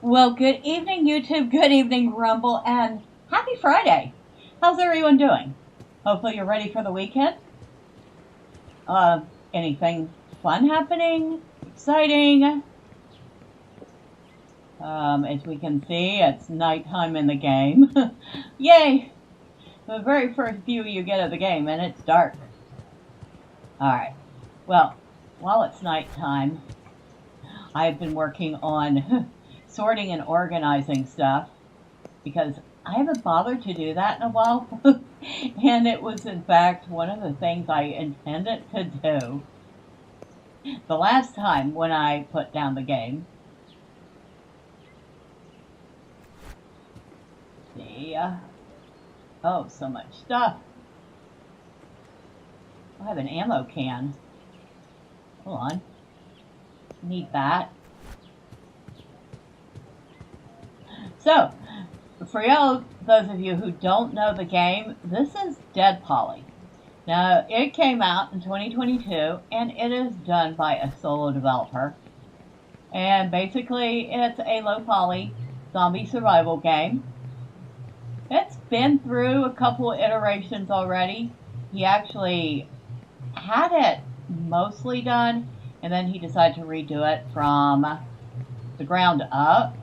Well, good evening, YouTube. Good evening, Rumble, and happy Friday. How's everyone doing? Hopefully, you're ready for the weekend. Anything fun happening? Exciting? As we can see, it's nighttime in the game. Yay! The very first view you get of the game, and it's dark. Alright. Well, while it's nighttime, I've been working on sorting and organizing stuff because I haven't bothered to do that in a while. And it was, in fact, one of the things I intended to do the last time when I put down the game. See, oh, so much stuff. I have an ammo can. Hold on. Need that. So, for those of you who don't know the game, this is Deadpoly. Now, it came out in 2022, and it is done by a solo developer. And basically, it's a low-poly zombie survival game. It's been through a couple of iterations already. He actually had it mostly done, and then he decided to redo it from the ground up,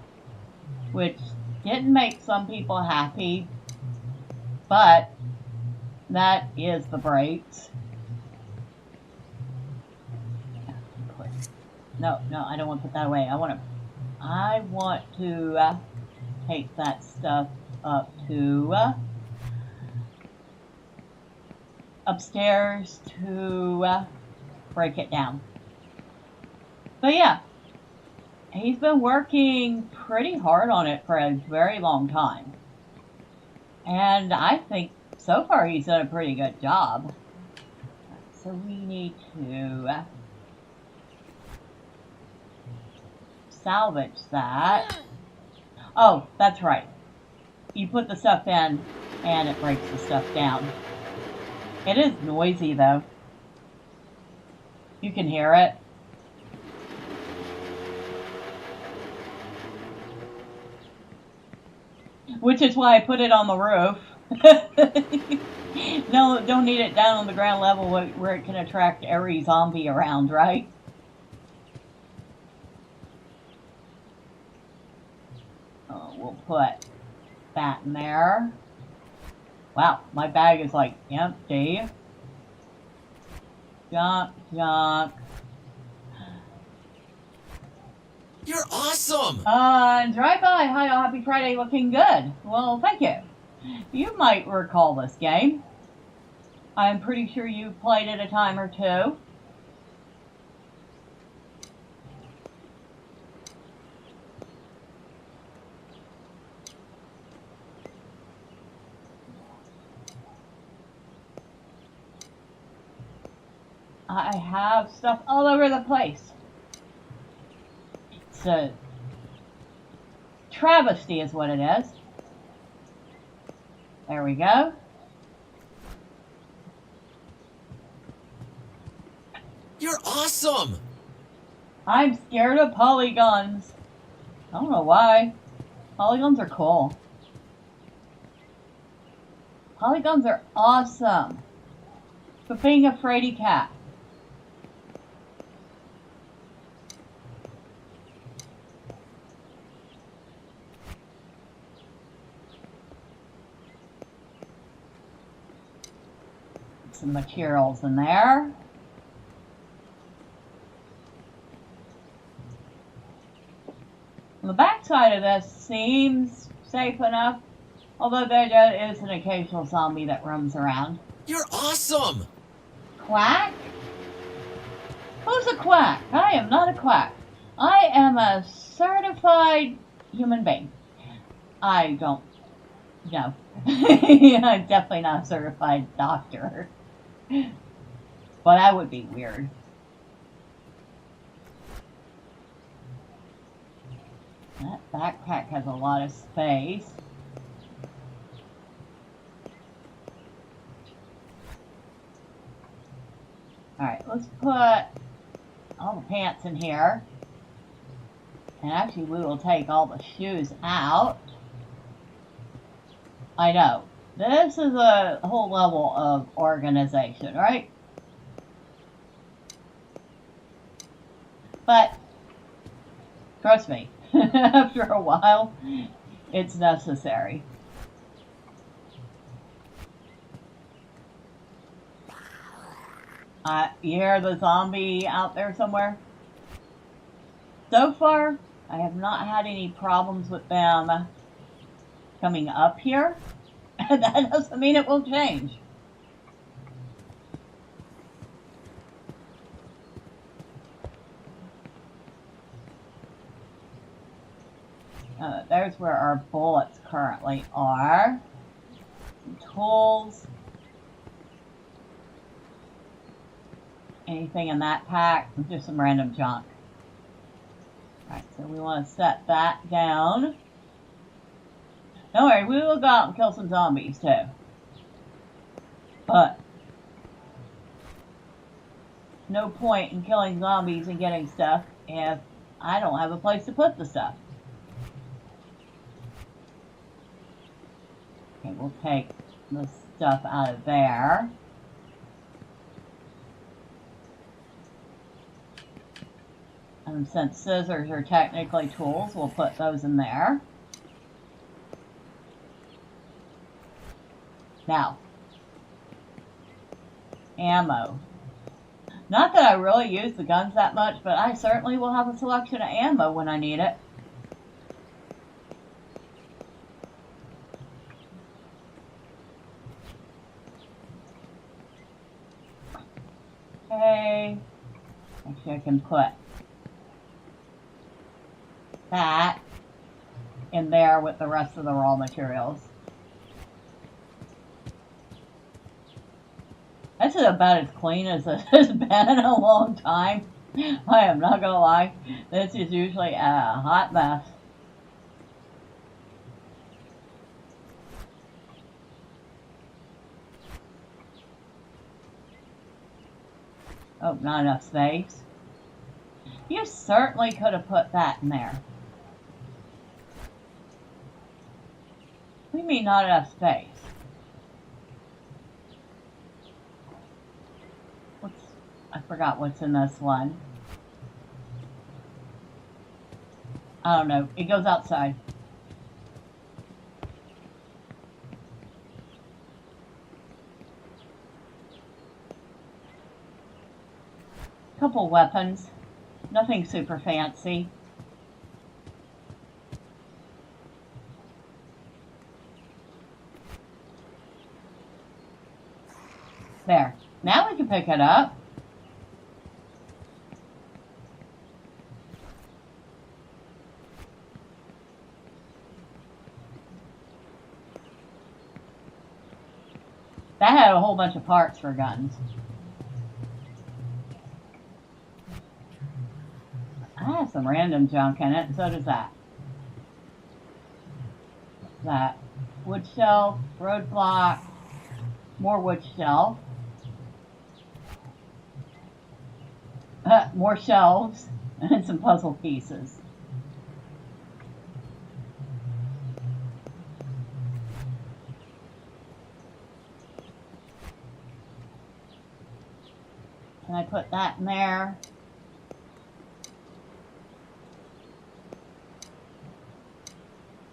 which didn't make some people happy, but that is the breaks. No, I don't want to put that away. I want to take that stuff up to upstairs to break it down. But yeah, he's been working pretty hard on it for a very long time. And I think so far he's done a pretty good job. So we need to salvage that. Oh, that's right. You put the stuff in and it breaks the stuff down. It is noisy though. You can hear it. Which is why I put it on the roof. No, don't need it down on the ground level where it can attract every zombie around, right? Oh, we'll put that in there. Wow, my bag is like empty. Junk. You're awesome! Drive by. Hi, happy Friday, looking good. Well, thank you. You might recall this game. I'm pretty sure you've played it a time or two. I have stuff all over the place. It's a travesty is what it is. There we go. You're awesome! I'm scared of polygons. I don't know why. Polygons are cool. Polygons are awesome. But being a fraidy cat. Some materials in there. The back side of this seems safe enough, although there is an occasional zombie that roams around. You're awesome! Quack? Who's a quack? I am not a quack. I am a certified human being. I don't know. I'm definitely not a certified doctor. Well, that would be weird. That backpack has a lot of space. Alright, let's put all the pants in here. And actually, we will take all the shoes out. I know. This is a whole level of organization, right? But, trust me, after a while, it's necessary. You hear the zombie out there somewhere? So far, I have not had any problems with them coming up here. And that doesn't mean it will change. There's where our bullets currently are. Some tools. Anything in that pack? Just some random junk. Alright, so we want to set that down. Don't worry, we will go out and kill some zombies too. But no point in killing zombies and getting stuff if I don't have a place to put the stuff. Okay, we'll take the stuff out of there. And since scissors are technically tools, we'll put those in there. Now, ammo. Not that I really use the guns that much, but I certainly will have a selection of ammo when I need it. Okay. Actually, I can put that in there with the rest of the raw materials. This is about as clean as it has been in a long time. I am not gonna lie. This is usually a hot mess. Oh, not enough space. You certainly could have put that in there. What do you mean not enough space? I forgot what's in this one. I don't know. It goes outside. Couple weapons. Nothing super fancy. There. Now we can pick it up. That had a whole bunch of parts for guns. I have some random junk in it, and so does that. That wood shelf, roadblock, more wood shelf, more shelves, and some puzzle pieces. And I put that in there.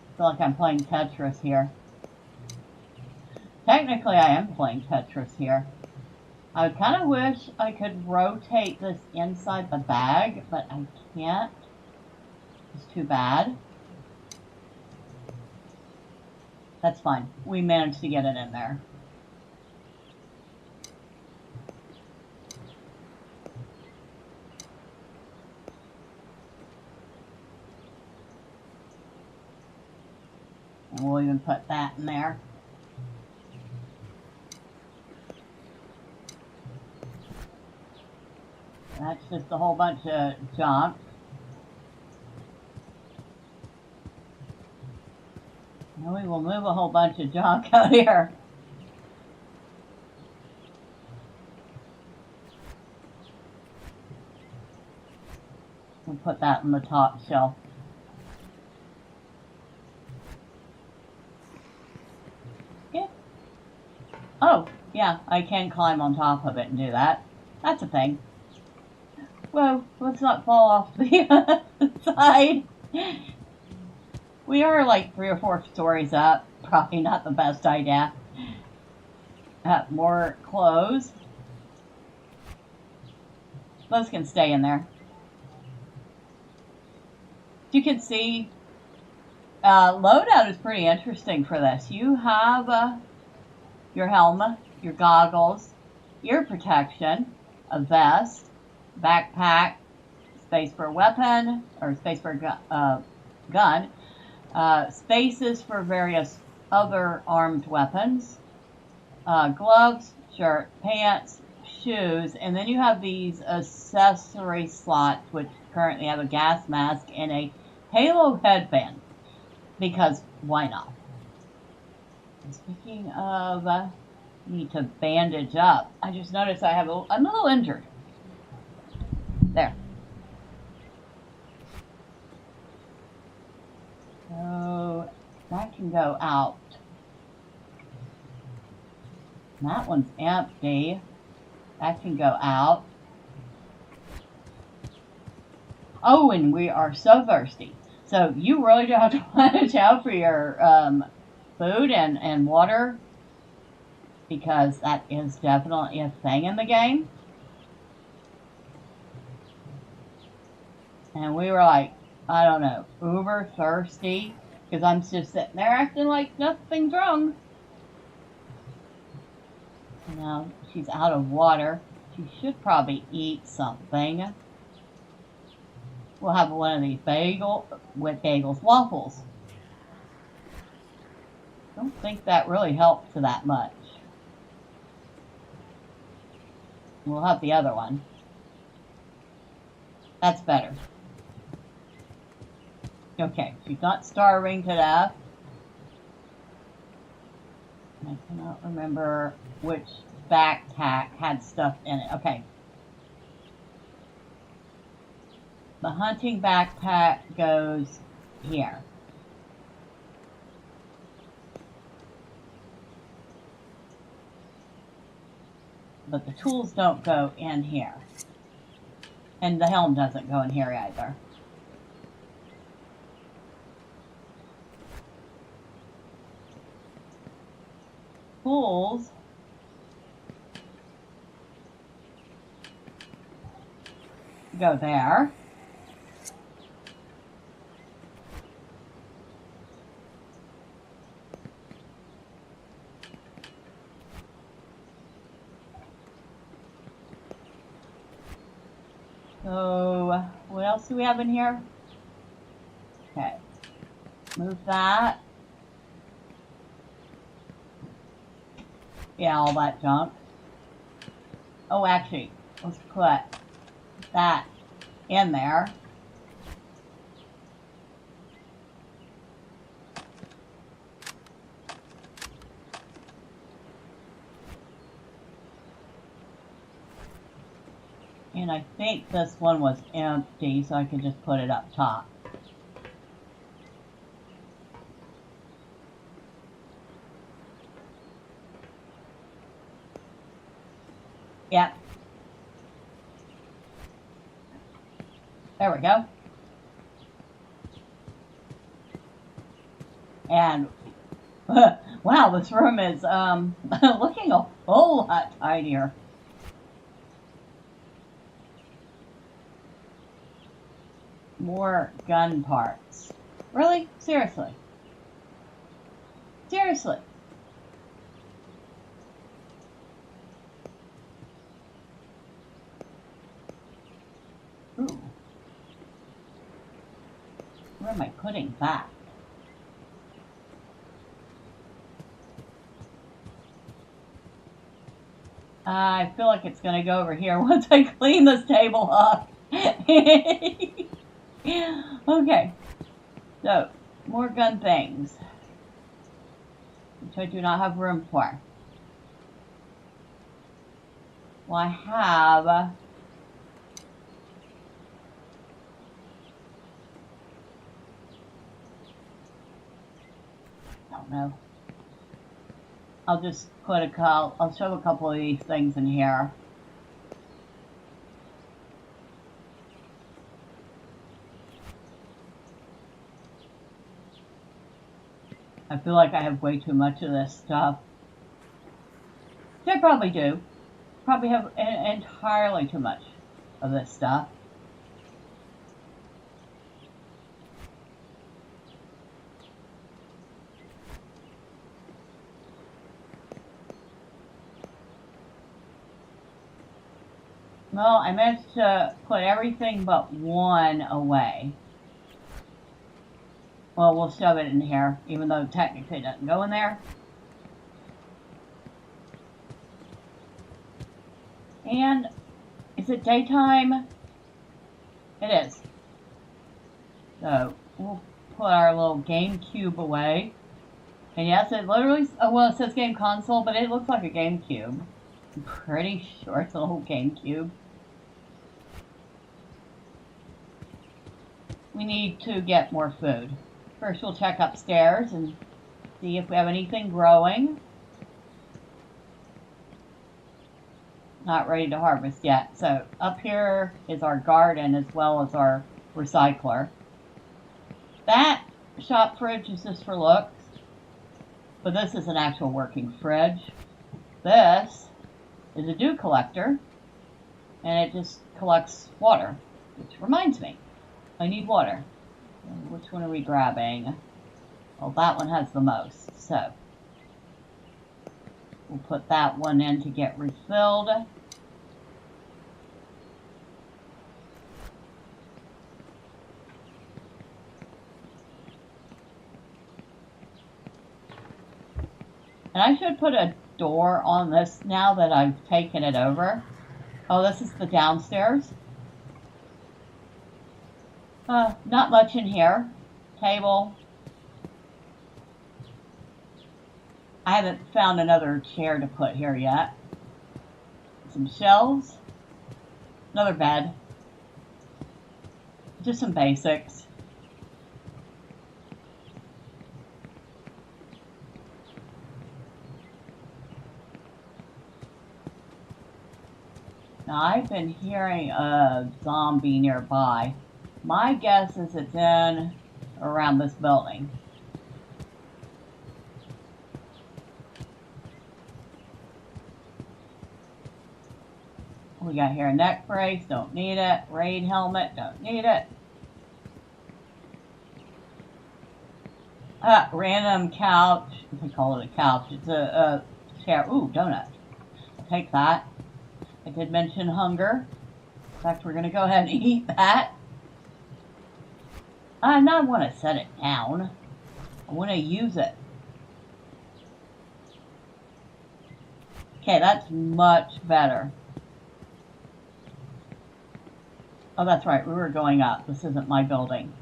I feel like I'm playing Tetris here. Technically, I am playing Tetris here. I kind of wish I could rotate this inside the bag, but I can't. It's too bad. That's fine. We managed to get it in there. And we'll even put that in there. That's just a whole bunch of junk. And we will move a whole bunch of junk out here. We'll put that on the top shelf. Yeah, I can climb on top of it and do that. That's a thing. Whoa, let's not fall off the side. We are like 3 or 4 stories up. Probably not the best idea. More clothes. Those can stay in there. You can see loadout is pretty interesting for this. You have your helmet, your goggles, ear protection, a vest, backpack, space for a weapon, or space for a gun, spaces for various other armed weapons, gloves, shirt, pants, shoes, and then you have these accessory slots which currently have a gas mask and a halo headband, because why not? And speaking of need to bandage up, I just noticed I'm a little injured. There. So that can go out. That one's empty. That can go out. Oh, and we are so thirsty. So you really do have to watch out for your food and water, because that is definitely a thing in the game. And we were like, I don't know, uber thirsty, because I'm just sitting there acting like nothing's wrong. Now she's out of water. She should probably eat something. We'll have one of these bagels, waffles. Don't think that really helps that much. We'll have the other one. That's better. Okay, she's not starving to death. I cannot remember which backpack had stuff in it. Okay. The hunting backpack goes here. But the tools don't go in here. And the helm doesn't go in here either. Tools go there. So, what else do we have in here? Okay. Move that. Yeah, all that junk. Oh, actually, let's put that in there. And I think this one was empty, so I can just put it up top. Yep. There we go. And wow, this room is looking a whole lot tinier. More gun parts. Really? Seriously? Seriously? Ooh. Where am I putting that? I feel like it's going to go over here once I clean this table up. Okay. So, more gun things, which I do not have room for. Well, I have... don't know. I'll just put I'll show a couple of these things in here. I feel like I have way too much of this stuff. I probably do. Probably have entirely too much of this stuff. Well, I managed to put everything but one away. Well, we'll shove it in here, even though technically it doesn't go in there. And is it daytime? It is. So we'll put our little GameCube away. And yes, it literally, well, it says game console, but it looks like a GameCube. I'm pretty sure it's a little GameCube. We need to get more food. First, we'll check upstairs and see if we have anything growing. Not ready to harvest yet. So up here is our garden as well as our recycler. That shop fridge is just for looks, but this is an actual working fridge. This is a dew collector, and it just collects water, which reminds me, I need water. Which one are we grabbing? Well, that one has the most, so we'll put that one in to get refilled. And I should put a door on this now that I've taken it over. Oh, this is the downstairs. Not much in here. Table. I haven't found another chair to put here yet. Some shelves. Another bed. Just some basics. Now, I've been hearing a zombie nearby. My guess is it's in around this building. We got here a neck brace, don't need it. Raid helmet, don't need it. Random couch. They call it a couch. It's a chair. Ooh, donut. I'll take that. I did mention hunger. In fact, we're going to go ahead and eat that. I not want to set it down. I want to use it. Okay, that's much better. Oh, that's right. We were going up. This isn't my building.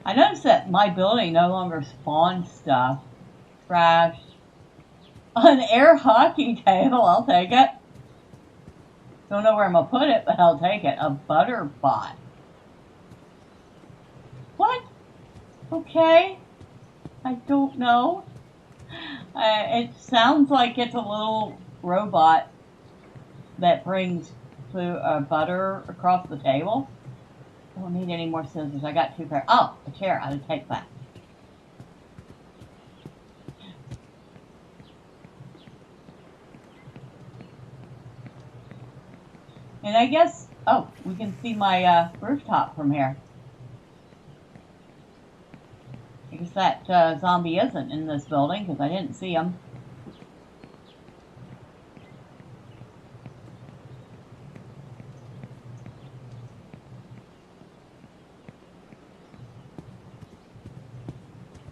I noticed that my building no longer spawns stuff. Trash. An air hockey table. I'll take it. Don't know where I'm going to put it, but I'll take it. A butter bot. What? Okay. I don't know. It sounds like it's a little robot that brings butter across the table. I don't need any more scissors. I got 2 pairs. Oh, a chair. I'll take that. And I guess, oh, we can see my rooftop from here. I guess that zombie isn't in this building because I didn't see him.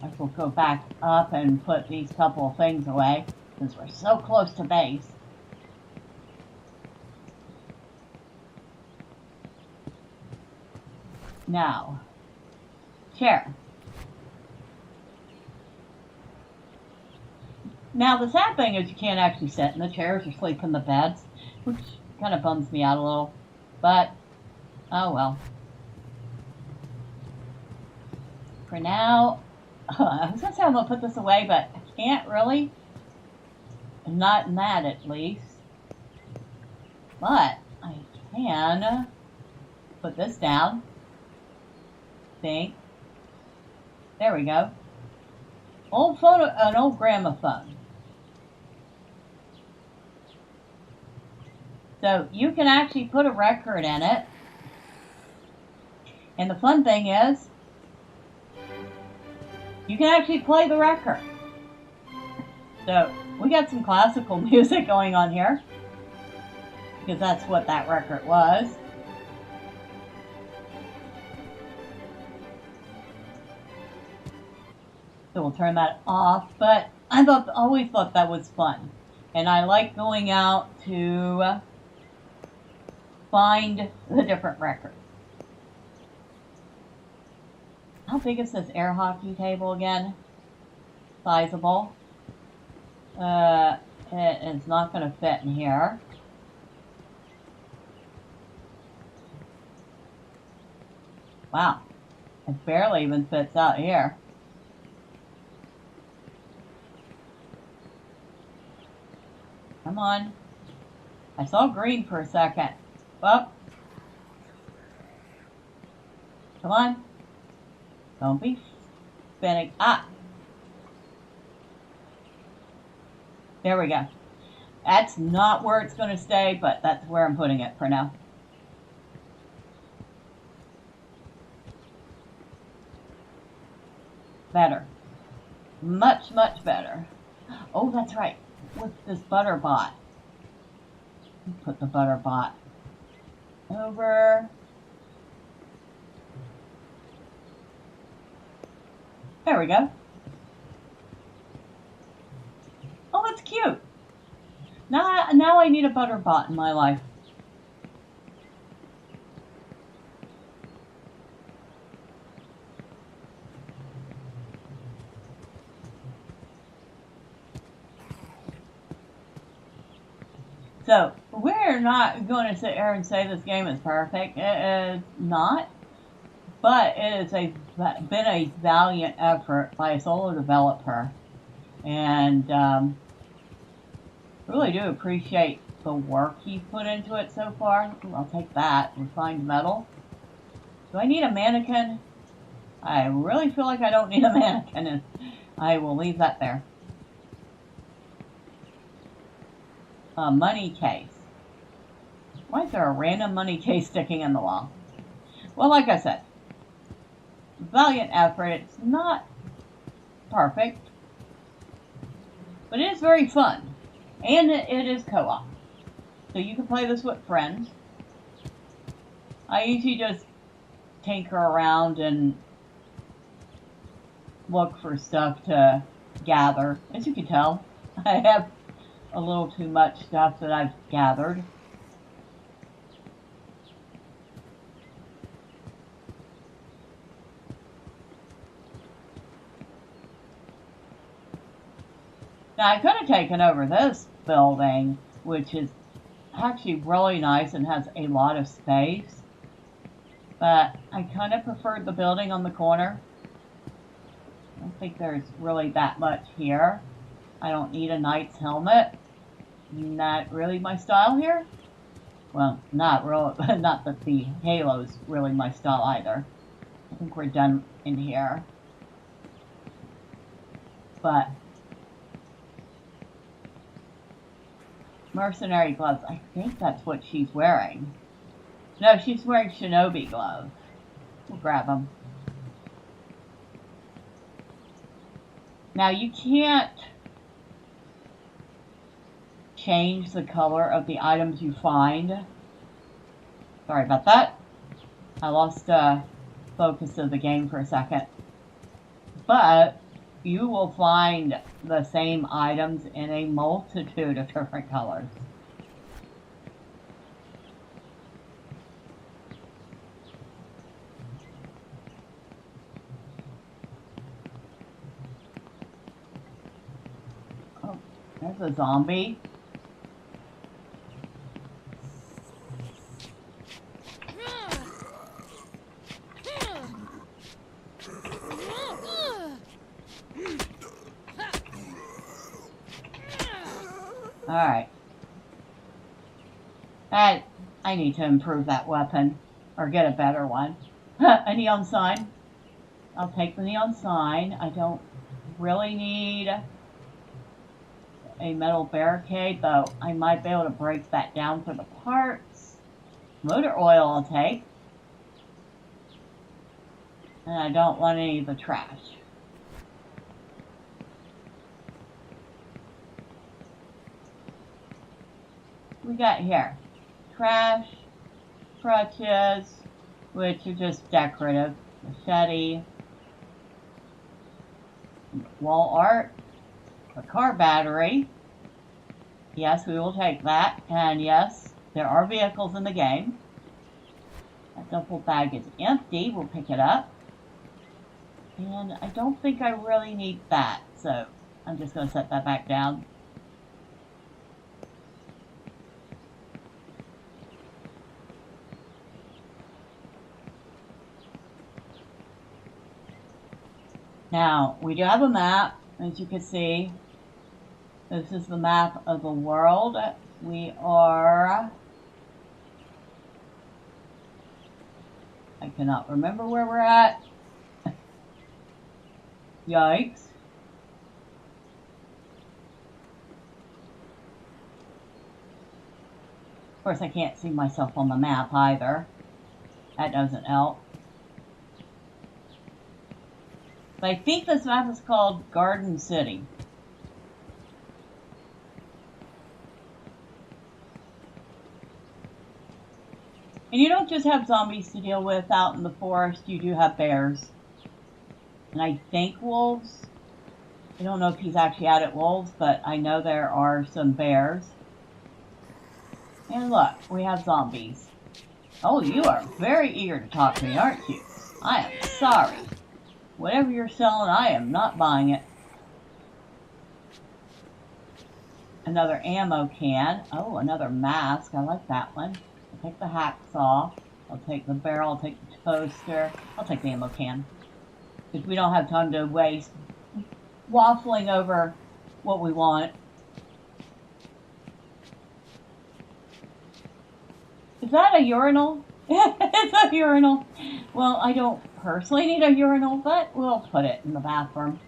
I guess we'll go back up and put these couple of things away since we're so close to base. Now, chair. Now, the sad thing is you can't actually sit in the chairs or sleep in the beds, which kind of bums me out a little, but oh well. For now, I was going to say I'm going to put this away, but I can't really. Not in that, at least. But I can put this down. Think. There we go. An old gramophone. So you can actually put a record in it. And the fun thing is, you can actually play the record. So we got some classical music going on here, because that's what that record was. So we'll turn that off, but I always thought that was fun. And I like going out to find the different records. How big is this air hockey table again? Sizable. It is not going to fit in here. Wow. It barely even fits out here. Come on. I saw green for a second. Well. Come on. Don't be spinning. Ah. There we go. That's not where it's going to stay, but that's where I'm putting it for now. Better. Much, much better. Oh, that's right. With this butter bot. Put the butter bot over. There we go. Oh, it's cute. Now I need a butter bot in my life. So, we're not going to sit here and say this game is perfect. It is not. But it has been a valiant effort by a solo developer. And really do appreciate the work he's put into it so far. Ooh, I'll take that. Refined metal. Do I need a mannequin? I really feel like I don't need a mannequin, and I will leave that there. A money case. Why is there a random money case sticking in the wall? Well, like I said, valiant effort. It's not perfect, but it is very fun, and it is co-op, so you can play this with friends. I usually just tinker around and look for stuff to gather. As you can tell, I have a little too much stuff that I've gathered. Now, I could have taken over this building, which is actually really nice and has a lot of space. But I kind of preferred the building on the corner. I don't think there's really that much here. I don't need a knight's helmet. Not really my style here. Well, not that the halo's really my style either. I think we're done in here. But mercenary gloves, I think that's what she's wearing. No, she's wearing shinobi gloves. We'll grab them. Now, you can't change the color of the items you find. Sorry about that. I lost focus of the game for a second. But you will find the same items in a multitude of different colors. Oh, there's a zombie. Alright. I need to improve that weapon. Or get a better one. A neon sign. I'll take the neon sign. I don't really need a metal barricade, though I might be able to break that down for the parts. Motor oil I'll take. And I don't want any of the trash. We got here trash, crutches, which are just decorative, machete, wall art, a car battery. Yes, we will take that. And yes, there are vehicles in the game. That duffel bag is empty. We'll pick it up. And I don't think I really need that, so I'm just going to set that back down. Now, we do have a map, as you can see. This is the map of the world. We are... I cannot remember where we're at. Yikes. Of course, I can't see myself on the map either. That doesn't help. But I think this map is called Garden City. And you don't just have zombies to deal with out in the forest, you do have bears. And I think wolves. I don't know if he's actually out at wolves, but I know there are some bears. And look, we have zombies. Oh, you are very eager to talk to me, aren't you? I am sorry. Whatever you're selling, I am not buying it. Another ammo can. Oh, another mask. I like that one. I'll take the hacksaw. I'll take the barrel. I'll take the toaster. I'll take the ammo can. Because we don't have time to waste waffling over what we want. Is that a urinal? It's a urinal. Well, I don't personally need a urinal, but we'll put it in the bathroom.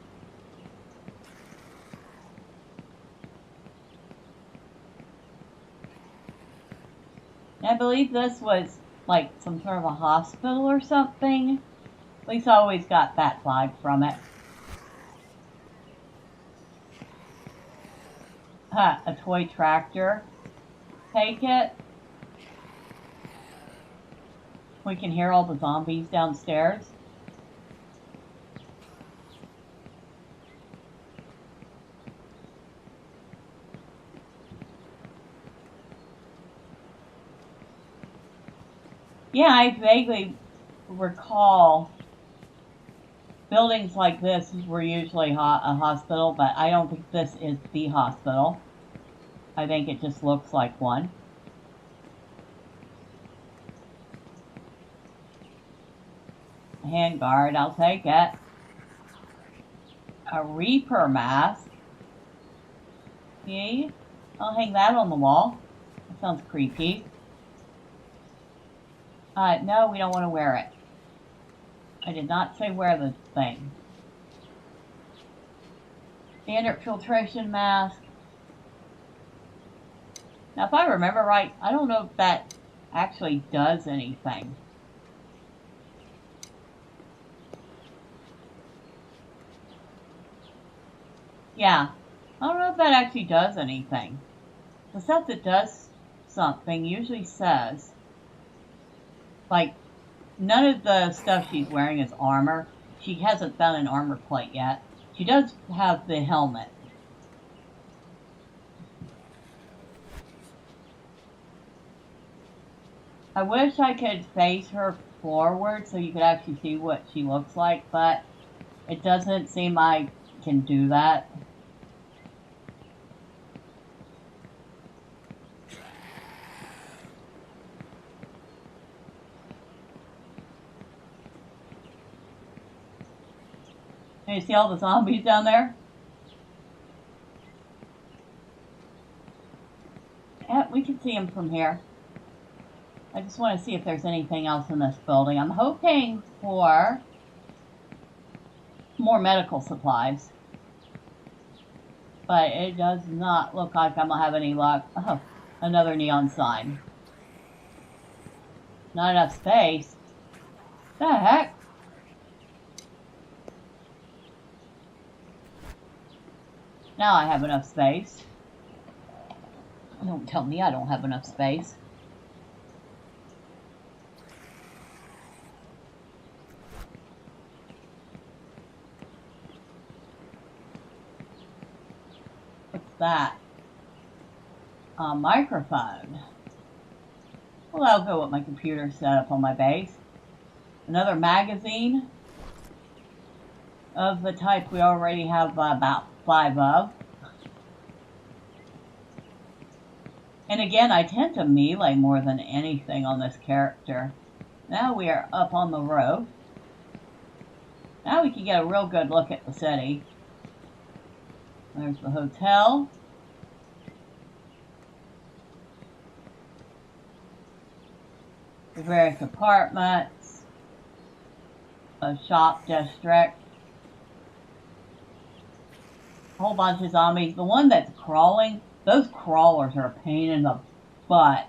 I believe this was like some sort of a hospital or something. At least I always got that vibe from it. A toy tractor. Take it. We can hear all the zombies downstairs. Yeah, I vaguely recall buildings like this were usually a hospital, but I don't think this is the hospital. I think it just looks like one. A handguard, I'll take it. A Reaper mask. See? I'll hang that on the wall. That sounds creepy. No, we don't want to wear it. I did not say wear the thing. Standard filtration mask. Now, if I remember right, I don't know if that actually does anything. Yeah, I don't know if that actually does anything. The stuff that does something usually says, like, none of the stuff she's wearing is armor. She hasn't found an armor plate yet. She does have the helmet. I wish I could face her forward so you could actually see what she looks like, but it doesn't seem I can do that. Can you see all the zombies down there? him from here. I just want to see if there's anything else in this building. I'm hoping for more medical supplies. But it does not look like I'm going to have any luck. Oh, another neon sign. Not enough space. The heck? Now I have enough space. Don't tell me I don't have enough space. What's that? A microphone. Well, that'll go with my computer set up on my base. Another magazine of the type we already have about 5 of. And again, I tend to melee more than anything on this character. Now we are up on the roof. Now we can get a real good look at the city. There's the hotel. The various apartments. A shop district. A whole bunch of zombies. The one that's crawling, those crawlers are a pain in the butt.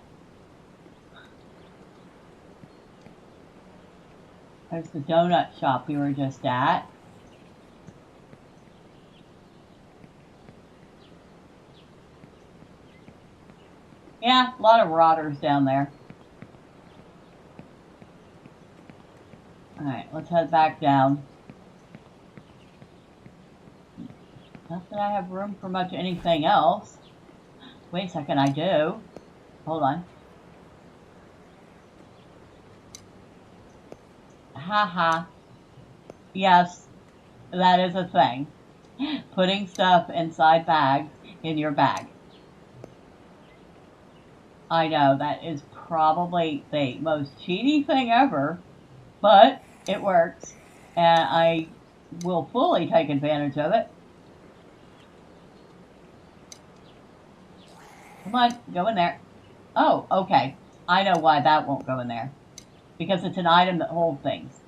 There's the donut shop we were just at. Yeah, a lot of rotters down there. Alright, let's head back down. Not that I have room for much anything else. Wait a second, I do. Hold on. Haha. Yes, that is a thing. Putting stuff inside bags in your bag. I know, that is probably the most cheaty thing ever, but it works, and I will fully take advantage of it. Come on, go in there. Oh, okay. I know why that won't go in there. Because it's an item that holds things.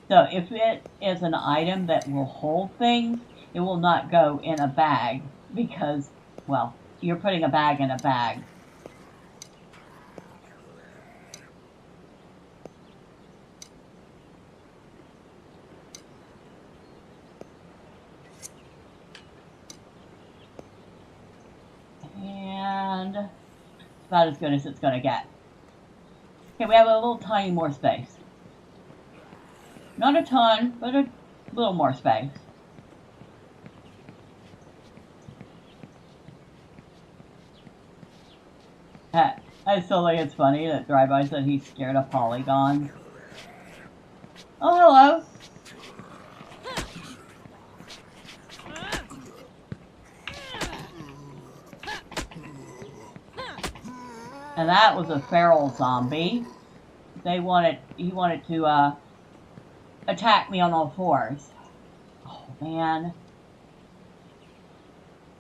So if it is an item that will hold things, it will not go in a bag. Because, well, you're putting a bag in a bag. And it's about as good as it's going to get. Okay, we have a little tiny more space. Not a ton, but a little more space. I still think it's funny that Drive-By said he's scared of polygons. Oh, hello. And that was a feral zombie. He wanted to attack me on all fours. Oh man.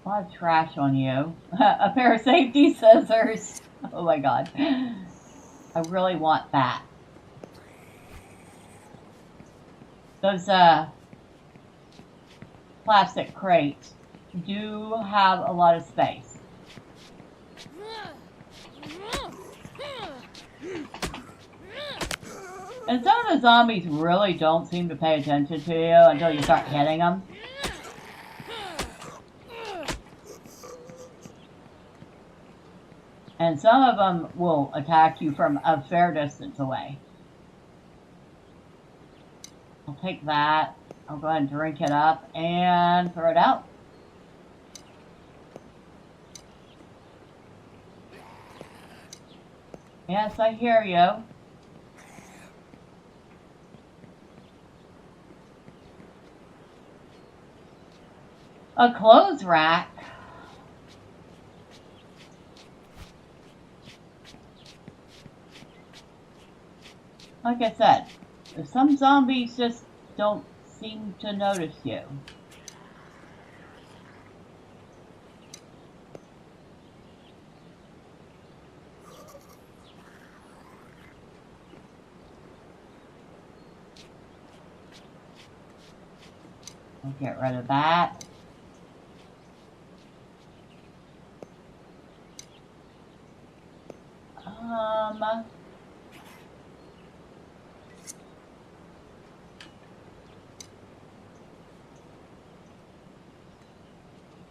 A lot of trash on you. A pair of safety scissors. Oh my god. I really want that. Those plastic crates do have a lot of space. And some of the zombies really don't seem to pay attention to you until you start hitting them. And some of them will attack you from a fair distance away. I'll take that. I'll go ahead and drink it up and throw it out. Yes, I hear you. A clothes rack. Like I said, some zombies just don't seem to notice you. We'll get rid of that.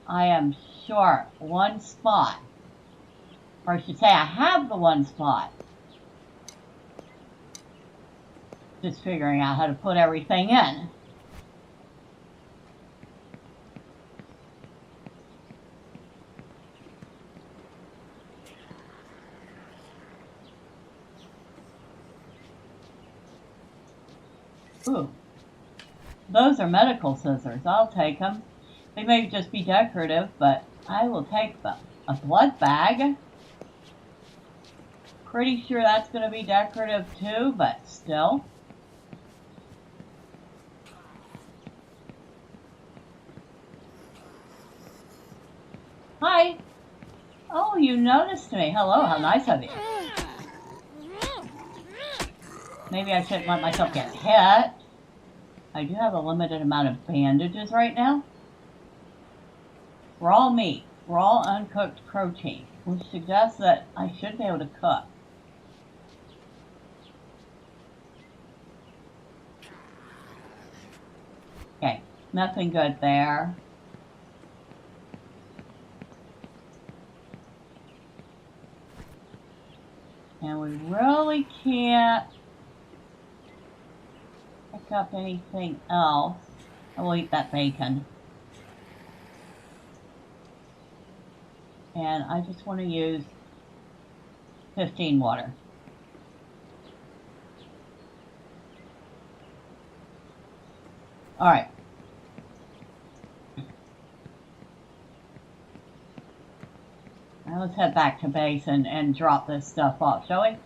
I am short one spot. Or I should say I have the one spot. Just figuring out how to put everything in. Ooh, those are medical scissors. I'll take them. They may just be decorative, but I will take them. A blood bag. Pretty sure that's going to be decorative too, but still. Hi. Oh, you noticed me. Hello, how nice of you. Maybe I shouldn't let myself get hit. I do have a limited amount of bandages right now. Raw meat, raw uncooked protein, which suggests that I should be able to cook. Okay, nothing good there. And we really can't pick up anything else. I will eat that bacon. And I just want to use 15 water. All right. Now let's head back to base and drop this stuff off, shall we?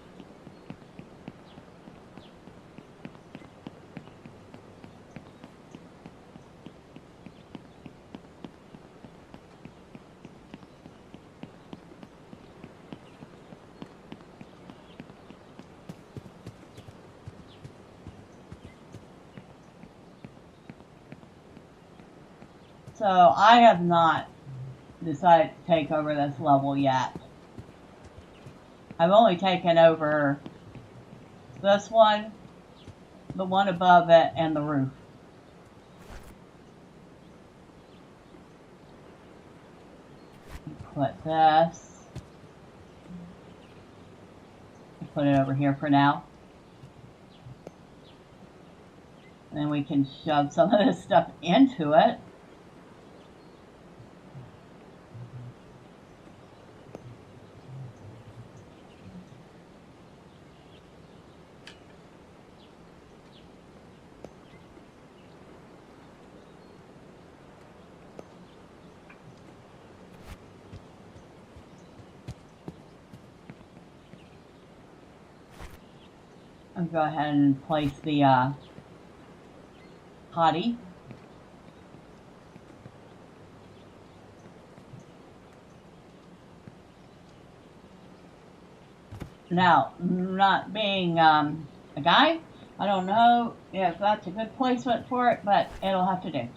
So I have not decided to take over this level yet. I've only taken over this one, the one above it, and the roof. Put this. Put it over here for now. And then we can shove some of this stuff into it. I'll go ahead and place the potty. Now, not being a guy, I don't know if that's a good placement for it, but it'll have to do.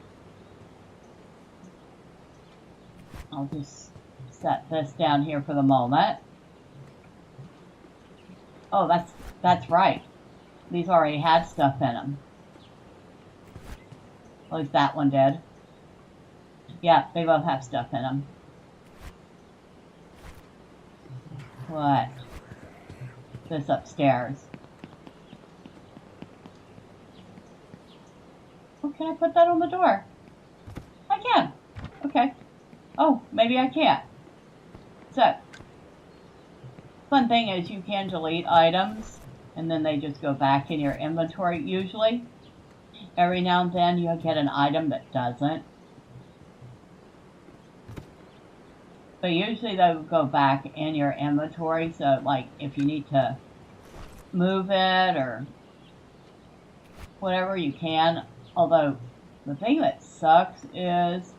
I'll just set this down here for the moment. Oh, that's right. These already had stuff in them. At least that one did. Yeah, they both have stuff in them. What? This upstairs. Oh, can I put that on the door? I can. Okay. Oh, maybe I can't. So, fun thing is you can delete items and then they just go back in your inventory usually. Every now and then you'll get an item that doesn't. But usually they will go back in your inventory, so like if you need to move it or whatever you can. Although the thing that sucks is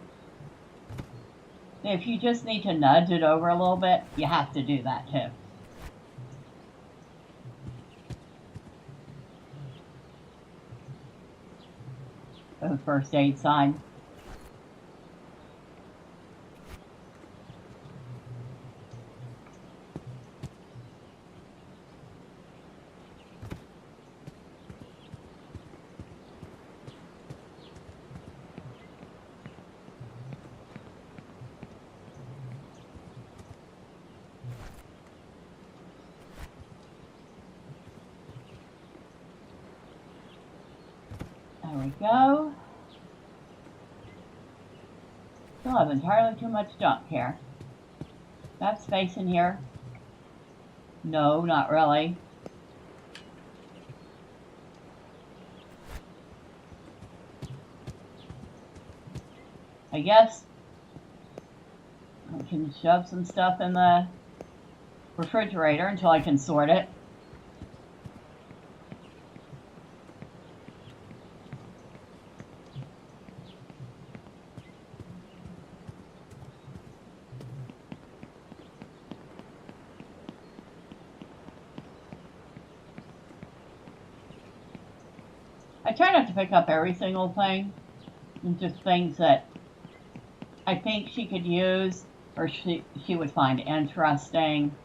if you just need to nudge it over a little bit, you have to do that too. a first aid sign. There we go. Still have entirely too much junk here. Got space in here? No, not really. I guess I can shove some stuff in the refrigerator until I can sort it. I try not to pick up every single thing, and just things that I think she could use or she would find interesting.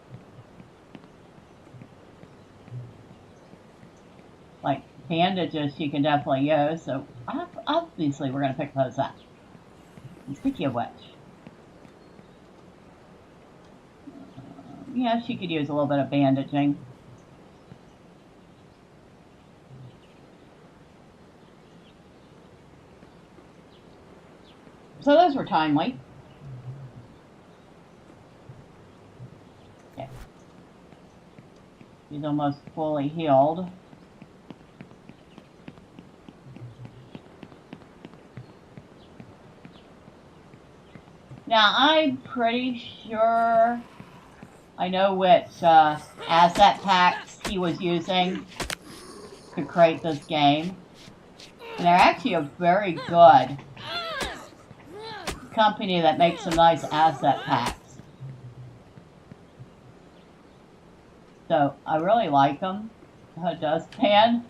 Like bandages she can definitely use, so obviously we're going to pick those up. And speaking of which, yeah, she could use a little bit of bandaging. So those were timely. Okay. She's almost fully healed. Now, I'm pretty sure I know which asset packs he was using to create this game. And they're actually a very good company that makes some nice asset packs. So, I really like them. Dustpan.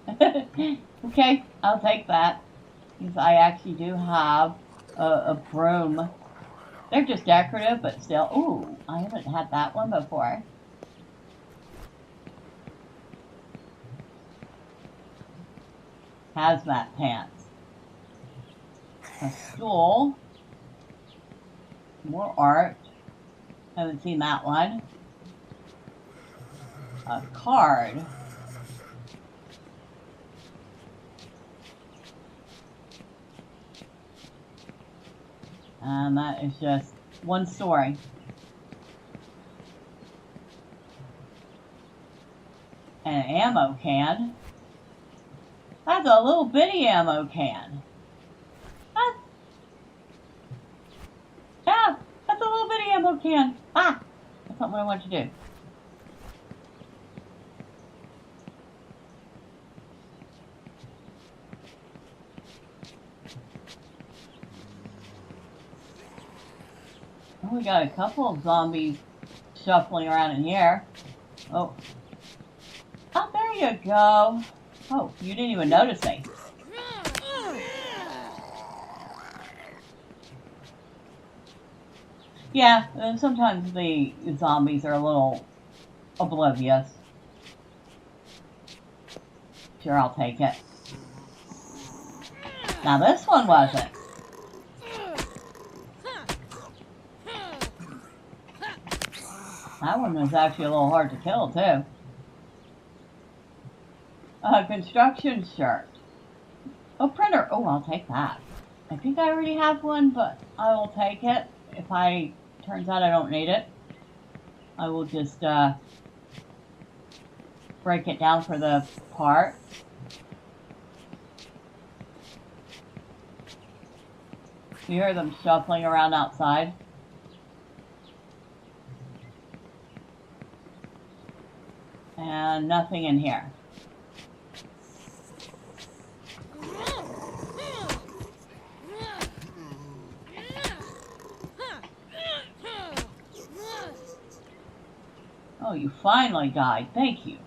Okay, I'll take that. Because I actually do have a broom. They're just decorative, but still. Ooh, I haven't had that one before. Hazmat pants. A stool. More art. Haven't seen that one. A card. And that is just one story. An ammo can. That's a little bitty ammo can. Yeah, that's a little bitty ammo can. Ah, that's not what I want to do. Oh, we got a couple of zombies shuffling around in here. Oh. Oh, there you go. Oh, you didn't even notice me. Yeah, and sometimes the zombies are a little oblivious. Sure, I'll take it. Now this one wasn't. That one was actually a little hard to kill, too. A construction shirt. Oh, printer. Oh, I'll take that. I think I already have one, but I will take it. If turns out I don't need it, I will just break it down for the part. You hear them shuffling around outside. And nothing in here. Oh, you finally died. Thank you.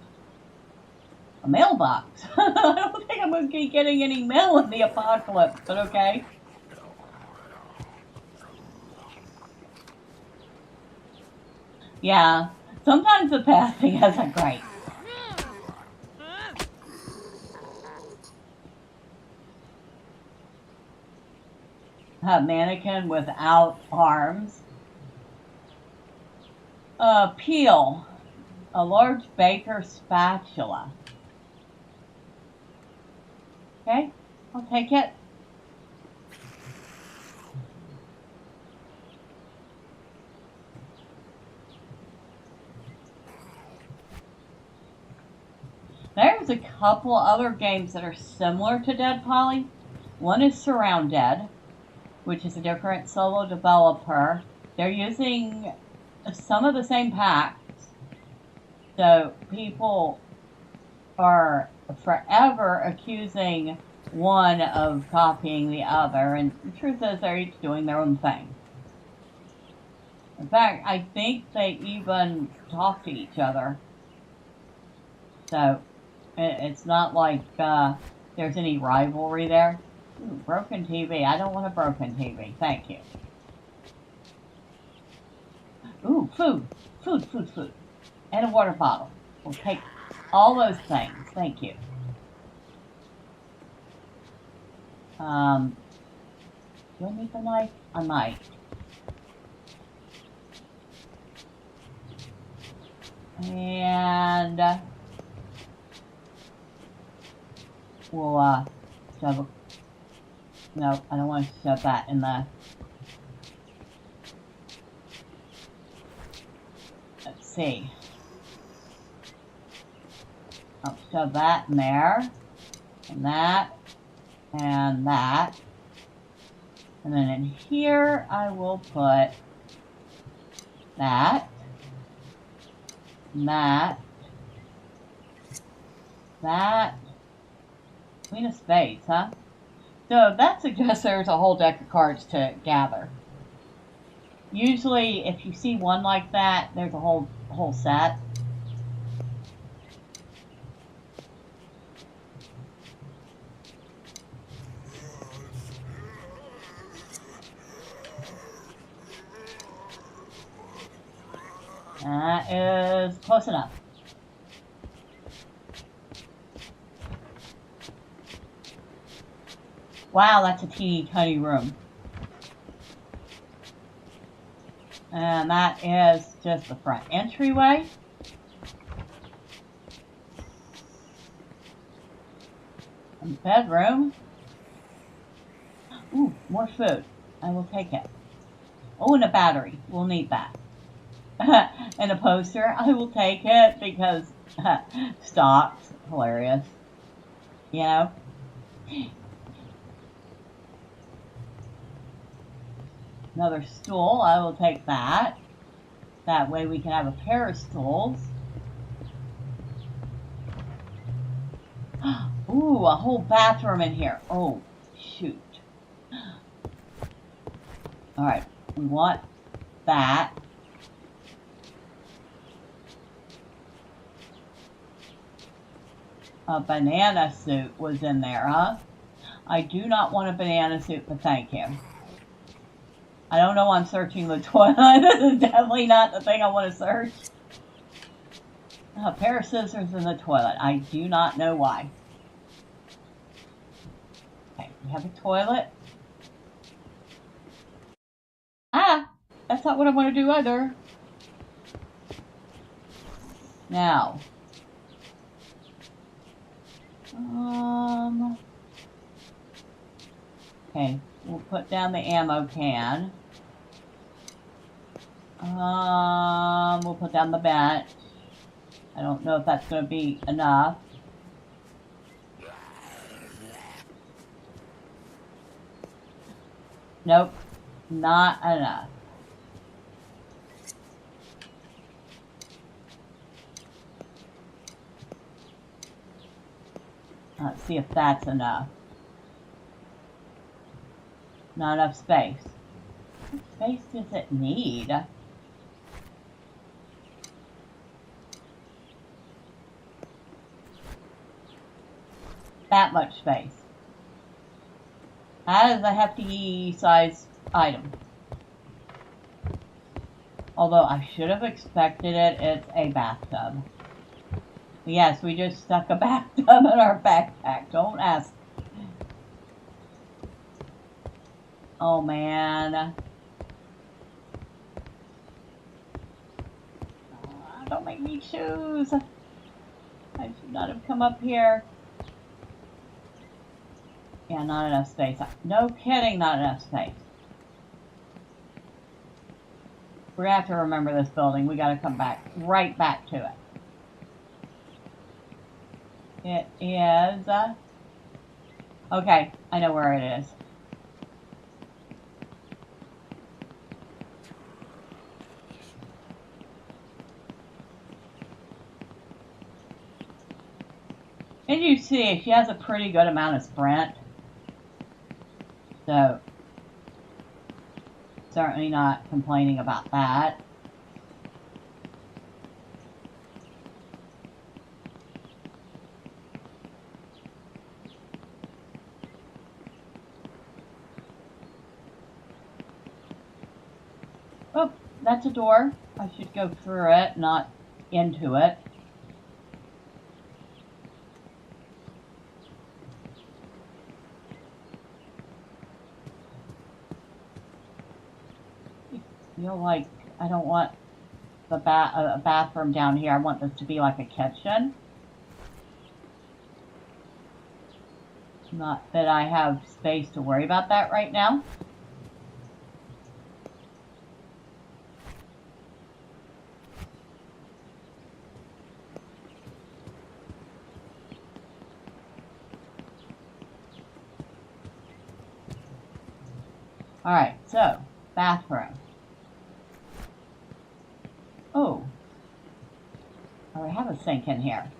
A mailbox. I don't think I'm going to be getting any mail in the apocalypse, but okay. Yeah, sometimes the passing isn't great. A mannequin without arms. Peel. A large baker's spatula. Okay, I'll take it. There's a couple other games that are similar to Deadpoly. One is Surround Dead, which is a different solo developer. They're using some of the same packs. So people are forever accusing one of copying the other, and the truth is they're each doing their own thing. In fact, I think they even talk to each other. So it's not like there's any rivalry there. Ooh, broken TV. I don't want a broken TV. Thank you. Ooh, food. Food. And a water bottle. We'll take all those things. Thank you. Do I need the knife? I might. And we'll shove a... No, I don't want to shove that in the... Let's see. I'll shove that in there, and that, and that. And then in here, I will put that, that, that. Clean a space, huh? So that suggests there's a whole deck of cards to gather. Usually, if you see one like that, there's a whole set. That is close enough. Wow, that's a teeny tiny room. And that is just the front entryway. And bedroom. Ooh, more food. I will take it. Oh, and a battery. We'll need that. And a poster. I will take it because stocks. Hilarious. You know? Another stool. I will take that. That way we can have a pair of stools. Ooh, a whole bathroom in here. Oh, shoot. Alright, we want that. A banana suit was in there, huh? I do not want a banana suit, but thank you. I don't know why I'm searching the toilet. This is definitely not the thing I want to search. A pair of scissors in the toilet. I do not know why. Okay, we have a toilet. Ah! That's not what I want to do either. Now. Okay, we'll put down the ammo can. We'll put down the bench. I don't know if that's going to be enough. Nope, not enough. Let's see if that's enough. Not enough space. What space does it need? that much space. That is a hefty size item. Although I should have expected it, it's a bathtub. Yes, we just stuck a bathtub in our backpack. Don't ask. Oh man. Don't make me choose. I should not have come up here. Yeah, not enough space. No kidding, not enough space. We're gonna have to remember this building. We gotta come back, right back to it. It is, okay, I know where it is. And you see, she has a pretty good amount of sprint. So, certainly not complaining about that. Oh, that's a door. I should go through it, not into it. I feel like I don't want the a bathroom down here. I want this to be like a kitchen. Not that I have space to worry about that right now. Alright, so, bathroom. Oh. I have a sink in here.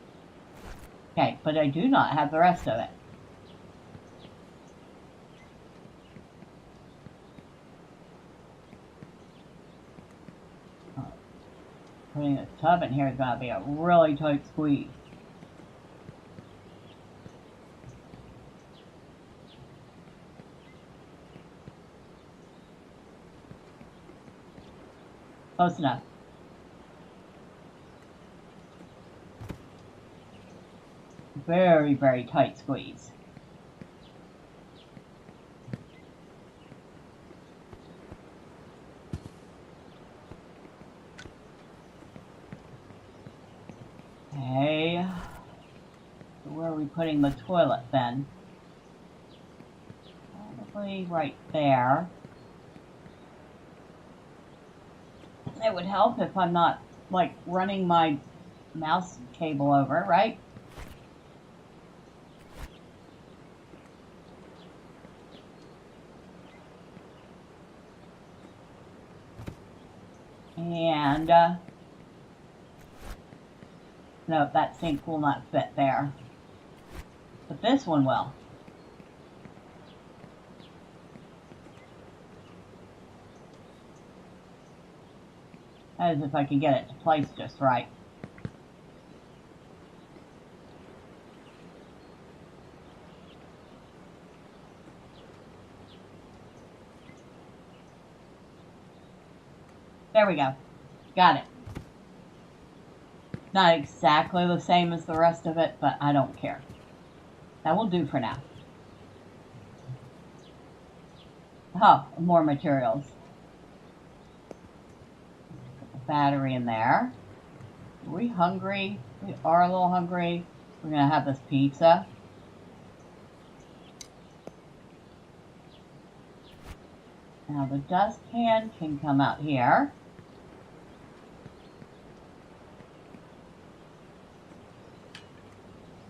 Okay, but I do not have the rest of it. Putting a tub in here is going to be a really tight squeeze. Close enough. Very, very tight squeeze. Okay. So where are we putting the toilet then? Probably right there. It would help if I'm not, like, running my mouse cable over, right? And, no, that sink will not fit there. But this one will. As if I can get it to place just right. There we go. Got it. Not exactly the same as the rest of it, but I don't care. That will do for now. Oh, more materials. Put the battery in there. Are we hungry? We are a little hungry. We're going to have this pizza. Now the dust can come out here.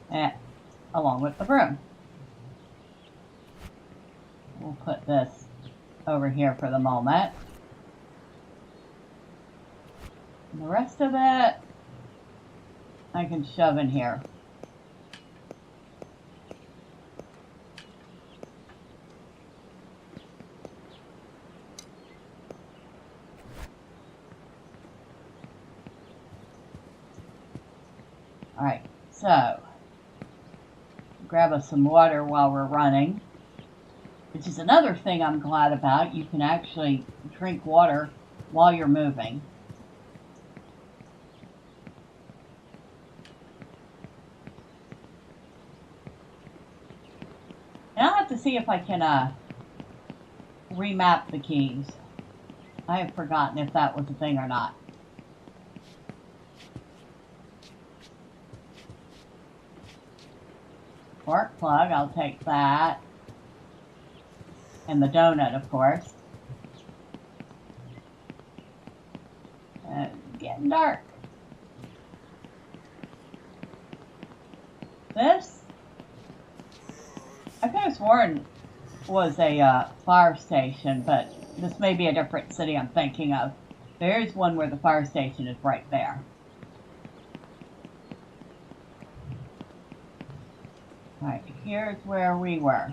And along with the broom. We'll put this over here for the moment. And the rest of it I can shove in here. Alright, so grab us some water while we're running, which is another thing I'm glad about. You can actually drink water while you're moving. And I'll have to see if I can remap the keys. I have forgotten if that was a thing or not. Spark plug, I'll take that. And the donut, of course. It's getting dark. This, I could have sworn was a fire station, but this may be a different city I'm thinking of. There is one where the fire station is right there. Alright, here's where we were.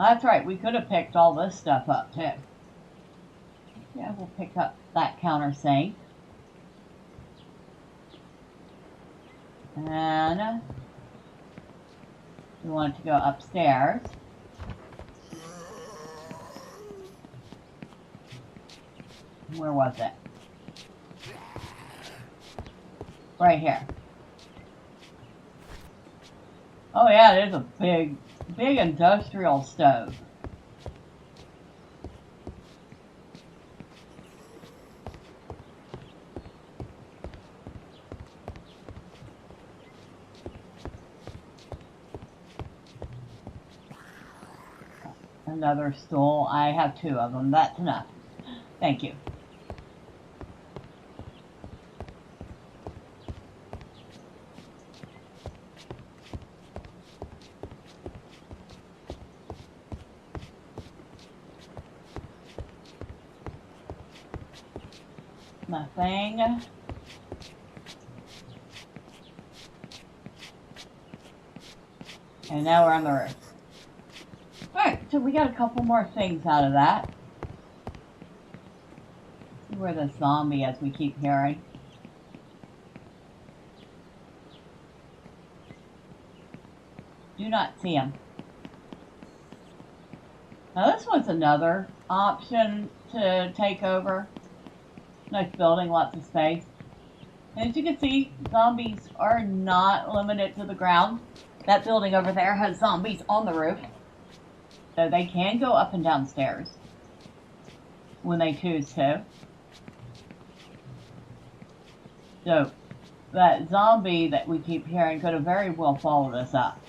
That's right, we could have picked all this stuff up too. Yeah, we'll pick up that countersink. And we want to go upstairs. Where was it? Right here. Oh yeah, it is a big industrial stove. Another stool. I have 2 of them. That's enough. Thank you. Nothing. And now we're on the roof. Alright, so we got a couple more things out of that. See where the zombie, as we keep hearing. Do not see him. Now this one's another option to take over. Nice building, lots of space. And as you can see, zombies are not limited to the ground. That building over there has zombies on the roof. So they can go up and down stairs when they choose to. So that zombie that we keep hearing could have very well followed us up.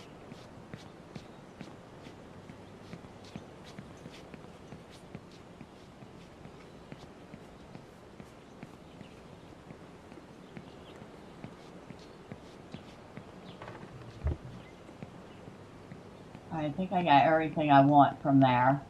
I think I got everything I want from there.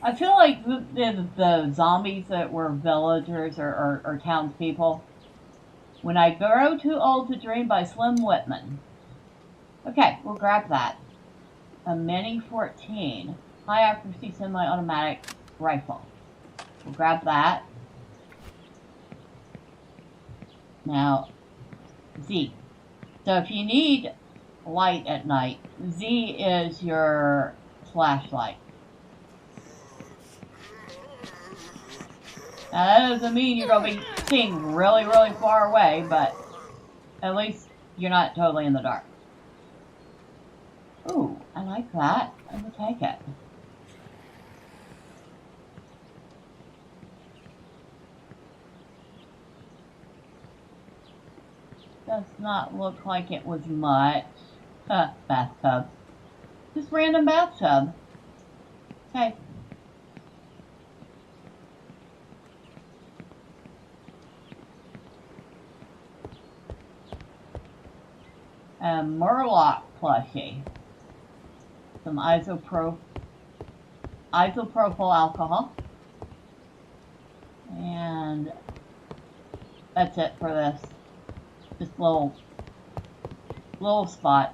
I feel like the zombies that were villagers or townspeople. When I Grow Too Old to Dream by Slim Whitman. Okay, we'll grab that. A Mini 14. High accuracy semi-automatic rifle. We'll grab that. Now, Z. So if you need light at night, Z is your flashlight. Now that doesn't mean you're going to be seeing really, really far away, but at least you're not totally in the dark. Ooh, I like that. I will take it. Does not look like it was much. Bathtub. Just random bathtub. Okay. A Murloc plushie. some isopropyl alcohol. And that's it for this. This little spot.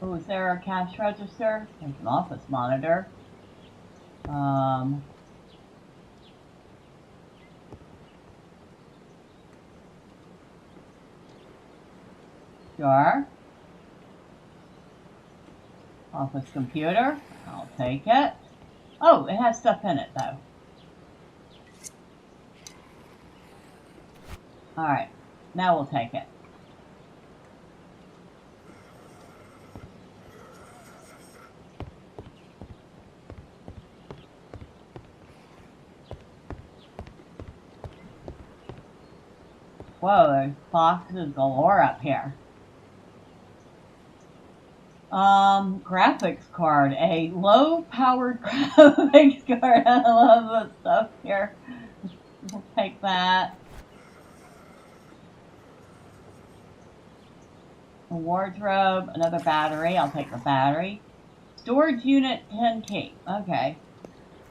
Oh, is there a cash register? There's an office monitor. Sure. Office computer. I'll take it. Oh, it has stuff in it, though. Alright. Now we'll take it. Whoa, there's boxes galore up here. Graphics card. A low-powered graphics card. I love the stuff here. We'll take that. A wardrobe. Another battery. I'll take the battery. Storage unit 10 key. Okay.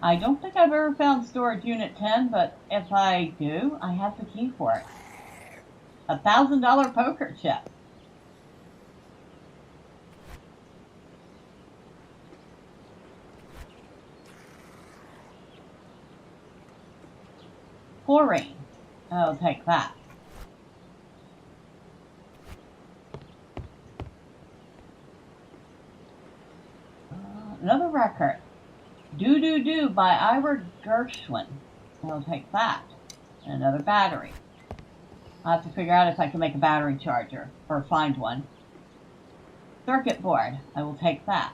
I don't think I've ever found storage unit 10, but if I do, I have the key for it. $1,000 poker chip. Chlorine. I'll take that. Another record. Do Do Do by Ira Gershwin. I'll take that. And another battery. I'll have to figure out if I can make a battery charger, or find one. Circuit board. I will take that.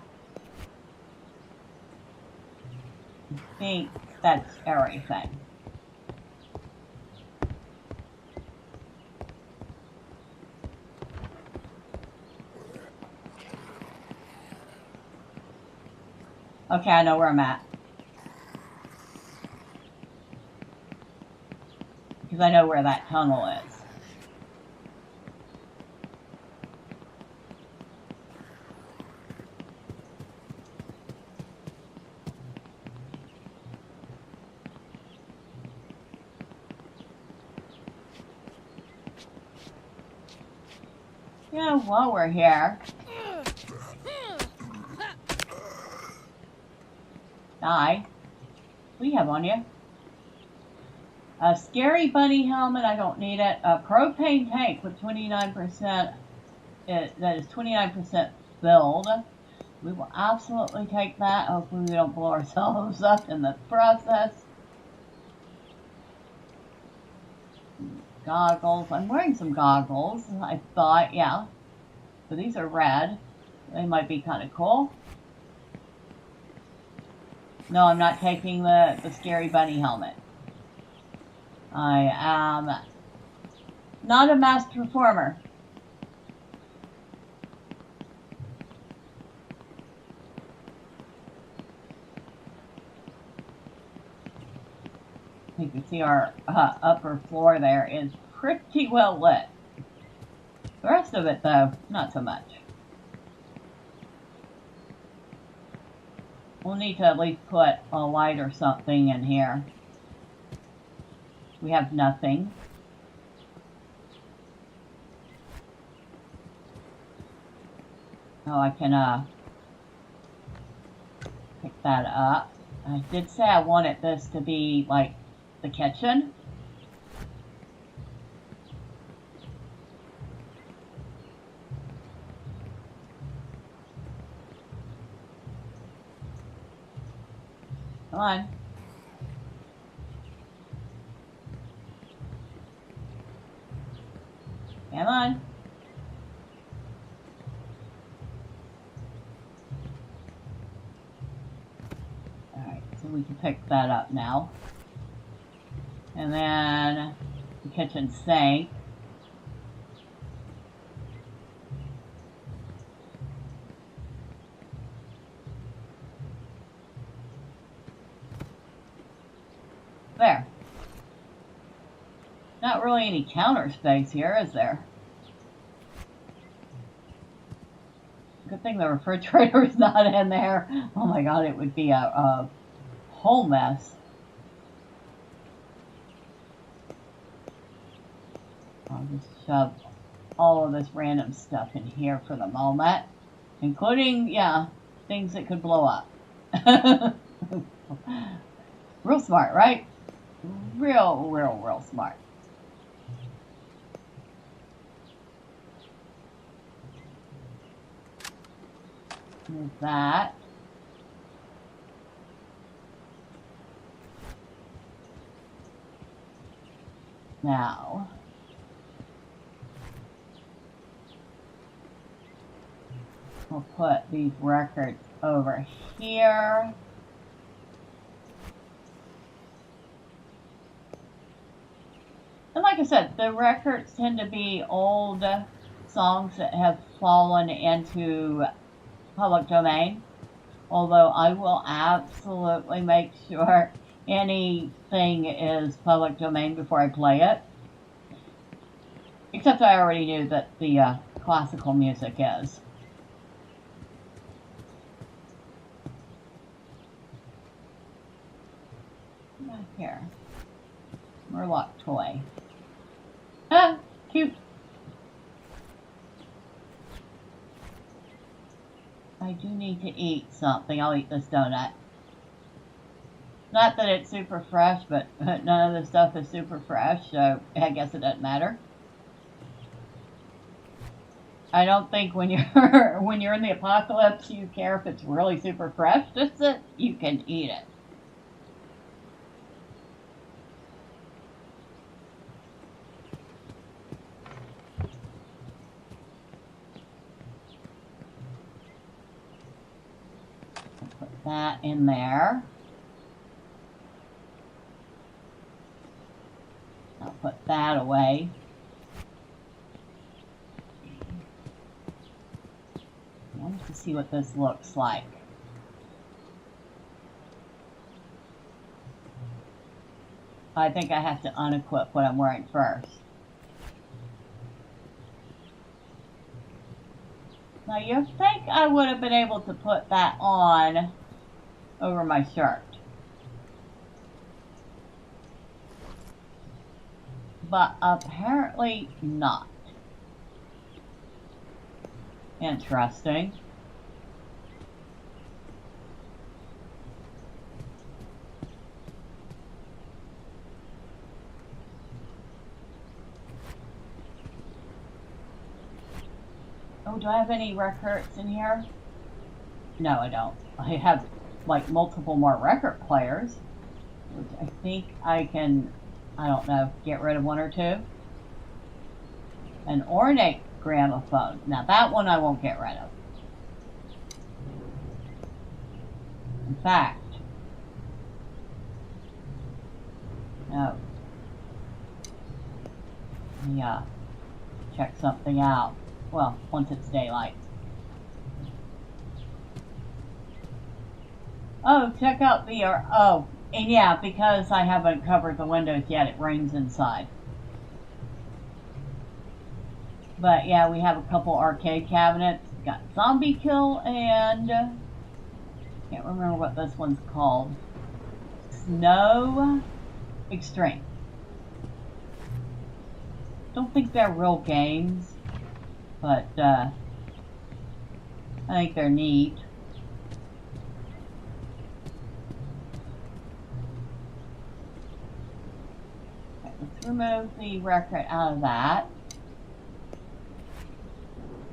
I think that's everything. Okay, I know where I'm at. Because I know where that tunnel is. Yeah, while we're here. Die. What do you have on you? A scary bunny helmet, I don't need it. A propane tank with 29%, that is 29% filled. We will absolutely take that. Hopefully we don't blow ourselves up in the process. Goggles. I'm wearing some goggles, I thought, yeah. But these are red. They might be kind of cool. No, I'm not taking the scary bunny helmet. I am not a masked performer. You can see our upper floor there is pretty well lit. The rest of it, though, not so much. We'll need to at least put a light or something in here. We have nothing. Oh, I can pick that up. I did say I wanted this to be like the kitchen. Come on. Come on. Alright, so we can pick that up now. And then the kitchen sink. Not really any counter space here, is there? Good thing the refrigerator's not in there. Oh my god, it would be a whole mess. I'll just shove all of this random stuff in here for the moment. Including, yeah, things that could blow up. Real smart, right? Real smart. There's that. Now, we'll put these records over here. And like I said, the records tend to be old songs that have fallen into public domain. Although I will absolutely make sure anything is public domain before I play it. Except I already knew that the classical music is. Right here. Murloc toy. Ah, cute. I do need to eat something. I'll eat this donut. Not that it's super fresh, but none of the stuff is super fresh, so I guess it doesn't matter. I don't think when you're when you're in the apocalypse you care if it's really super fresh, just that you can eat it. Put that in there. I'll put that away. I want to see what this looks like. I think I have to unequip what I'm wearing first. Now you think I would have been able to put that on over my shirt. But apparently not. Interesting. Oh, do I have any records in here? No, I don't. I have like multiple more record players, which I think I can, I don't know, get rid of one or two. An ornate gramophone. Now that one I won't get rid of. In fact, no. Yeah, check something out. Well, once it's daylight. Oh, check out the, oh, and yeah, because I haven't covered the windows yet, it rains inside. But yeah, we have a couple arcade cabinets. Got Zombie Kill and, can't remember what this one's called. Snow Extreme. Don't think they're real games. But, I think they're neat. Okay, let's remove the record out of that.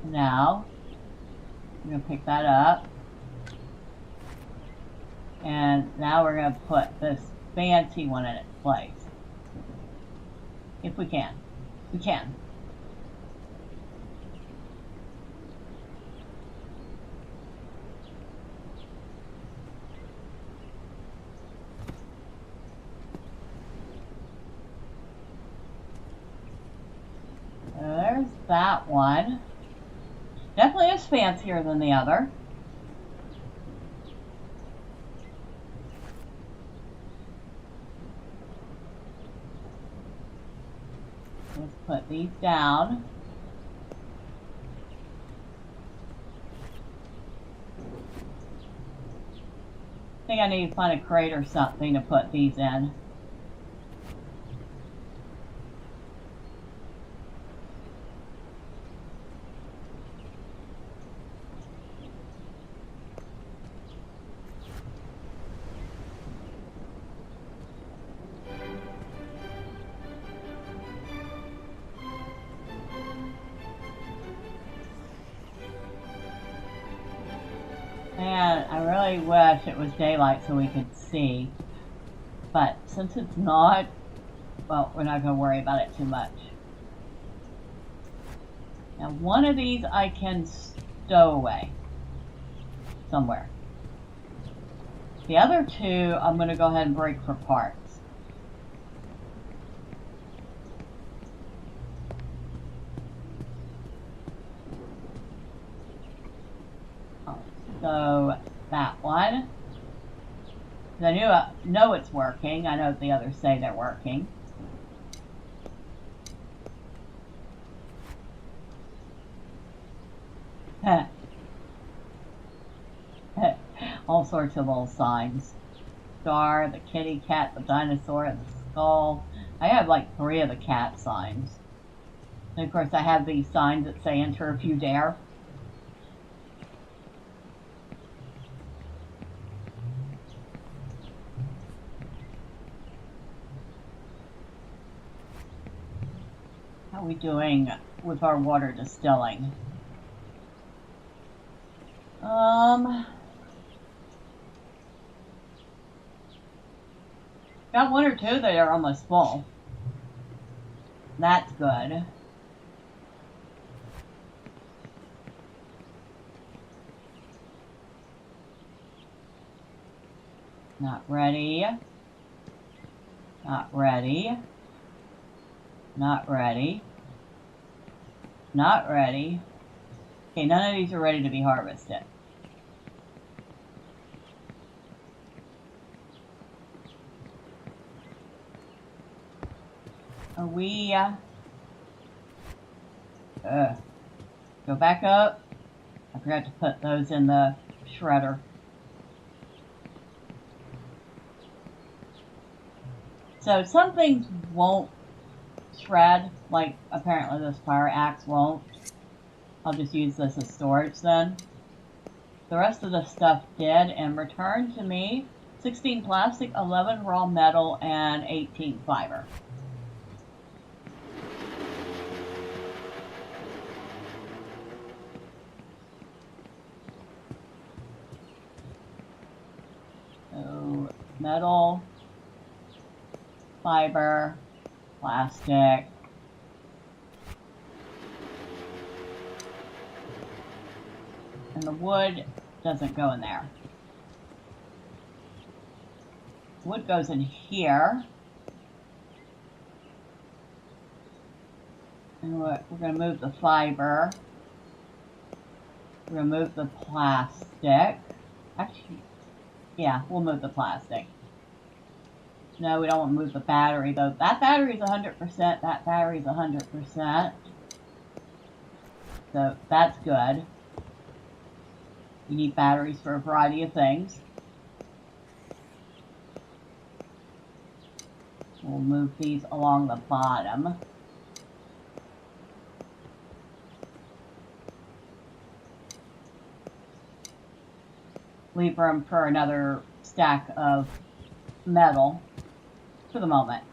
Now, I'm going to pick that up. And now we're going to put this fancy one in its place. If we can. We can. There's that one. Definitely is fancier than the other. Let's put these down. I think I need to find a crate or something to put these in. And I really wish it was daylight so we could see. But since it's not, well, we're not going to worry about it too much. Now, one of these I can stow away somewhere. The other two, I'm going to go ahead and break for parts. So that one, I know it's working. I know the others say they're working. All sorts of little signs. Star, the kitty cat, the dinosaur, the skull. I have like 3 of the cat signs. And of course I have these signs that say enter if you dare. How are we doing with our water distilling? Got 1 or 2 that are almost full. That's good. Not ready. Not ready. Not ready. Not ready. Okay, none of these are ready to be harvested. Are we, go back up. I forgot to put those in the shredder. So some things won't shred, like apparently this fire axe won't. I'll just use this as storage then. The rest of the stuff did and returned to me 16 plastic, 11 raw metal, and 18 fiber. So metal, fiber, plastic, and the wood doesn't go in there. Wood goes in here. And we're going to move the fiber. We're going to move the plastic. Actually, yeah, we'll move the plastic. No, we don't want to move the battery, though. That battery is 100%. That battery is 100%. So that's good. You need batteries for a variety of things. We'll move these along the bottom. Leave room for another stack of metal for the moment.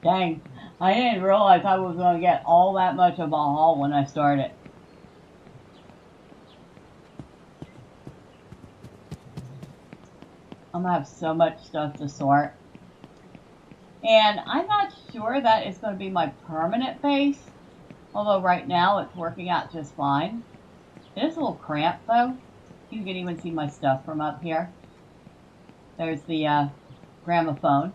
Dang, I didn't realize I was going to get all that much of a haul when I started. I'm going to have so much stuff to sort. And I'm not sure that it's going to be my permanent base. Although right now it's working out just fine. It is a little cramped though. You can even see my stuff from up here. There's the gramophone.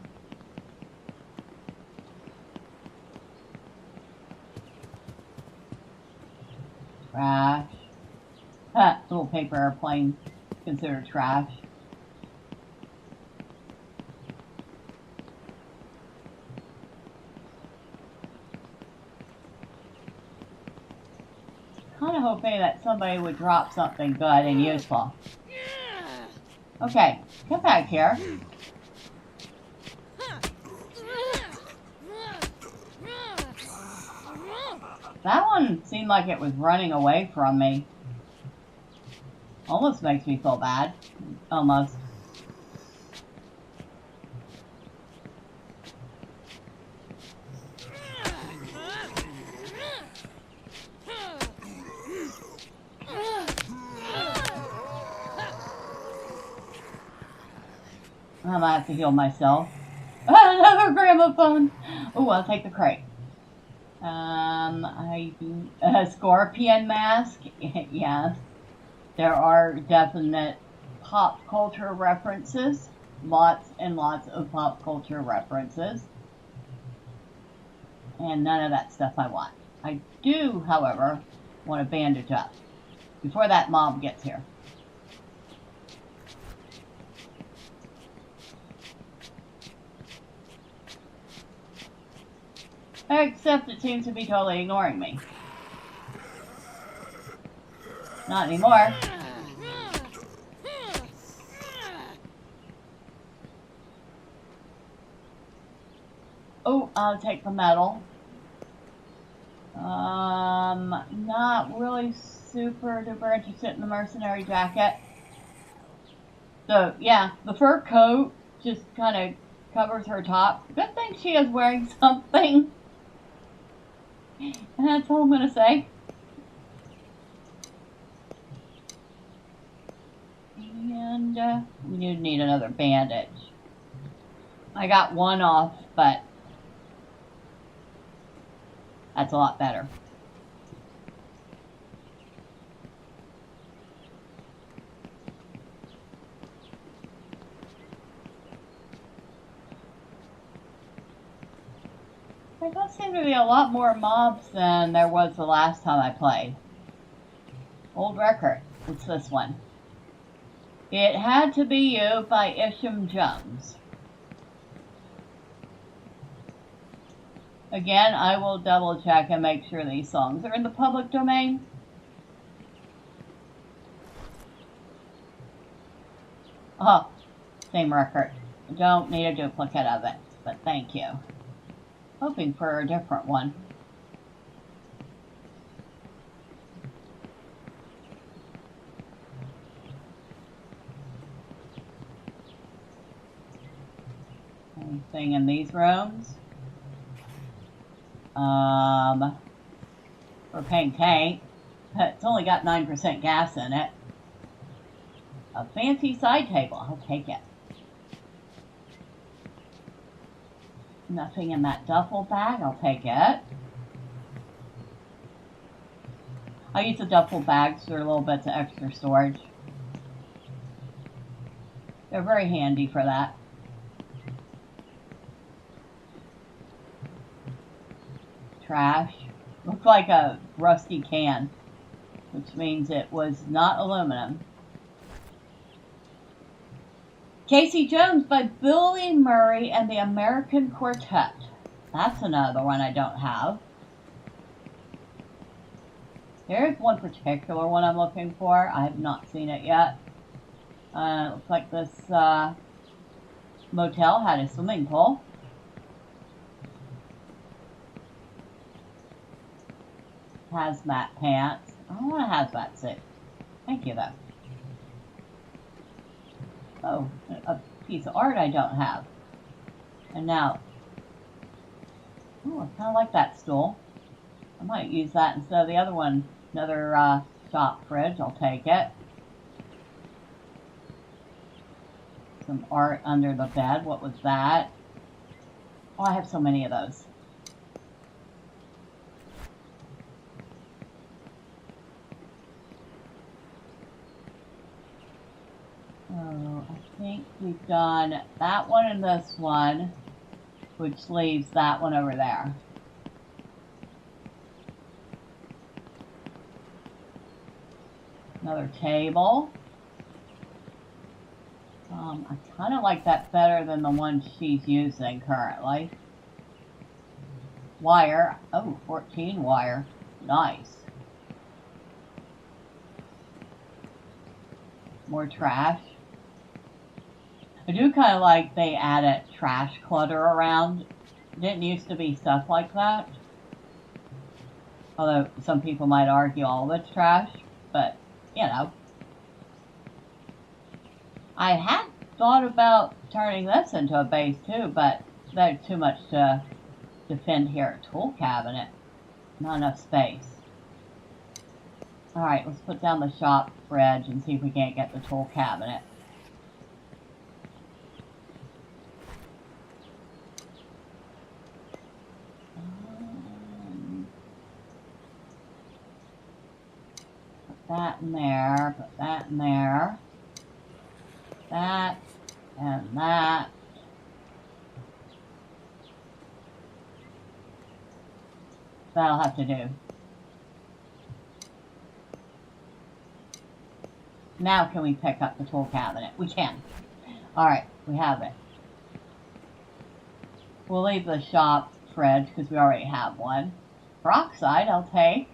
Trash. Little paper airplane considered trash. Kind of hoping that somebody would drop something good and useful. Okay, get back here. That one seemed like it was running away from me. Almost makes me feel bad. Almost. I'm gonna have to heal myself. Another gramophone! Oh, I'll take the crate. I do a scorpion mask. Yes. There are definite pop culture references. Lots and lots of pop culture references. And none of that stuff I want. I do, however, want to bandage up before that mob gets here. Except it seems to be totally ignoring me. Not anymore. Oh, I'll take the metal. Not really super duper interested in the mercenary jacket. So, yeah, the fur coat just kind of covers her top. Good thing she is wearing something. And that's all I'm going to say. And we do need another bandage. I got one off, but that's a lot better. There does seem to be a lot more mobs than there was the last time I played. Old record. It's this one. It Had to Be You by Isham Jones. Again, I will double check and make sure these songs are in the public domain. Oh, same record. Don't need a duplicate of it, but thank you. Hoping for a different one. Anything in these rooms? Propane tank. It's only got 9% gas in it. A fancy side table. I'll take it. Nothing in that duffel bag. I'll take it. I use the duffel bags for little bits of extra storage. They're very handy for that. Trash. Looks like a rusty can, which means it was not aluminum. Casey Jones by Billy Murray and the American Quartet. That's another one I don't have. There's one particular one I'm looking for. I have not seen it yet. It looks like this motel had a swimming pool. Hazmat pants. I don't want a hazmat suit. Thank you, though. Oh, a piece of art I don't have. And now, oh, I kind of like that stool. I might use that instead of the other one. Another shop fridge. I'll take it. Some art under the bed. What was that? Oh, I have so many of those. Oh, I think we've done that one and this one, which leaves that one over there. Another table. I kind of like that better than the one she's using currently. Wire. Oh, 14 wire. Nice. More trash. I do kind of like they added trash clutter around. Didn't used to be stuff like that. Although some people might argue all of it's trash, but you know. I had thought about turning this into a base too, but there's too much to defend here. Tool cabinet. Not enough space. Alright, let's put down the shop fridge and see if we can't get the tool cabinet. Put that in there, put that in there. That and that. That'll have to do. Now can we pick up the tool cabinet? We can. Alright, we have it. We'll leave the shop fridge because we already have one. Peroxide I'll take.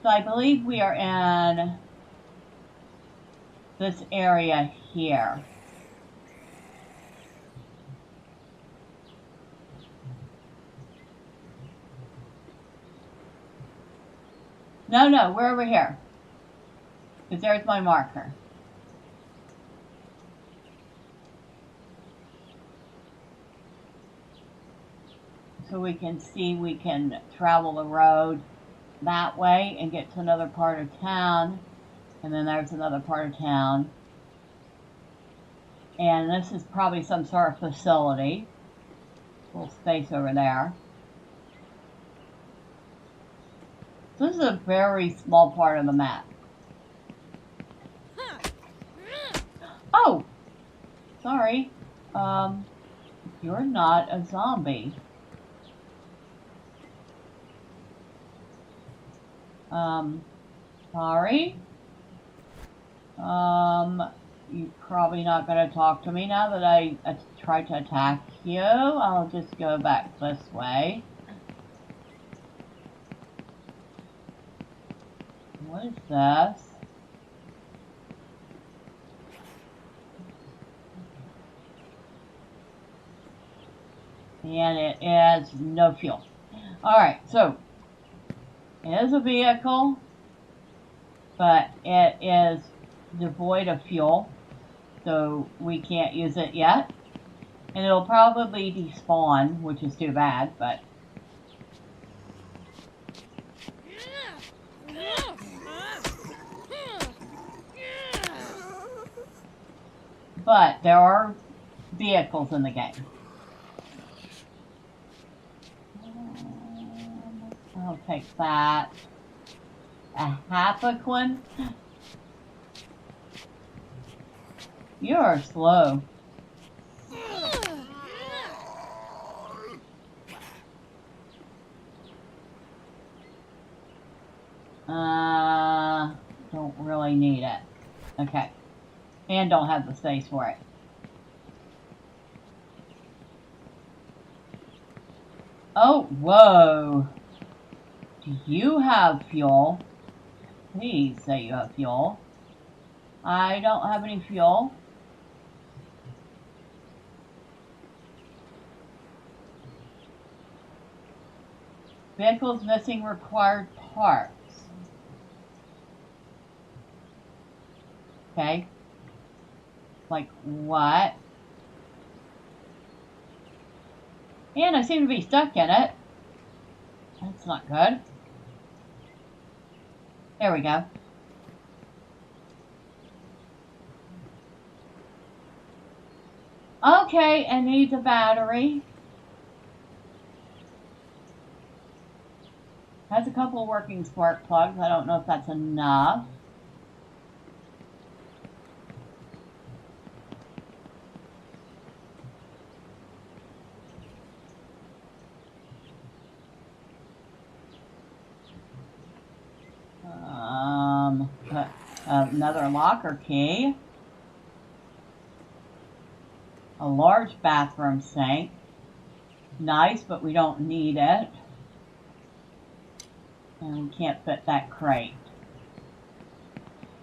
So I believe we are in this area here. No, we're over here. Because there's my marker. So we can see we can travel the road that way and get to another part of town. And then there's another part of town. And this is probably some sort of facility. A little space over there. This is a very small part of the map. Oh! Sorry. You're not a zombie. Sorry. You're probably not going to talk to me now that I tried to attack you. I'll just go back this way. What is this? And it is no fuel. Alright, so it is a vehicle, but it is devoid of fuel, so we can't use it yet. And it'll probably despawn, which is too bad, but there are vehicles in the game. I'll take that. A Hapaquin? You're slow. Don't really need it. Okay. And don't have the space for it. Oh, whoa. Do you have fuel? Please say you have fuel. I don't have any fuel. Vehicles missing required parts. Okay. Like what? And I seem to be stuck in it. That's not good. There we go. Okay, it needs a battery. Has a couple of working spark plugs. I don't know if that's enough. another locker key. A large bathroom sink. Nice, but we don't need it. And we can't fit that crate.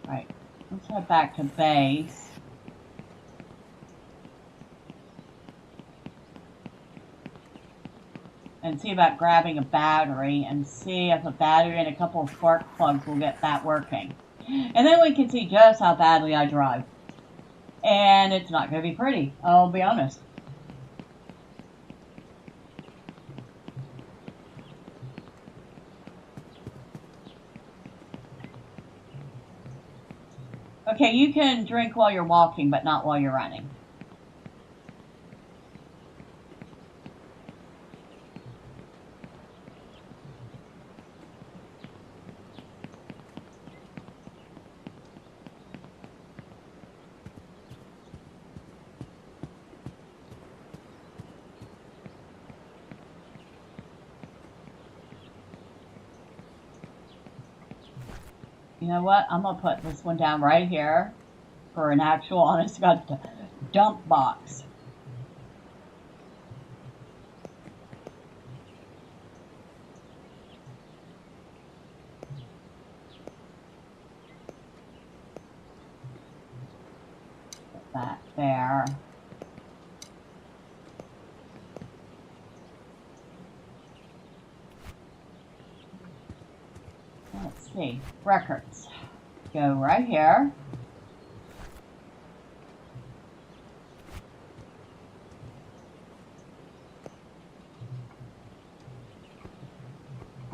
Right, let's head back to base. And see about grabbing a battery and see if a battery and a couple of spark plugs will get that working. And then we can see just how badly I drive. And it's not going to be pretty, I'll be honest. Okay, you can drink while you're walking, but not while you're running. You know what? I'm going to put this one down right here for an actual, honest to God, dump box. Put that there. Let's see. Records. Go right here.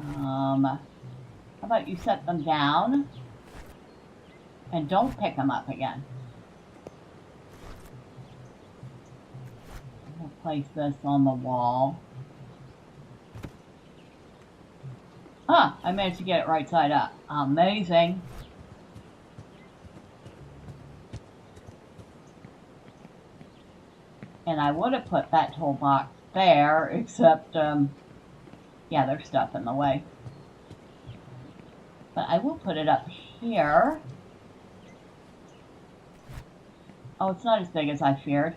How about you set them down and don't pick them up again. I'll place this on the wall. Ah, I managed to get it right side up. Amazing. And I would have put that toolbox there, except, yeah, there's stuff in the way. But I will put it up here. Oh, it's not as big as I feared.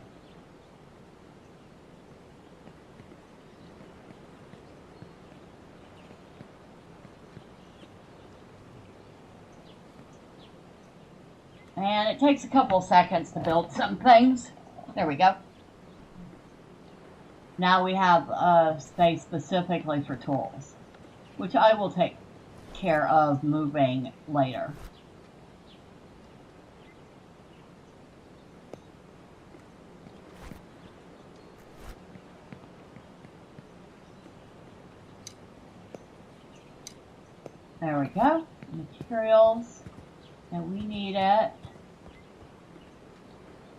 And it takes a couple seconds to build some things. There we go. Now we have a space specifically for tools, which I will take care of moving later. There we go. Materials. And we need it.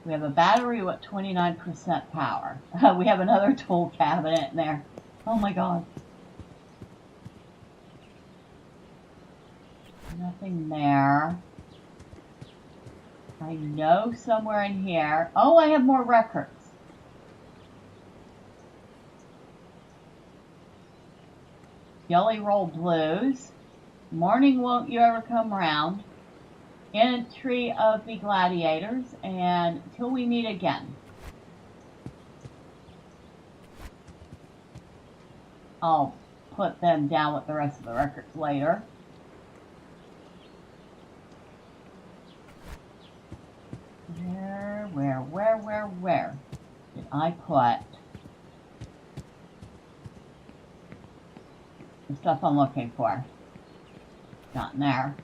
We have a battery with 29% power. We have another tool cabinet in there. Oh my god. Nothing there. I know somewhere in here. Oh, I have more records. Jelly Roll Blues. Morning Won't You Ever Come Round. Entry of the Gladiators, and Till We Meet Again. I'll put them down with the rest of the records later. Where did I put the stuff I'm looking for? Not in there.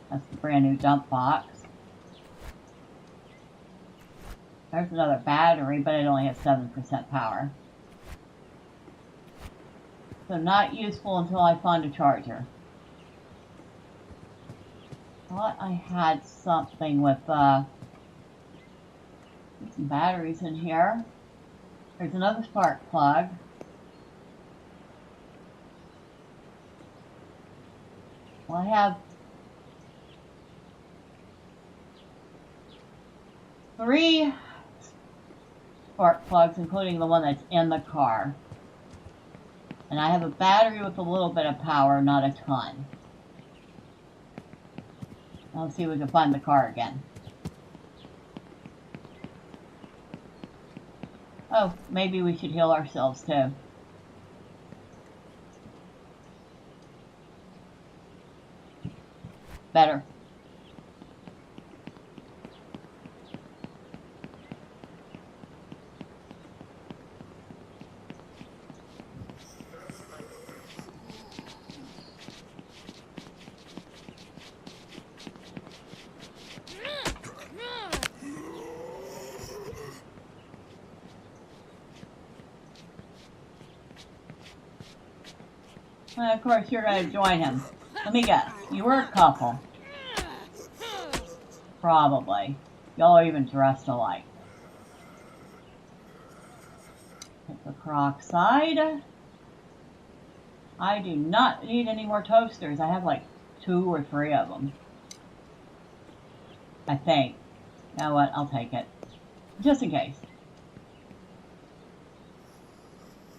That's the brand new dump box. There's another battery, but it only has 7% power. So not useful until I find a charger. Thought I had something with some batteries in here. There's another spark plug. Well, I have 3 spark plugs, including the one that's in the car. And I have a battery with a little bit of power, not a ton. Let's see if we can find the car again. Oh, maybe we should heal ourselves too. Better. And of course, you're going to join him. Let me guess. You were a couple. Probably. Y'all are even dressed alike. Hit the peroxide. I do not need any more toasters. I have like 2 or 3 of them. I think. You know what? I'll take it. Just in case.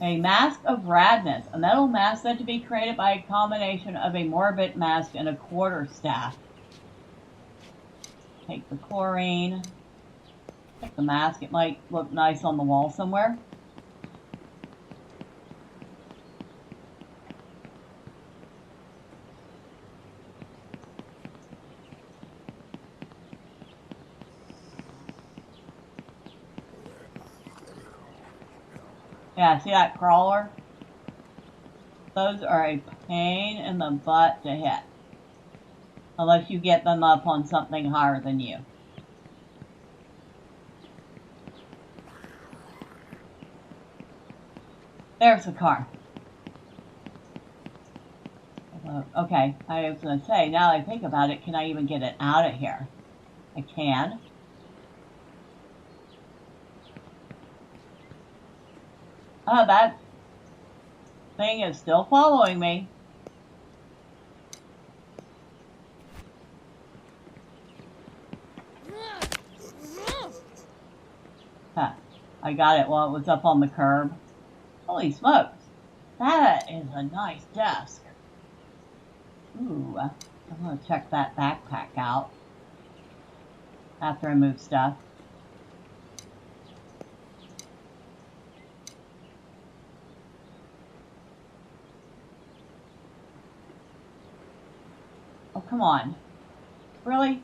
A mask of radness. A metal mask said to be created by a combination of a morbid mask and a quarterstaff. Take the chlorine. Take the mask. It might look nice on the wall somewhere. Yeah, see that crawler? Those are a pain in the butt to hit. Unless you get them up on something higher than you. There's the car. Okay, I was going to say, now that I think about it, can I even get it out of here? I can. Oh, that thing is still following me. Huh. I got it while it was up on the curb. Holy smokes. That is a nice desk. Ooh, I'm going to check that backpack out after I move stuff. Oh, come on. Really?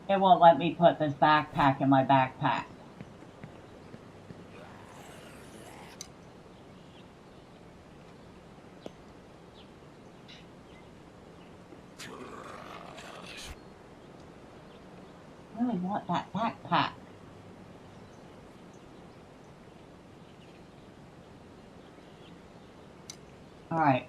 It won't let me put this backpack in my backpack. I really want that backpack. All right.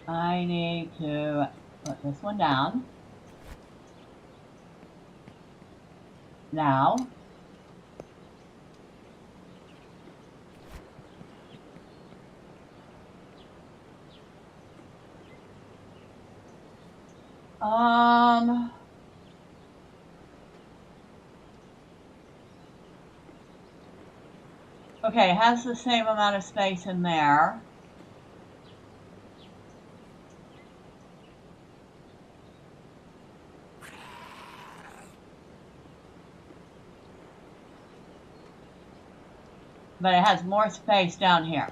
I need to put this one down. Now. Okay, it has the same amount of space in there. But it has more space down here.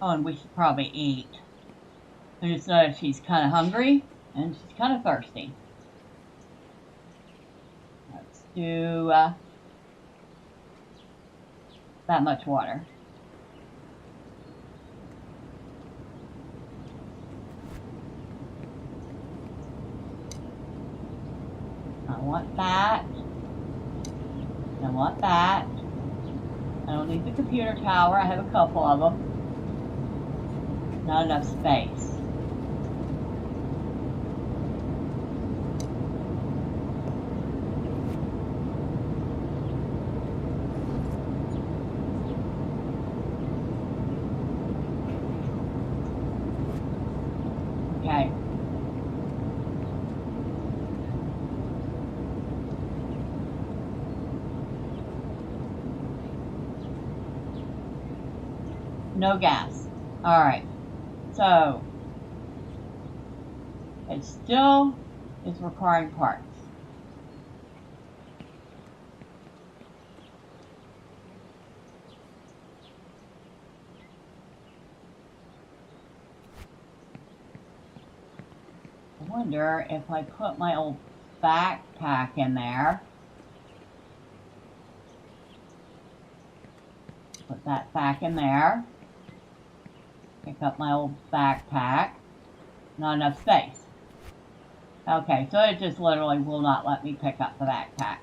Oh, and we should probably eat. I just noticed she's kind of hungry and she's kind of thirsty. Let's do that much water. I want that. I want that. I don't need the computer tower. I have a couple of them. Not enough space. Okay. No gas. Alright. So, it still is requiring parts. I wonder if I put my old backpack in there. Put that back in there. Pick up my old backpack. Not enough space. Okay, so it just literally will not let me pick up the backpack.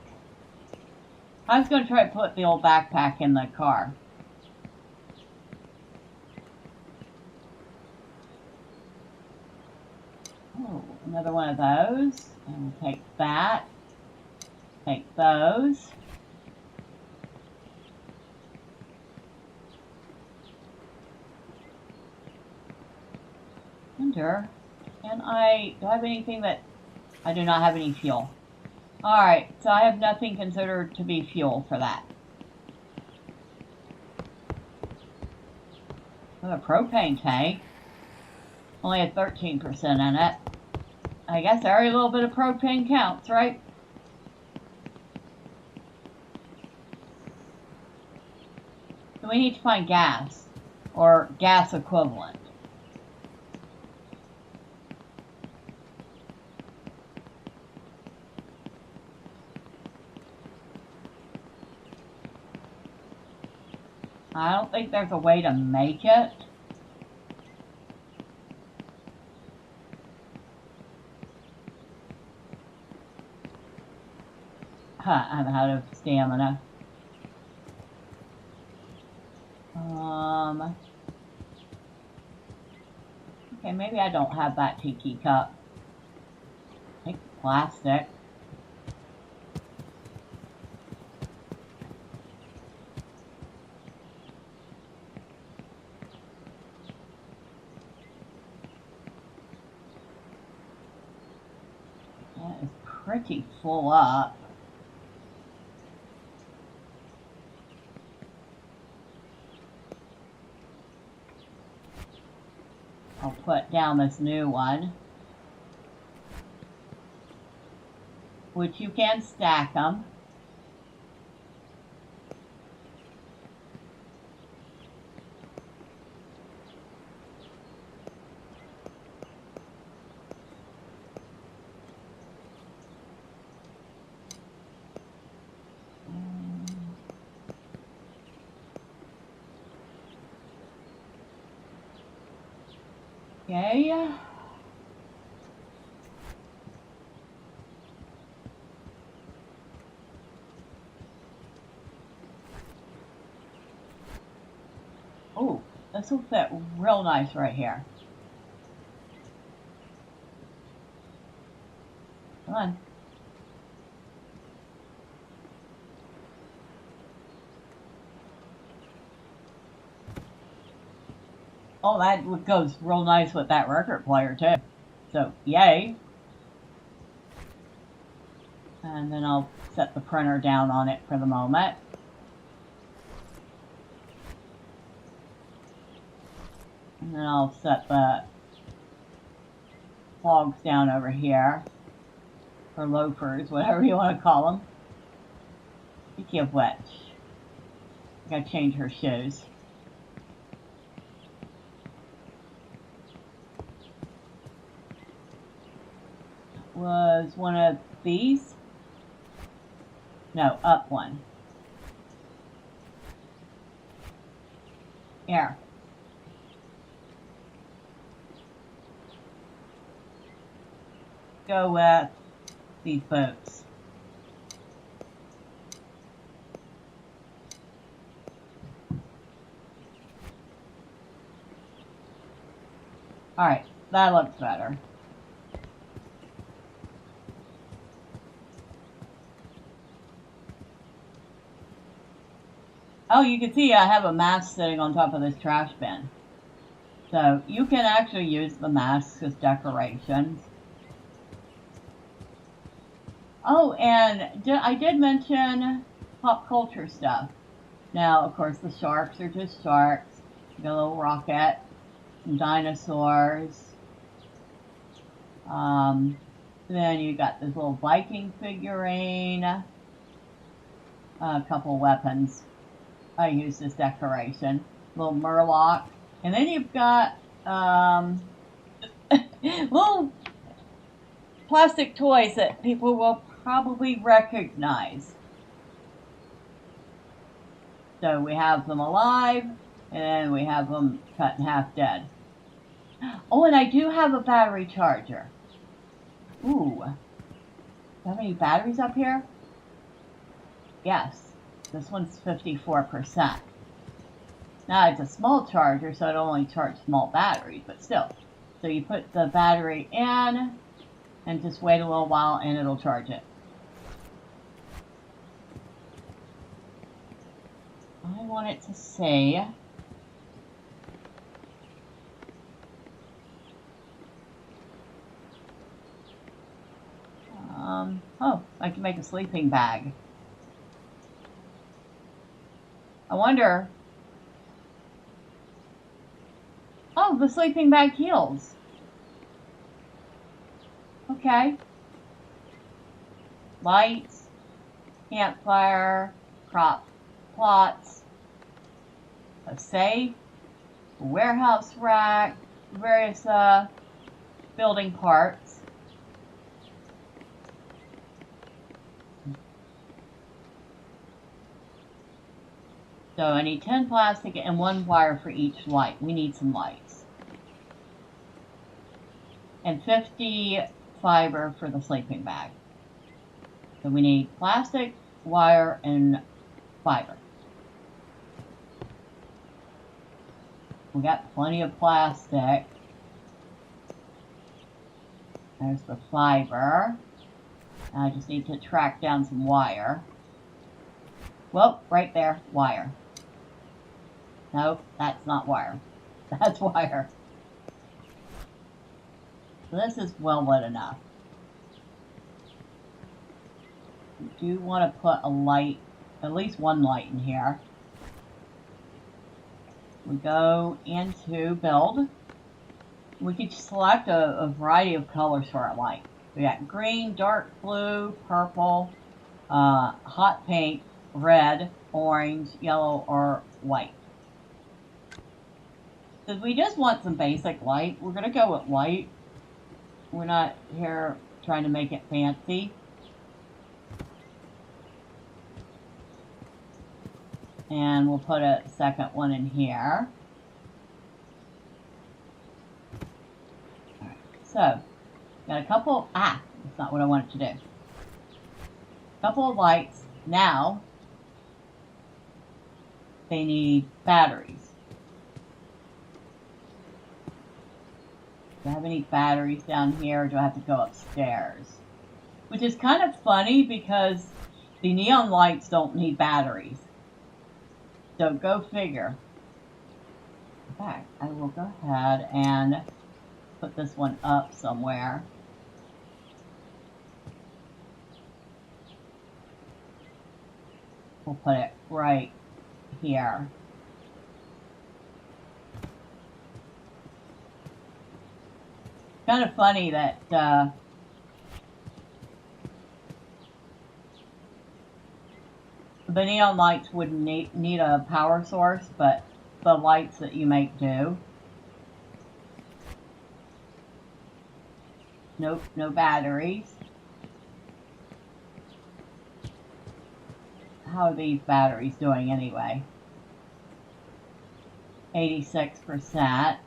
I was going to try to put the old backpack in the car. Oh, another one of those. And we'll take that. Take those. Wonder, do I have anything that, I do not have any fuel. Alright, so I have nothing considered to be fuel for that. I have a propane tank. Only had 13% in it. I guess every little bit of propane counts, right? So we need to find gas, or gas equivalent. I don't think there's a way to make it. Huh, I'm out of stamina. Okay, maybe I don't have that tiki cup. Take the plastic. That is pretty full up. I'll put down this new one, which you can stack them. Okay. Oh, this will fit real nice right here. Come on. Oh, that goes real nice with that record player too. So, yay. And then I'll set the printer down on it for the moment. And then I'll set the logs down over here. Or loafers, whatever you want to call them. Speaking of which, I gotta change her shoes. Was one of these? No, up one. Here. Go with these boots. Alright, that looks better. Oh, you can see I have a mask sitting on top of this trash bin. So you can actually use the masks as decorations. Oh, and I did mention pop culture stuff. Now, of course, the sharks are just sharks. You got a little rocket, some dinosaurs. Then you got this little Viking figurine. A couple weapons I used as decoration. Little Murloc. And then you've got little plastic toys that people will probably recognize. So we have them alive, and we have them cut in half dead. Oh, and I do have a battery charger. Ooh. Do I have any batteries up here? Yes. This one's 54%. Now it's a small charger, so it only charges small batteries, but still. So you put the battery in, and just wait a little while, and it'll charge it. I want it to say... oh, I can make a sleeping bag. I wonder... Oh, the sleeping bag heals. Okay. Lights, campfire, crop plots, a safe, a warehouse rack, various building parts. So I need 10 plastic and 1 wire for each light. We need some lights. And 50 fiber for the sleeping bag. So we need plastic, wire, and fiber. We got plenty of plastic. There's the fiber. I just need to track down some wire. Well, right there, wire. No, that's not wire. That's wire. So this is well lit enough. We do want to put a light, at least one light in here. We go into build. We could select a variety of colors for our light. We got green, dark blue, purple, hot pink, red, orange, yellow, or white. Because we just want some basic light, we're going to go with white. We're not here trying to make it fancy. And we'll put a second one in here. Alright, so, got a couple, that's not what I wanted to do. Couple of lights. Now, they need batteries. Do I have any batteries down here, or do I have to go upstairs? Which is kind of funny because the neon lights don't need batteries. So go figure. In fact, I will go ahead and put this one up somewhere. We'll put it right here. Kind of funny that the neon lights wouldn't need a power source, but the lights that you make do. Nope, no batteries. How are these batteries doing anyway? 86%.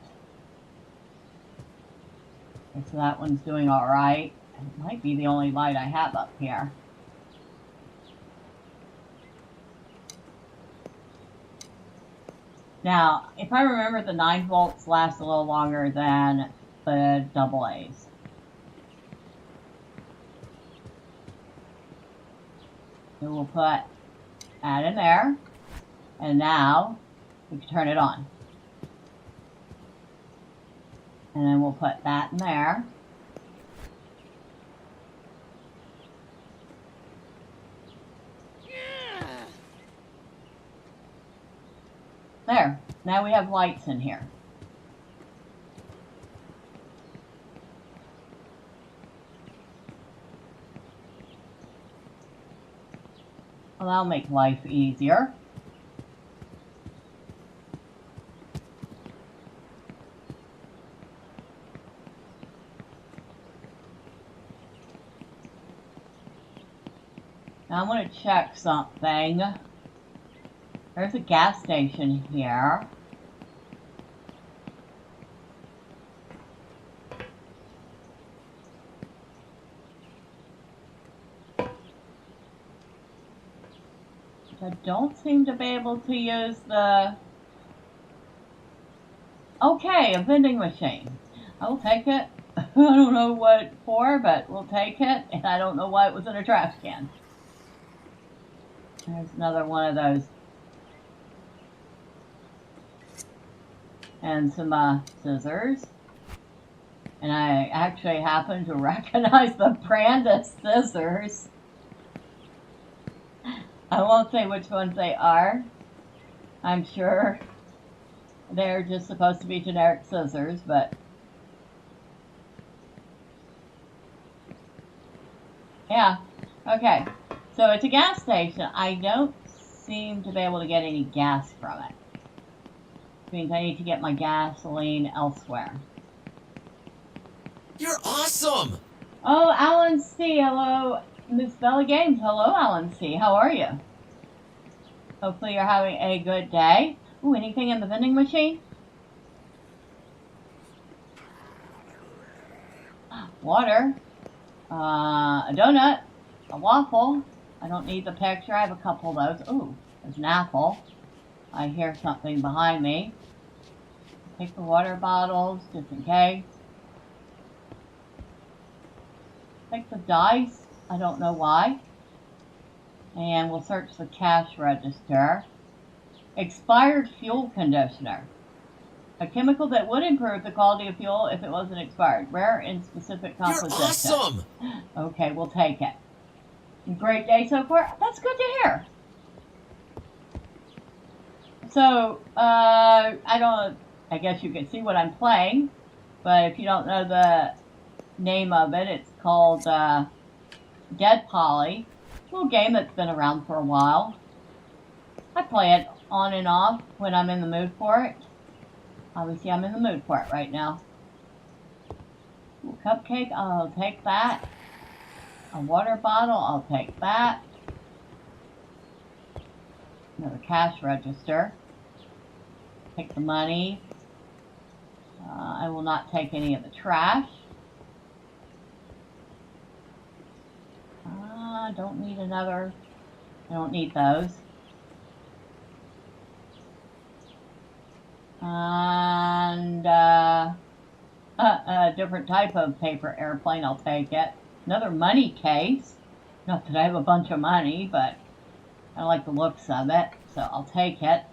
So that one's doing alright. It might be the only light I have up here. Now, if I remember, the 9 volts last a little longer than the double A's. So we'll put that in there, and now we can turn it on. And then we'll put that in there. There, now we have lights in here. Well, that'll make life easier. Now I'm going to check something. There's a gas station here. I don't seem to be able to use the... Okay, a vending machine. I will take it. I don't know what for, but we'll take it. And I don't know why it was in a trash can. There's another one of those. And some scissors. And I actually happen to recognize the brand of scissors. I won't say which ones they are. I'm sure they're just supposed to be generic scissors, but... Yeah, okay. So it's a gas station. I don't seem to be able to get any gas from it. Which means I need to get my gasoline elsewhere. You're awesome! Oh, Alan C. Hello, Miss Bella Games. Hello, Alan C. How are you? Hopefully you're having a good day. Ooh, anything in the vending machine? Water. A donut. A waffle. I don't need the picture. I have a couple of those. Ooh, there's an apple. I hear something behind me. Take the water bottles just in case. Take the dice. I don't know why. And we'll search the cash register. Expired fuel conditioner. A chemical that would improve the quality of fuel if it wasn't expired. Rare in specific composition. You're awesome! Okay, we'll take it. Great day so far. That's good to hear. So, I guess you can see what I'm playing. But if you don't know the name of it, it's called Deadpoly. A little game that's been around for a while. I play it on and off when I'm in the mood for it. Obviously, I'm in the mood for it right now. Ooh, cupcake, I'll take that. A water bottle, I'll take that. Another cash register. Take the money. I will not take any of the trash. I don't need another. I don't need those. And a different type of paper airplane, I'll take it. Another money case. Not that I have a bunch of money, but I like the looks of it, so I'll take it.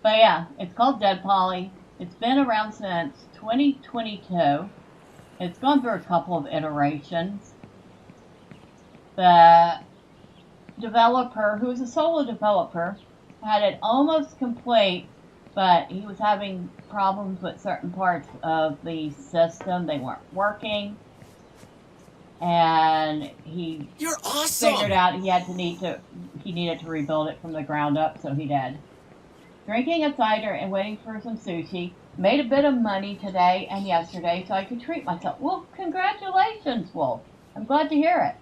But yeah, it's called Deadpoly. It's been around since 2022. It's gone through a couple of iterations. The developer, who's a solo developer, had it almost complete, but he was having problems with certain parts of the system. They weren't working. And he You're awesome! figured out he needed to rebuild it from the ground up, so he did. Drinking a cider and waiting for some sushi. Made a bit of money today and yesterday so I could treat myself. Well, congratulations, Wolf. I'm glad to hear it.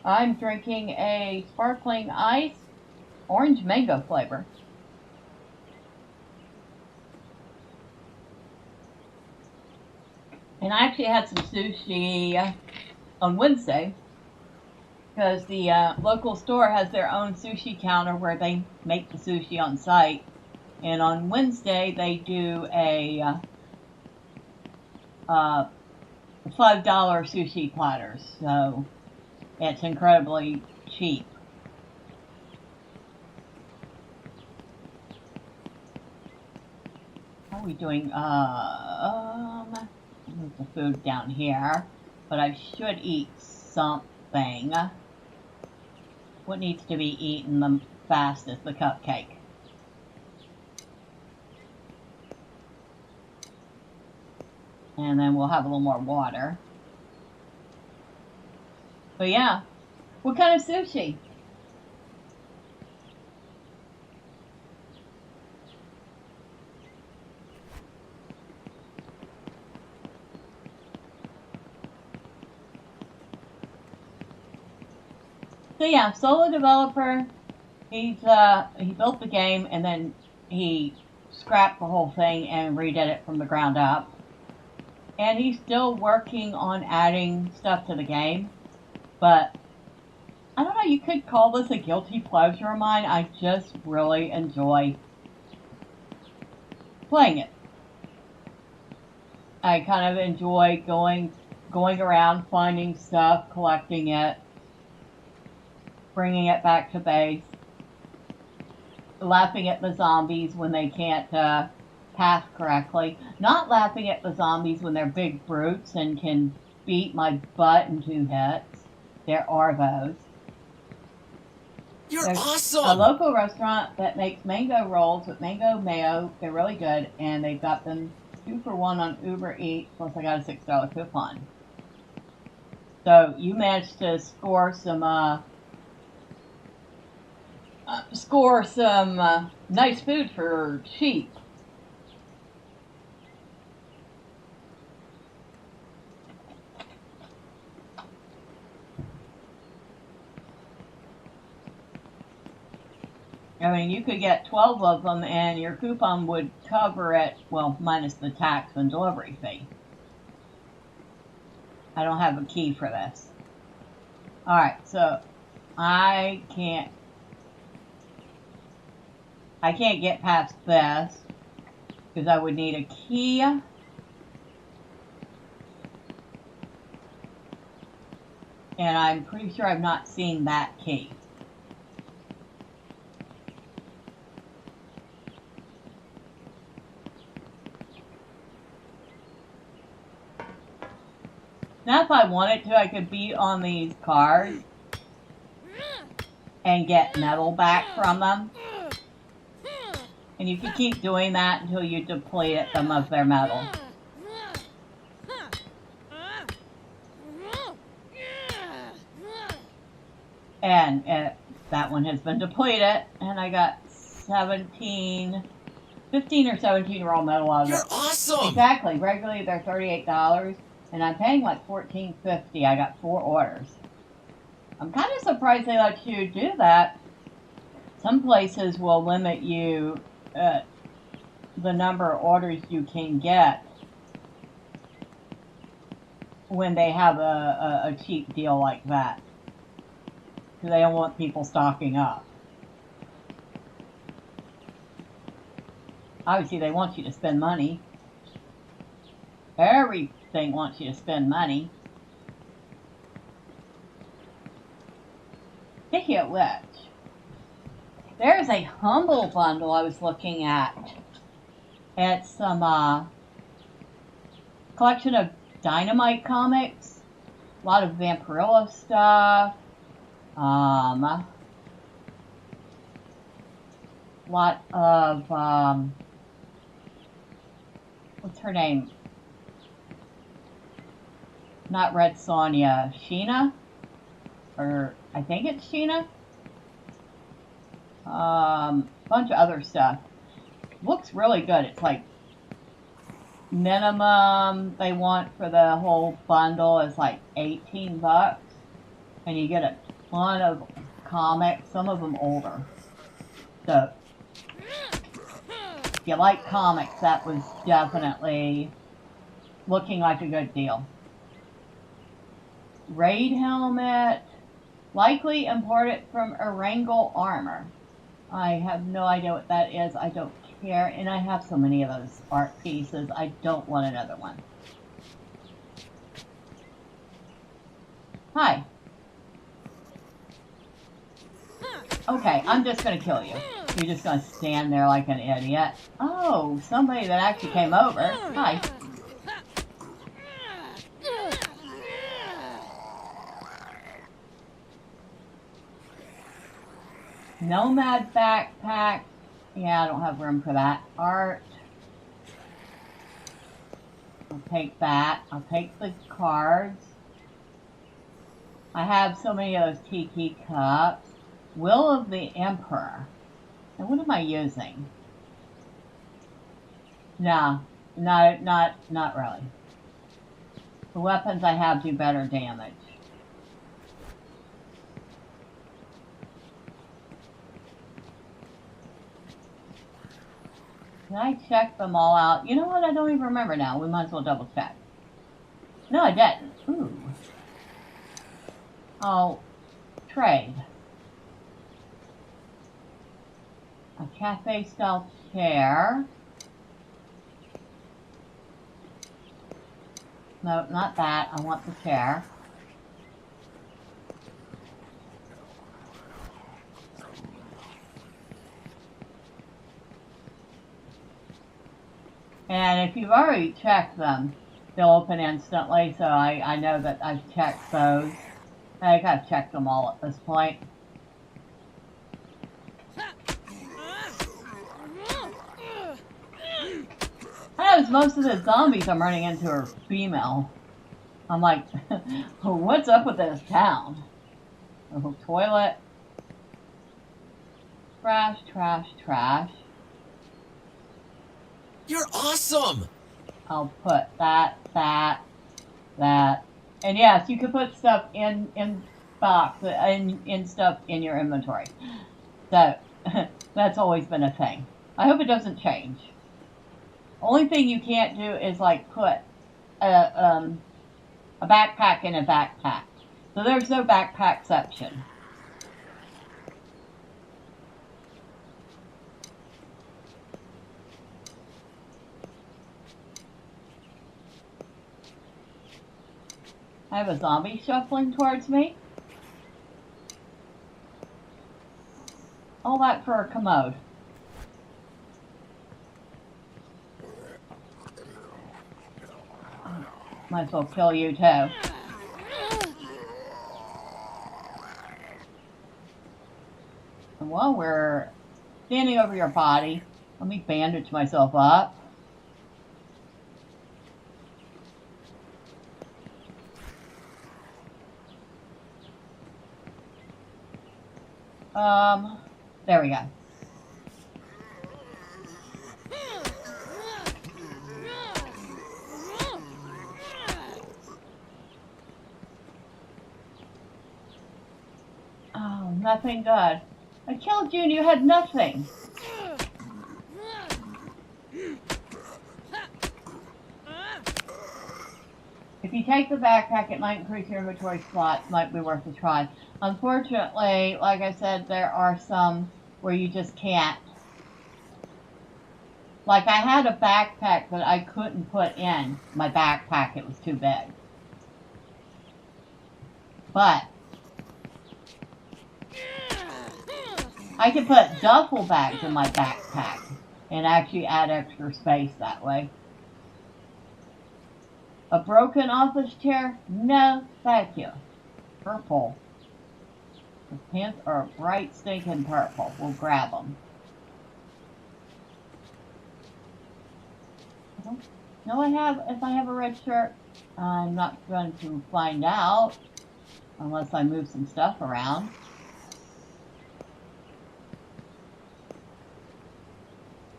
I'm drinking a sparkling ice, orange mango flavor. And I actually had some sushi on Wednesday. because the local store has their own sushi counter where they make the sushi on site. And on Wednesday, they do a $5 sushi platters. So it's incredibly cheap. How are we doing? Move the food down here. But I should eat something. What needs to be eaten the fastest? The cupcake. And then we'll have a little more water. But yeah, what kind of sushi? So yeah, solo developer. He built the game and then he scrapped the whole thing and redid it from the ground up. And he's still working on adding stuff to the game. But I don't know, you could call this a guilty pleasure of mine. I just really enjoy playing it. I kind of enjoy going around, finding stuff, collecting it, bringing it back to base, laughing at the zombies when they can't path correctly, not laughing at the zombies when they're big brutes and can beat my butt in 2 hits. There are those. You're There's awesome! a local restaurant that makes mango rolls with mango mayo. They're really good, and they've got them 2 for 1 on Uber Eats, plus I got a $6 coupon. So you managed to score some nice food for cheap. I mean, you could get 12 of them and your coupon would cover it, well, minus the tax and delivery fee. I don't have a key for this. Alright, so I can't get past this because I would need a key. And I'm pretty sure I've not seen that key. Now if I wanted to, I could beat on these cars and get metal back from them. And you can keep doing that until you deplete them of their metal. And that one has been depleted, and I got 15 or 17 raw metal out of it. You're awesome! Exactly. Regularly they're $38, and I'm paying like $14.50. I got 4 orders. I'm kind of surprised they let you do that. Some places will limit you the number of orders you can get when they have a cheap deal like that. Because they don't want people stocking up. Obviously, they want you to spend money. Everything wants you to spend money. Speaking of which, there's a Humble bundle I was looking at. It's some collection of Dynamite comics, a lot of Vampirilla stuff, lot of what's her name? Not Red Sonja, Sheena, or I think it's Sheena. Bunch of other stuff. Looks really good. It's like minimum they want for the whole bundle is like $18, and you get a ton of comics, some of them older. So if you like comics, that was definitely looking like a good deal. Raid helmet. Likely imported from Erangel armor. I have no idea what that is. I don't care. And I have so many of those art pieces. I don't want another one. Hi. Okay, I'm just going to kill you. You're just going to stand there like an idiot. Oh, somebody that actually came over. Hi. Nomad backpack. Yeah, I don't have room for that. Art. I'll take that. I'll take the cards. I have so many of those tiki cups. Will of the Emperor. And what am I using? No, not really. The weapons I have do better damage. Did I check them all out? You know what? I don't even remember now. We might as well double check. No, I didn't. Ooh. Oh, trade. A cafe style chair. No, not that. I want the chair. And if you've already checked them, they'll open instantly, so I know that I've checked those. I think I've checked them all at this point. I notice most of the zombies I'm running into are female. I'm like, what's up with this town? Oh, toilet. Trash, trash, trash. You're awesome! I'll put that. And yes, you can put stuff in box, in stuff in your inventory. So, that's always been a thing. I hope it doesn't change. Only thing you can't do is like put a backpack in a backpack. So there's no backpack section. I have a zombie shuffling towards me. All that for a commode. Might as well kill you too. And while we're standing over your body, let me bandage myself up. There we go. Oh, nothing good. I killed you and you had nothing. If you take the backpack, it might increase your inventory slots. Might be worth a try. Unfortunately, like I said, there are some where you just can't. Like I had a backpack that I couldn't put in my backpack. It was too big. But I could put duffel bags in my backpack and actually add extra space that way. A broken office chair? No, thank you. Purple. The pants are bright stinking purple. We'll grab them. No, if I have a red shirt, I'm not going to find out unless I move some stuff around.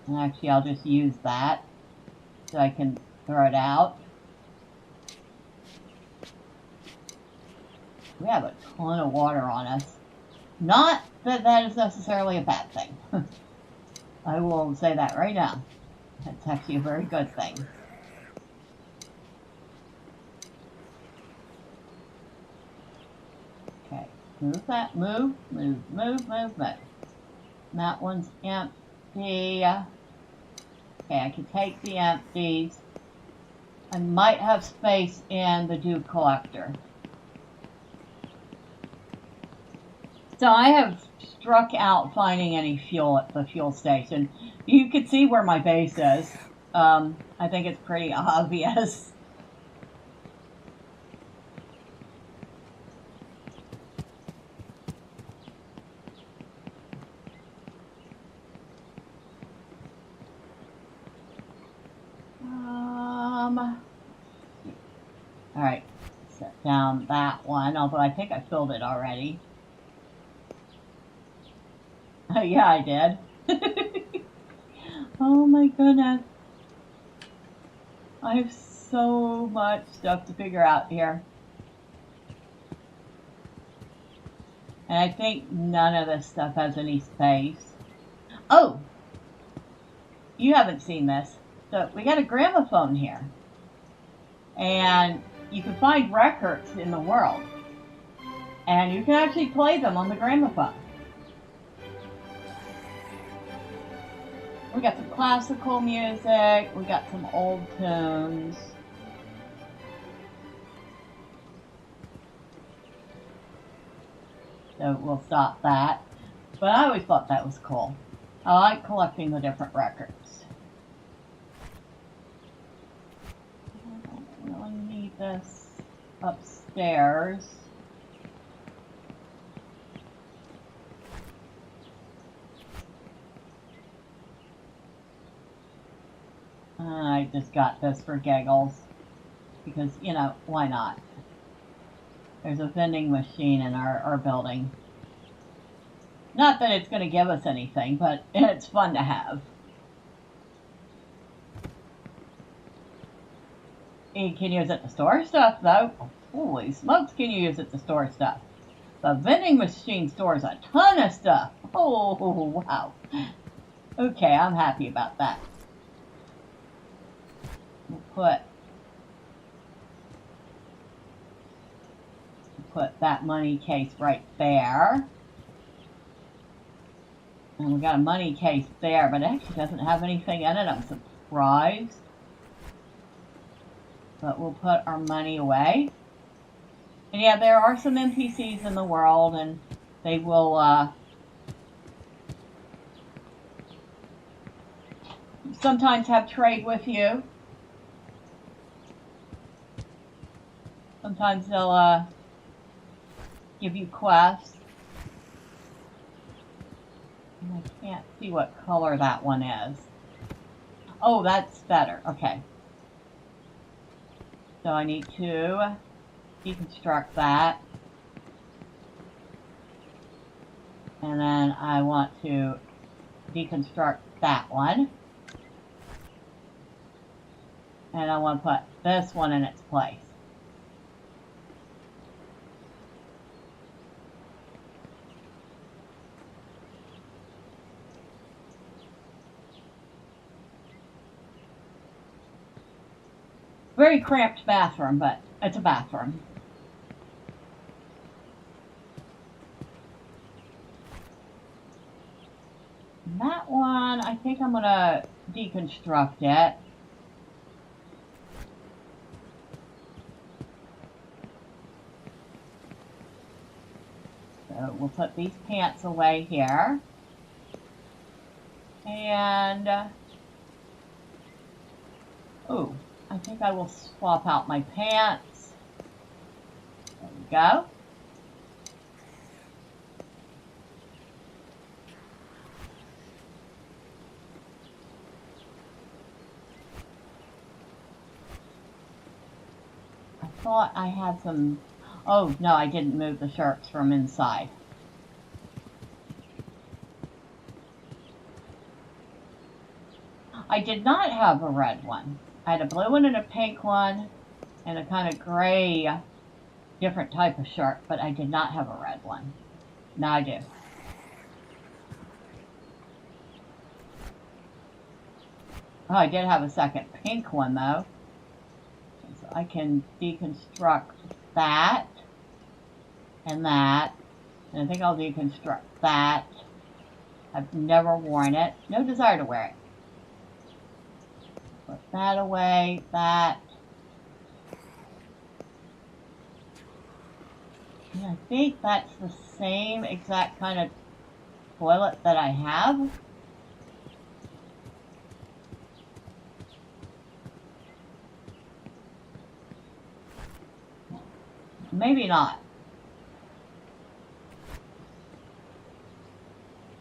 And actually, I'll just use that so I can throw it out. We have a ton of water on us. Not that that is necessarily a bad thing. I will say that right now. That's actually a very good thing. Okay. Move that. Move, move, move, move, move. And that one's empty. Okay, I can take the empties. I might have space in the dew collector. So I have struck out finding any fuel at the fuel station. You can see where my base is. I think it's pretty obvious. Alright, set down that one, although I think I filled it already. Oh, yeah, I did. Oh my goodness. I have so much stuff to figure out here. And I think none of this stuff has any space. Oh! You haven't seen this. So we got a gramophone here. And you can find records in the world. And you can actually play them on the gramophone. We got some classical music. We got some old tunes. So we'll stop that. But I always thought that was cool. I like collecting the different records. I don't really need this upstairs. I just got this for giggles. Because, you know, why not? There's a vending machine in our building. Not that it's going to give us anything, but it's fun to have. You can use it to store stuff, though. Holy smokes, can you use it to store stuff? The vending machine stores a ton of stuff. Oh, wow. Okay, I'm happy about that. We'll put that money case right there. And we got a money case there, but it actually doesn't have anything in it. I'm surprised. But we'll put our money away. And yeah, there are some NPCs in the world, and they will sometimes have trade with you. Sometimes they'll give you quests. And I can't see what color that one is. Oh, that's better. Okay. So I need to deconstruct that. And then I want to deconstruct that one. And I want to put this one in its place. Very cramped bathroom, but it's a bathroom. And that one, I think I'm going to deconstruct it. So we'll put these pants away here. And, oh, I think I will swap out my pants. There we go. I thought I had some... Oh, no, I didn't move the shirts from inside. I did not have a red one. I had a blue one and a pink one and a kind of gray, different type of shirt, but I did not have a red one. Now I do. Oh, I did have a second pink one, though. So I can deconstruct that and that. And I think I'll deconstruct that. I've never worn it. No desire to wear it. Put that away. That. And I think that's the same exact kind of toilet that I have. Maybe not.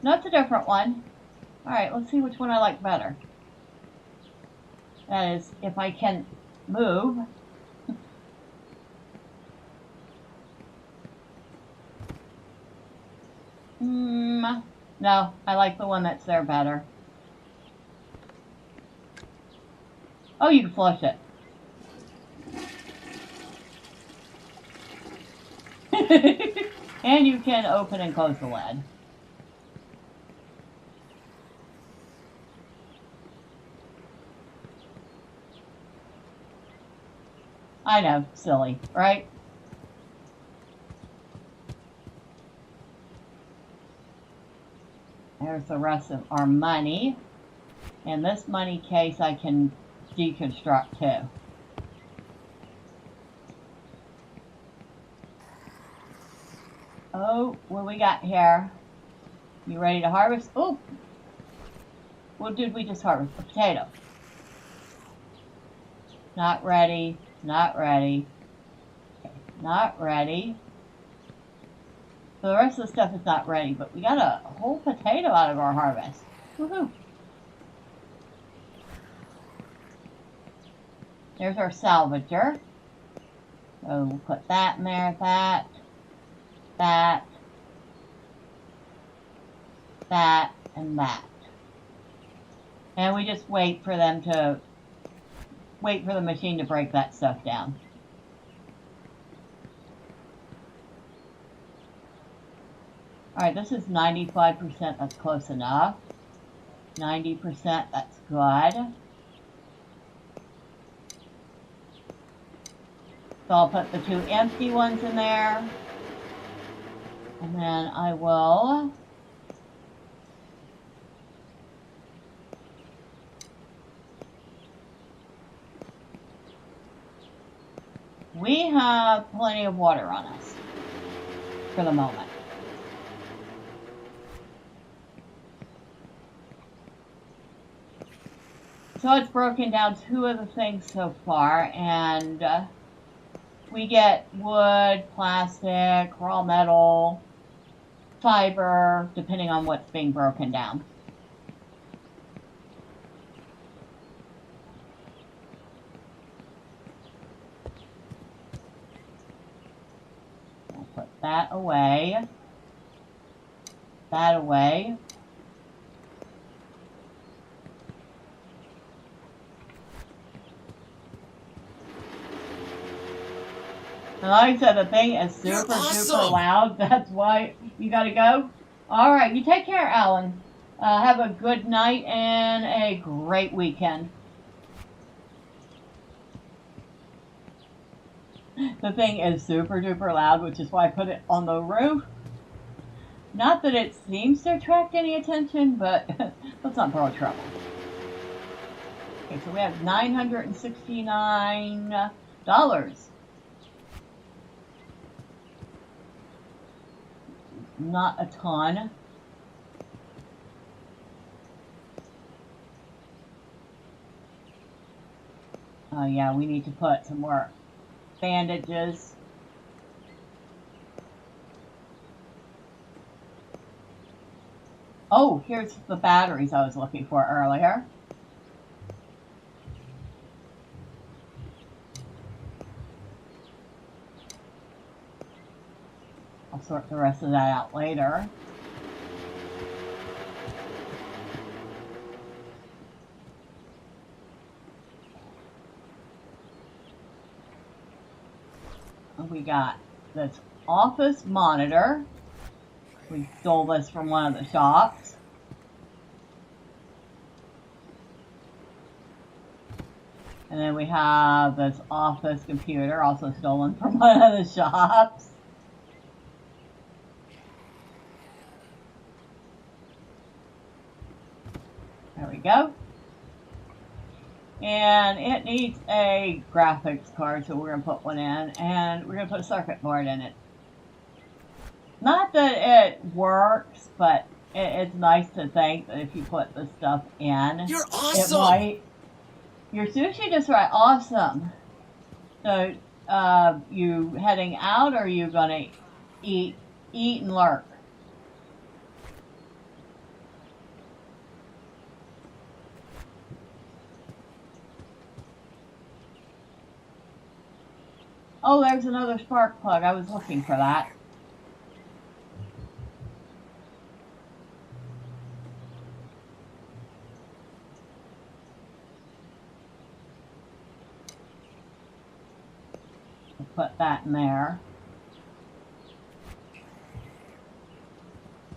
No, it's a different one. Alright, let's see which one I like better. That is, if I can move. No, I like the one that's there better. Oh, you can flush it. And you can open and close the lid. I know, silly, right? There's the rest of our money. And this money case I can deconstruct too. Oh, what we got here? You ready to harvest? Oh! What did we just harvest? A potato. Not ready. Not ready. Okay, not ready. So the rest of the stuff is not ready, but we got a whole potato out of our harvest. Woohoo! There's our salvager. So we'll put that in there, that, and that. And we just wait for the machine to break that stuff down. Alright, this is 95%, that's close enough. 90%, that's good. So I'll put the 2 empty ones in there. And then I will we have plenty of water on us for the moment. So it's broken down 2 of the things so far, and we get wood, plastic, raw metal, fiber, depending on what's being broken down. I'll put that away. That away. And like I said, the thing is super loud. That's why you gotta go. Alright, you take care, Alan. Have a good night and a great weekend. The thing is super duper loud, which is why I put it on the roof. Not that it seems to attract any attention, but let's not throw trouble. Okay, so we have $969. Not a ton. Oh yeah, we need to put some more bandages. Oh, here's the batteries I was looking for earlier. I'll sort the rest of that out later. We got this office monitor. We stole this from one of the shops. And then we have this office computer, also stolen from one of the shops. go. And it needs a graphics card, so we're going to put one in, and we're going to put a circuit board in it. Not that it works, but it's nice to think that if you put the stuff in, You're it awesome! might. Your sushi just right, awesome. So, you heading out, or are you going to eat and lurk? Oh, there's another spark plug. I was looking for that. I'll put that in there.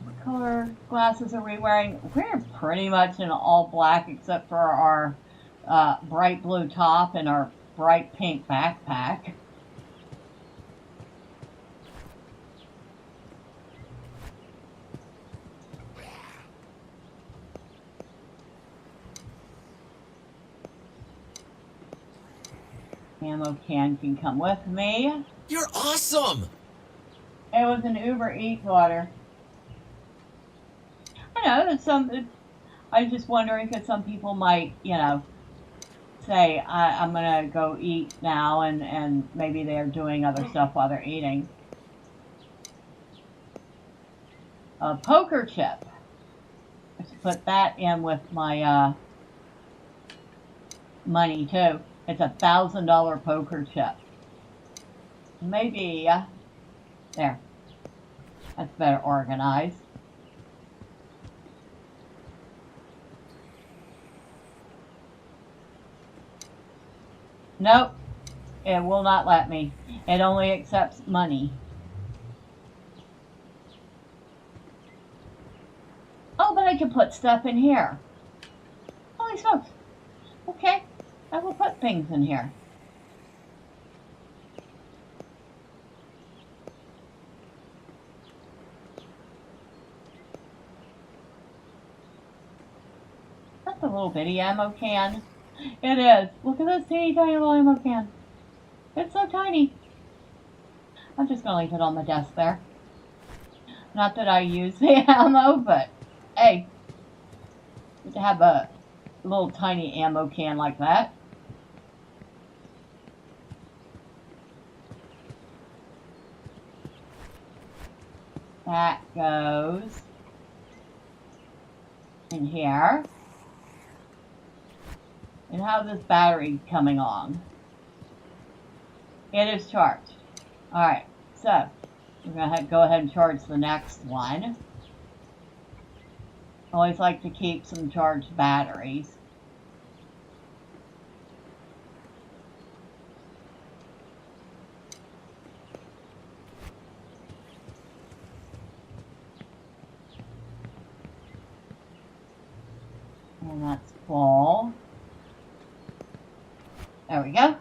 What color glasses are we wearing? We're pretty much in all black except for our bright blue top and our bright pink backpack. Ammo can come with me. You're awesome! It was an Uber Eats order. I know that I was just wondering because some people might, say, I'm going to go eat now, and maybe they're doing other stuff while they're eating. A poker chip. I should put that in with my money, too. It's a $1,000 poker chip. Maybe, there. That's better organized. Nope. It will not let me. It only accepts money. Oh, but I can put stuff in here. Holy smokes. Okay. I will put things in here. That's a little bitty ammo can. It is. Look at this teeny tiny little ammo can. It's so tiny. I'm just going to leave it on the desk there. Not that I use the ammo, but hey, to have a little tiny ammo can like that. That goes in here. And how's this battery coming on? It is charged. Alright, so we're going to go ahead and charge the next one. I always like to keep some charged batteries. And that's full. There we go.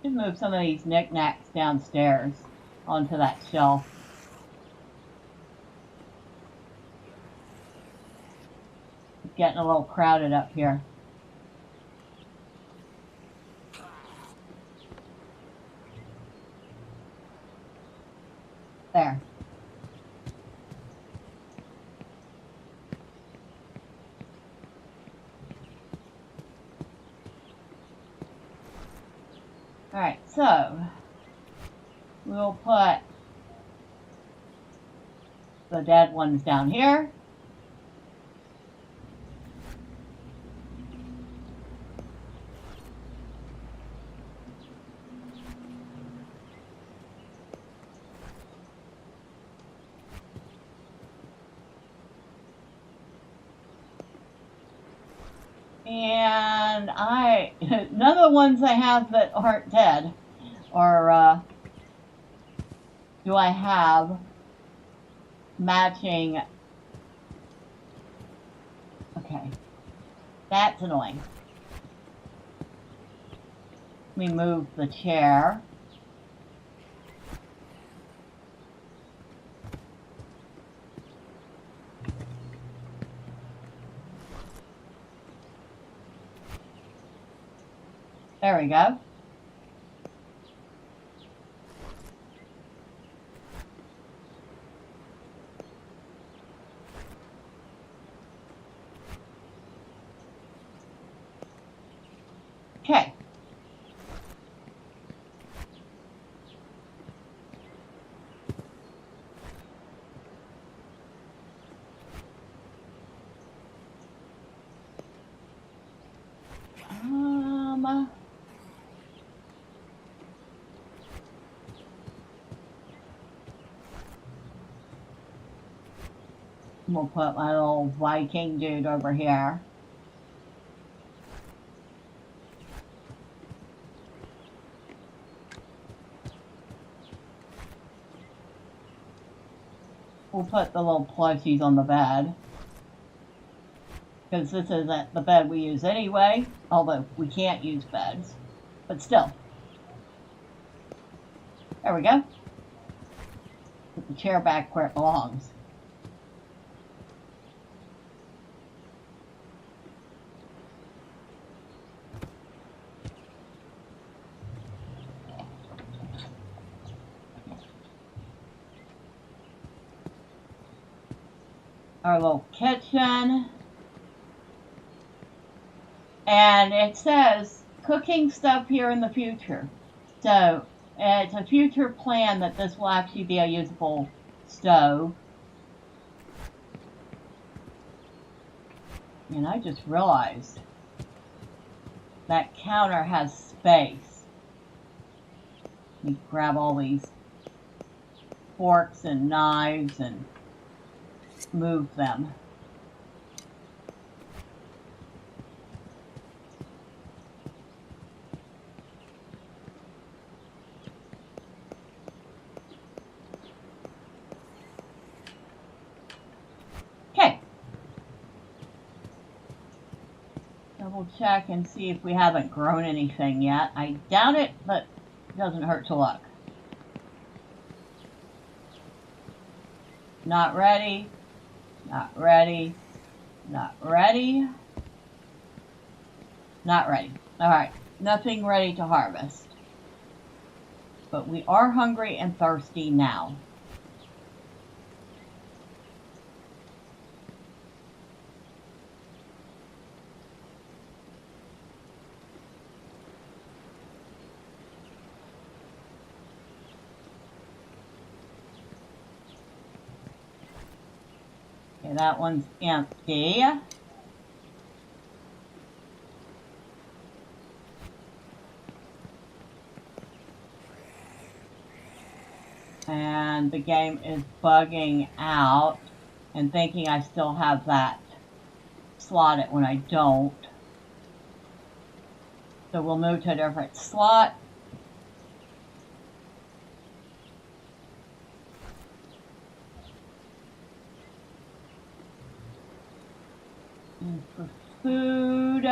Just move some of these knickknacks downstairs onto that shelf. It's getting a little crowded up here. There. Alright, so we'll put the dead ones down here. And none of the ones I have that aren't dead are, do I have matching. Okay, that's annoying. Let me move the chair. There we go. Okay. We'll put my little Viking dude over here. We'll put the little plushies on the bed. Because this isn't the bed we use anyway, although we can't use beds. But still. There we go. Put the chair back where it belongs. Our little kitchen. And it says cooking stuff here in the future. So it's a future plan that this will actually be a usable stove. And I just realized that counter has space. Let me grab all these forks and knives and move them. Okay. Double check and see if we haven't grown anything yet. I doubt it, but it doesn't hurt to look. Not ready. Not ready. Not ready. Not ready. Alright, nothing ready to harvest. But we are hungry and thirsty now. Okay, that one's empty. And the game is bugging out and thinking I still have that slotted when I don't. So we'll move to a different slot. And for food,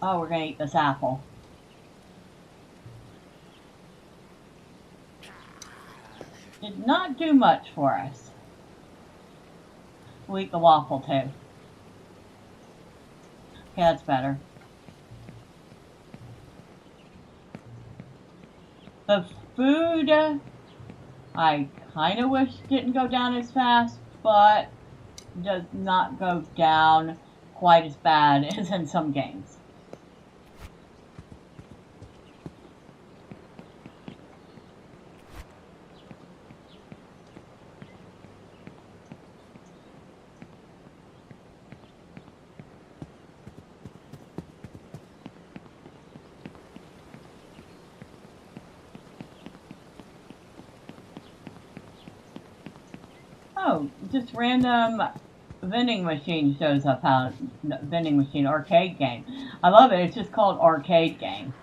oh, we're going to eat this apple. Did not do much for us. We'll eat the waffle too. Okay, that's better. The food, I kind of wish didn't go down as fast, but does not go down quite as bad as in some games. Oh, just random vending machine shows up how vending machine arcade game. I love it. It's just called arcade game.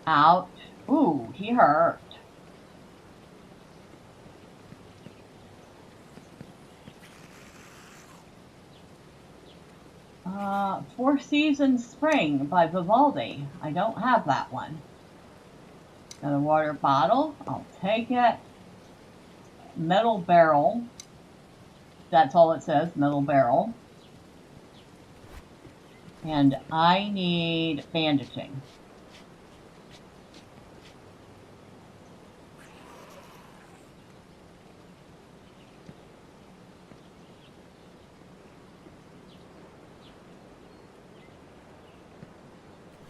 Ouch. Ooh, he hurt. Four Seasons Spring by Vivaldi. I don't have that one. Another water bottle. I'll take it. Metal barrel. That's all it says, metal barrel. And I need bandaging.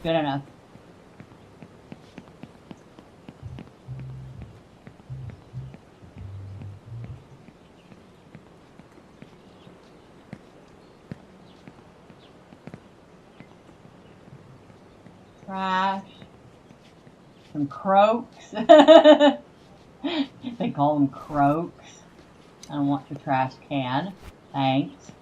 Good enough. Trash. Some croaks. They call them croaks. I don't want the trash can. Thanks.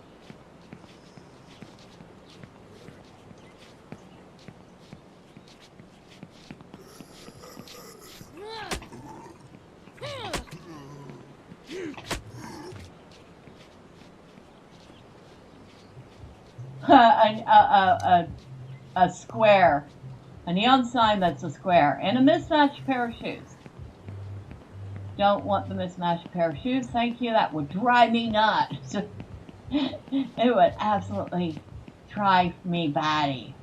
A square. A neon sign that's a square. And a mismatched pair of shoes. Don't want the mismatched pair of shoes. Thank you. That would drive me nuts. It would absolutely drive me batty.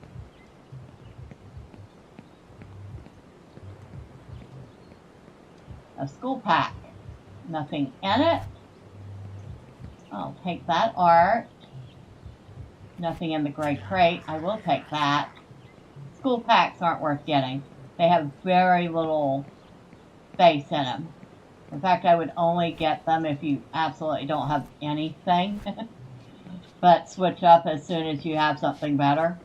A school pack. Nothing in it. I'll take that art. Nothing in the gray crate. I will take that. School packs aren't worth getting. They have very little space in them. In fact, I would only get them if you absolutely don't have anything. But switch up as soon as you have something better.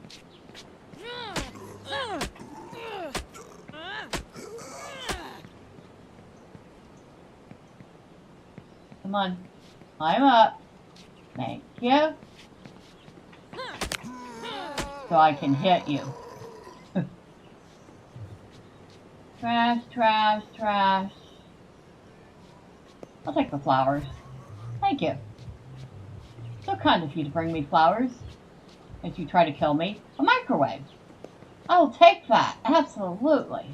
Come on. Climb up. Thank you. So I can hit you. Trash, trash, trash. I'll take the flowers. Thank you. So kind of you to bring me flowers as you try to kill me. A microwave. I will take that. Absolutely.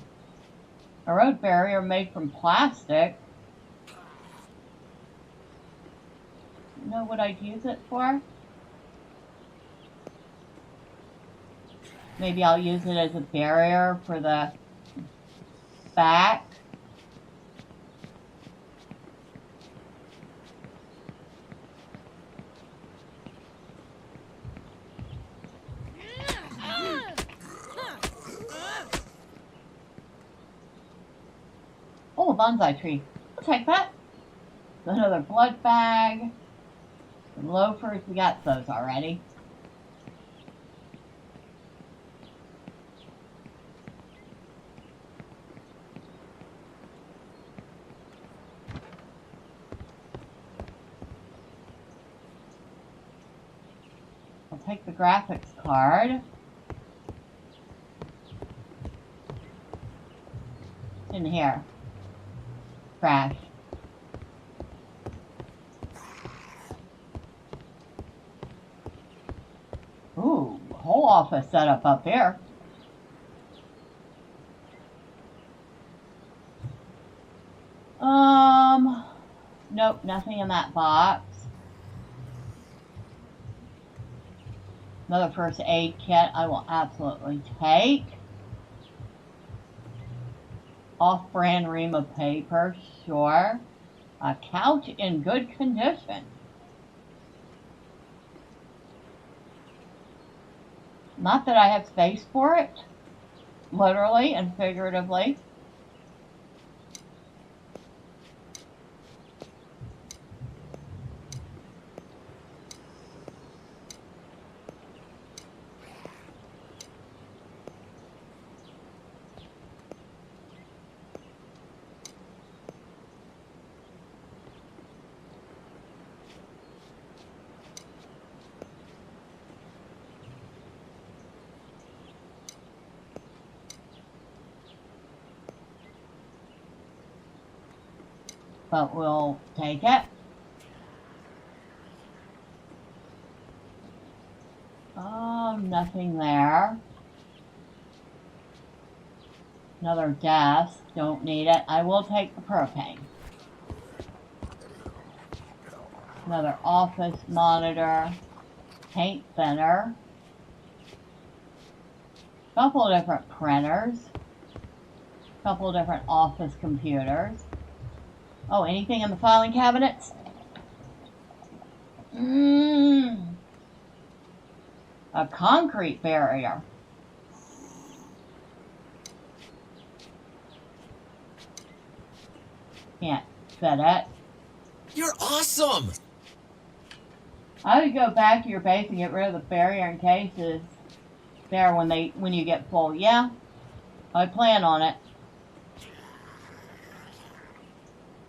A road barrier made from plastic. You know what I'd use it for? Maybe I'll use it as a barrier for the back. Oh, a bonsai tree. I'll take that. Another blood bag. Some loafers. We got those already. I'll take the graphics card. In here. Trash. Ooh, whole office setup up here. Nope, nothing in that box. Another first aid kit I will absolutely take. Off-brand ream of paper, sure. A couch in good condition. Not that I have space for it, literally and figuratively. But we'll take it. Oh, nothing there. Another desk. Don't need it. I will take the propane. Another office monitor. Paint thinner. Couple of different printers. Couple of different office computers. Oh, anything in the filing cabinets? A concrete barrier. Can't fit it. You're awesome! I would go back to your base and get rid of the barrier in case it's there when you get full. Yeah, I plan on it.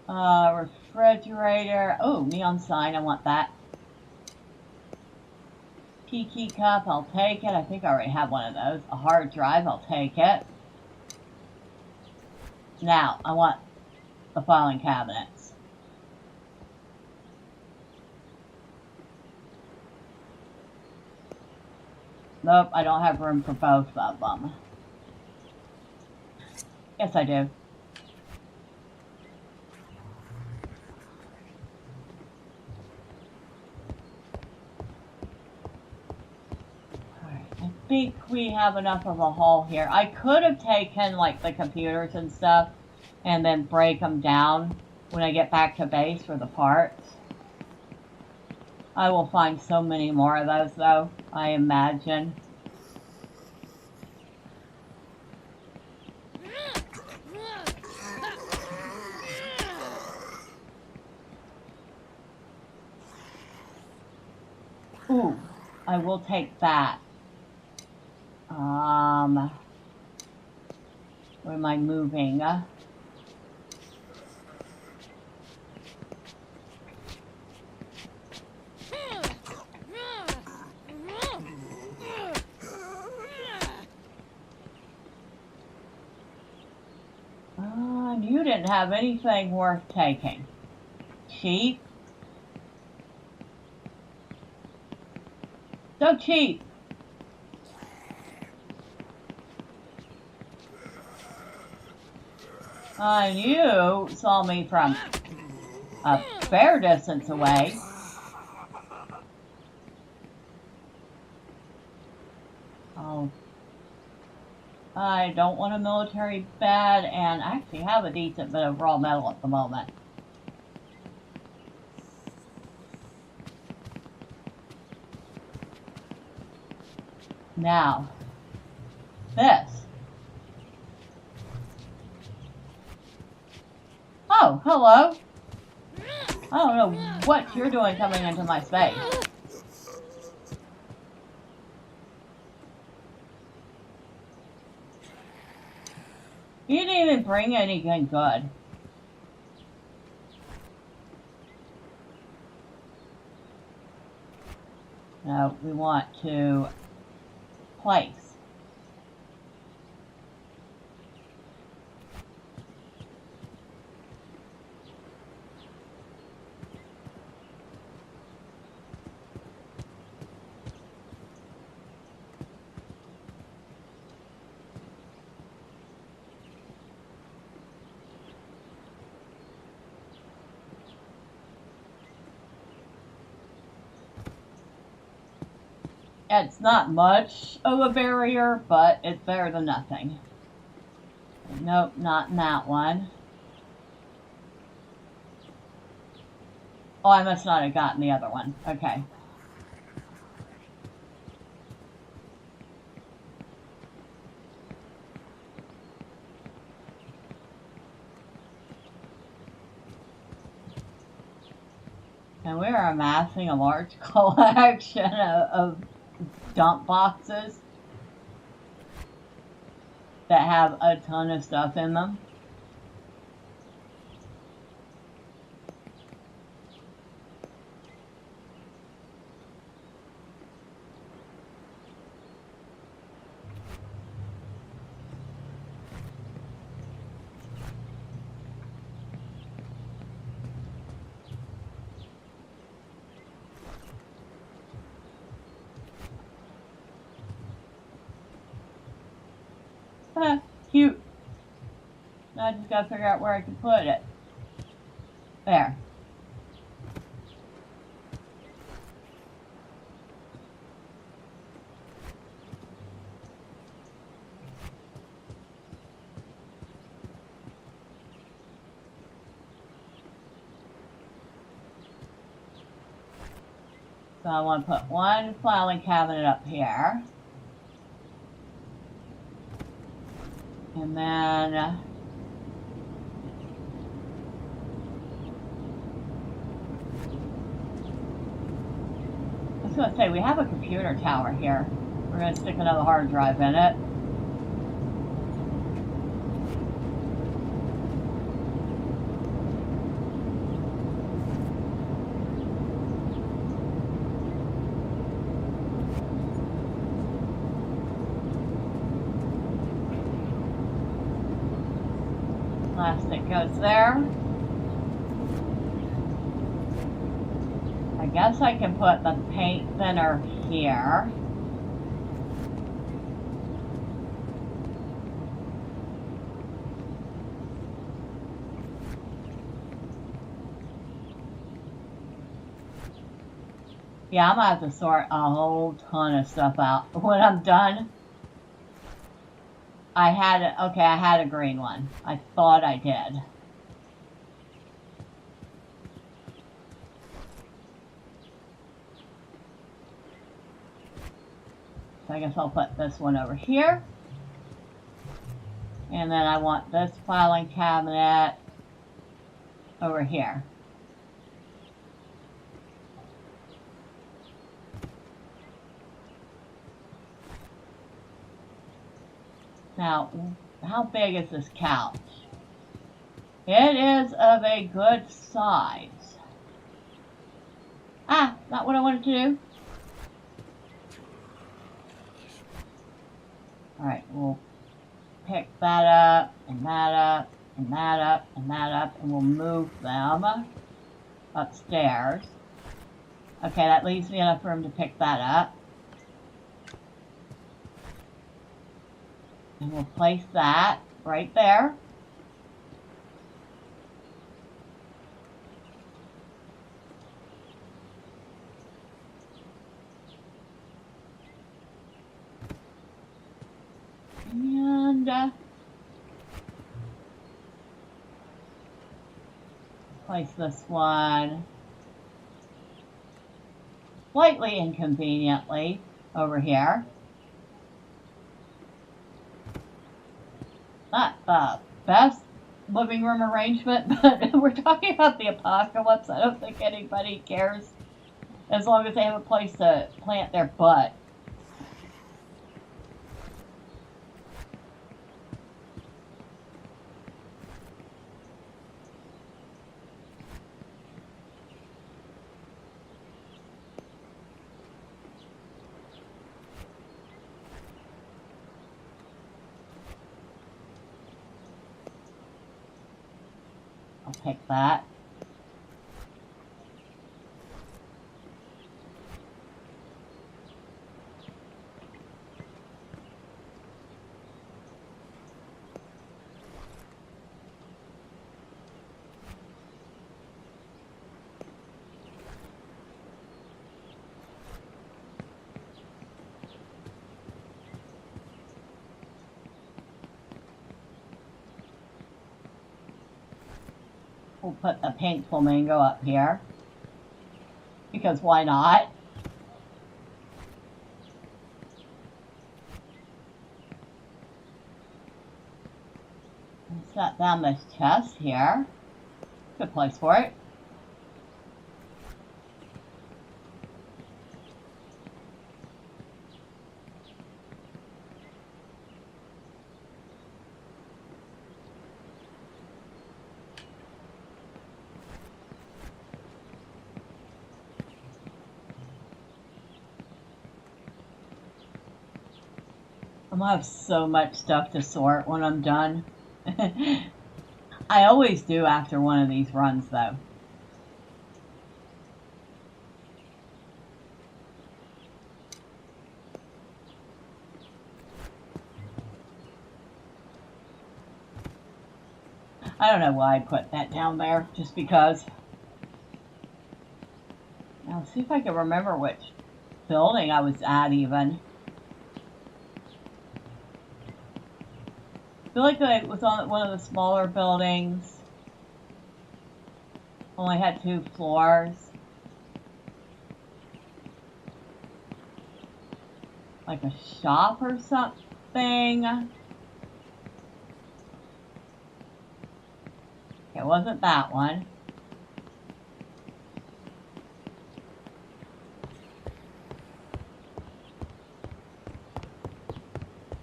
Refrigerator. Oh, neon sign. I want that. Key cup. I'll take it. I think I already have one of those. A hard drive. I'll take it. Now, I want the filing cabinets. Nope, I don't have room for both of them. Yes, I do. Alright, I think we have enough of a haul here. I could have taken, like, the computers and stuff and then break them down when I get back to base for the parts. I will find so many more of those, though, I imagine. Ooh, I will take that. Where am I moving? You didn't have anything worth taking. Cheap? So cheap. You saw me from a fair distance away. Oh, I don't want a military bed, and I actually have a decent bit of raw metal at the moment. Now, this. Oh, hello. I don't know what you're doing coming into my space. You didn't even bring anything good. No, we want to place. It's not much of a barrier, but it's better than nothing. Nope, not in that one. Oh, I must not have gotten the other one. Okay. And we are amassing a large collection of dump boxes that have a ton of stuff in them. Cute. Now I just gotta figure out where I can put it. There. So I want to put one filing cabinet up here. And then I was going to say, we have a computer tower here. We're going to stick another hard drive in it. Plastic goes there. I guess I can put the paint thinner here. Yeah, I'm gonna have to sort a whole ton of stuff out when I'm done. I had a green one. I thought I did. So I guess I'll put this one over here. And then I want this filing cabinet over here. Now, how big is this couch? It is of a good size. Ah, not what I wanted to do. Alright, we'll pick that up, and that up, and that up, and that up, and we'll move them upstairs. Okay, that leaves me enough room to pick that up. And we'll place that right there. And place this one slightly inconveniently over here. Not the best living room arrangement, but we're talking about the apocalypse. I don't think anybody cares as long as they have a place to plant their butt. I'll pick that. We'll put the pink flamingo up here, because why not? And set down this chest here. Good place for it. I'm gonna have so much stuff to sort when I'm done. I always do after one of these runs, though. I don't know why I put that down there, just because. Now, see if I can remember which building I was at even. I feel like I was on one of the smaller buildings. Only had 2 floors. Like a shop or something. It wasn't that one.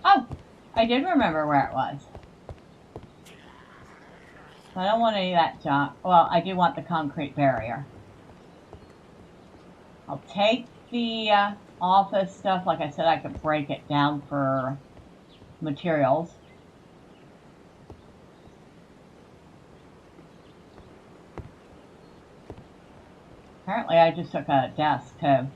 Oh! I did remember where it was. I don't want any of that junk. Well, I do want the concrete barrier. I'll take the office stuff. Like I said, I could break it down for materials. Apparently, I just took a desk, too. I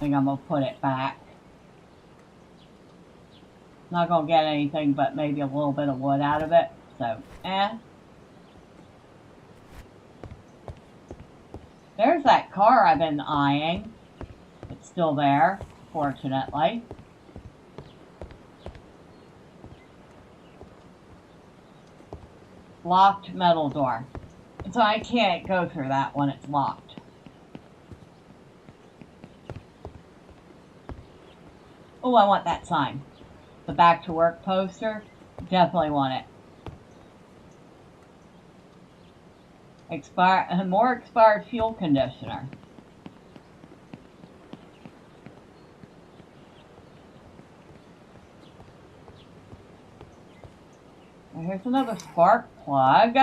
think I'm going to put it back. Not going to get anything but maybe a little bit of wood out of it. So, There's that car I've been eyeing. It's still there, fortunately. Locked metal door. So I can't go through that when it's locked. Oh, I want that sign. The back to work poster. Definitely want it. More expired fuel conditioner. And here's another spark plug.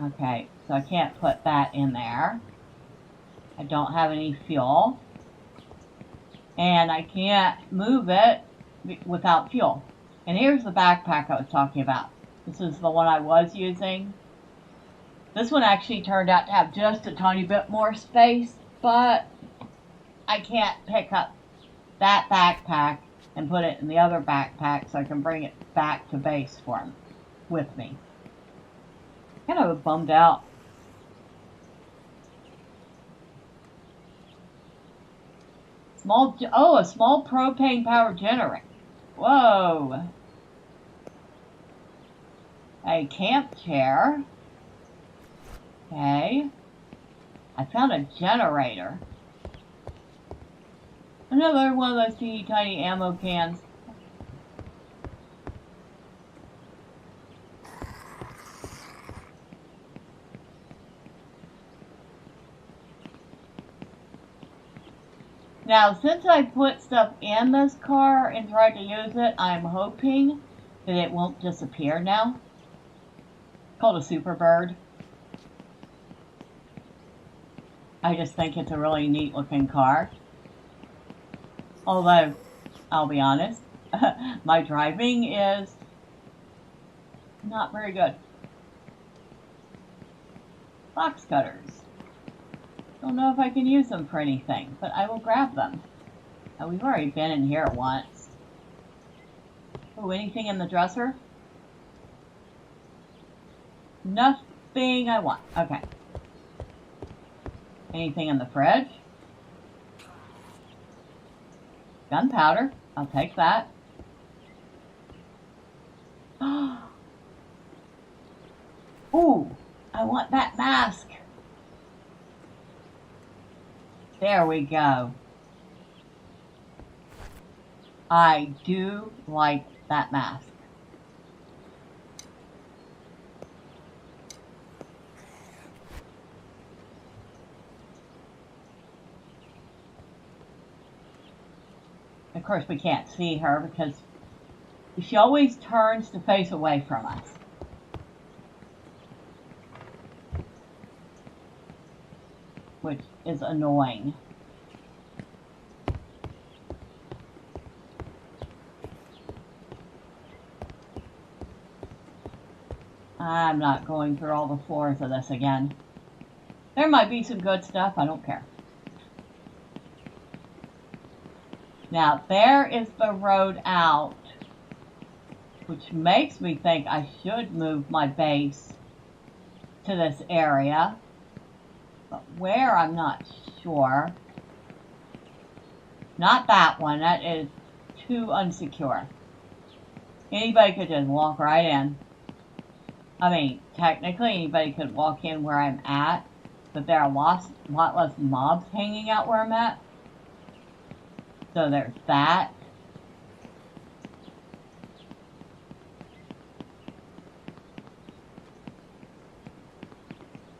Okay, so I can't put that in there. I don't have any fuel. And I can't move it without fuel. And here's the backpack I was talking about. This is the one I was using. This one actually turned out to have just a tiny bit more space, but I can't pick up that backpack and put it in the other backpack so I can bring it back to base with me. Kind of bummed out. A small propane power generator. Whoa. A camp chair. Okay. I found a generator. Another one of those teeny tiny ammo cans. Now, since I put stuff in this car and tried to use it, I'm hoping that it won't disappear now. It's called a Super Bird. I just think it's a really neat looking car. Although, I'll be honest, my driving is not very good. Box cutters. Don't know if I can use them for anything, but I will grab them. We've already been in here once. Oh, anything in the dresser? Nothing I want. Okay. Anything in the fridge? Gunpowder. I'll take that. Ooh, I want that mask. There we go. I do like that mask. Of course, we can't see her because she always turns to face away from us. Which is annoying. I'm not going through all the floors of this again. There might be some good stuff, I don't care. Now, there is the road out, which makes me think I should move my base to this area. But where, I'm not sure. Not that one, that is too unsecure. Anybody could just walk right in. I mean, technically anybody could walk in where I'm at, but there are a lot less mobs hanging out where I'm at. So there's that.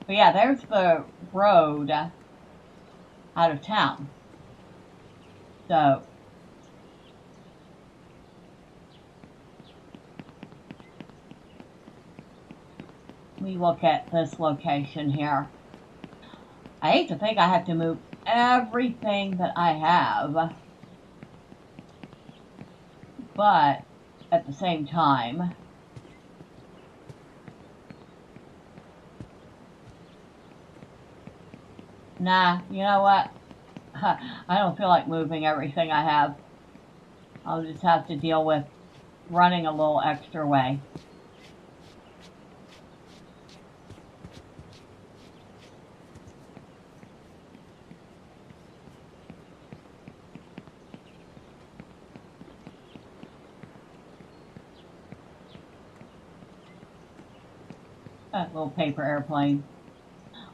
But yeah, there's the road out of town. So we look at this location here. I hate to think I have to move everything that I have, but at the same time, nah, you know what? I don't feel like moving everything I have. I'll just have to deal with running a little extra way. That little paper airplane.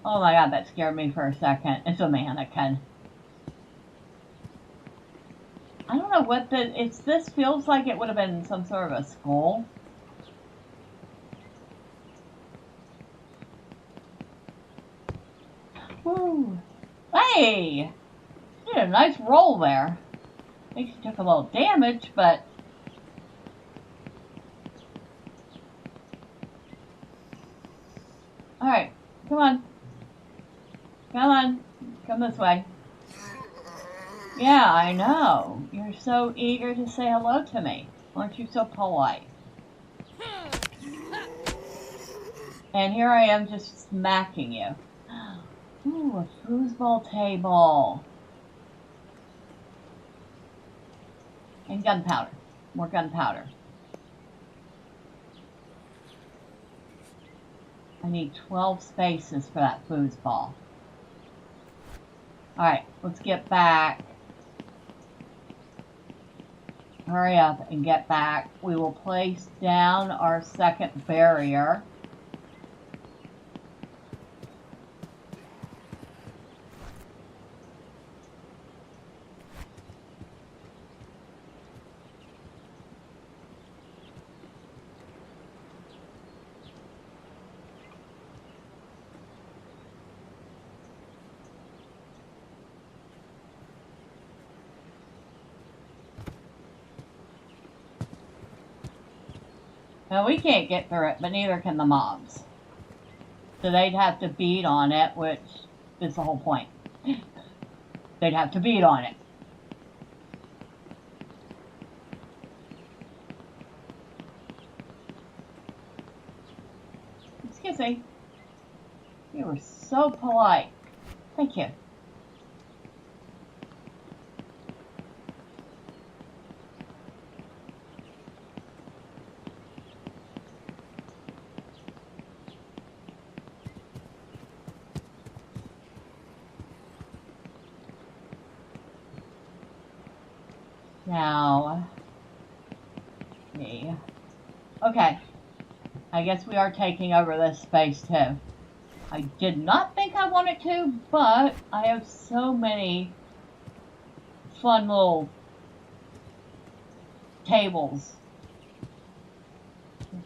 Oh my god, that scared me for a second. It's a mannequin. I don't know what this feels like it would have been some sort of a skull. Woo! Hey! You did a nice roll there. I think she took a little damage, but... Alright, come on. Come on. Come this way. Yeah, I know. You're so eager to say hello to me. Aren't you so polite? And here I am just smacking you. Ooh, a foosball table. And gunpowder. More gunpowder. I need 12 spaces for that foosball. Alright, let's get back. Hurry up and get back. We will place down our second barrier. Now we can't get through it, but neither can the mobs. So they'd have to beat on it, which is the whole point. They'd have to beat on it. Excuse me. You were so polite. Thank you. Now, me. Okay. I guess we are taking over this space too. I did not think I wanted to, but I have so many fun little tables.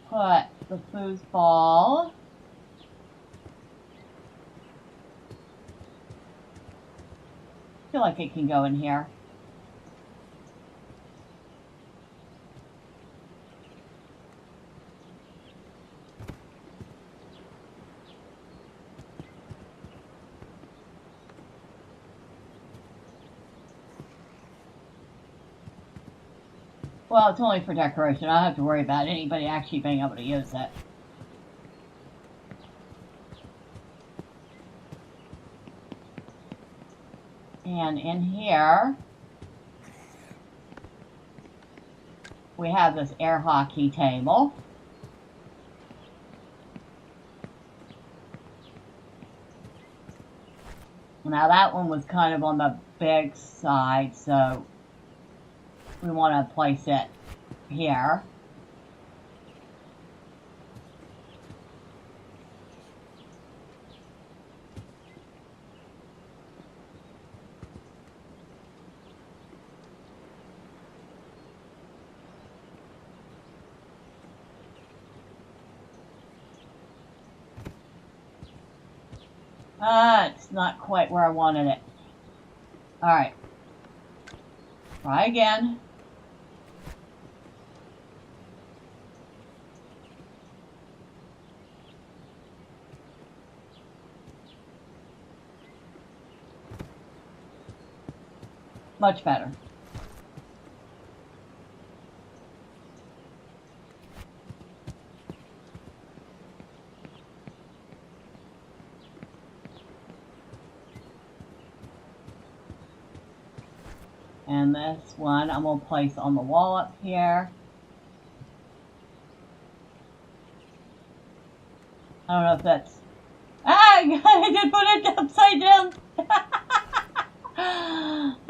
Put the foosball. I feel like it can go in here. Well, it's only for decoration. I don't have to worry about anybody actually being able to use it. And in here, we have this air hockey table. Now that one was kind of on the big side, so we want to place it here. It's not quite where I wanted it. Alright. Try again. Much better. And this one I'm going to place on the wall up here. I don't know if that's... Ah! I did put it upside down!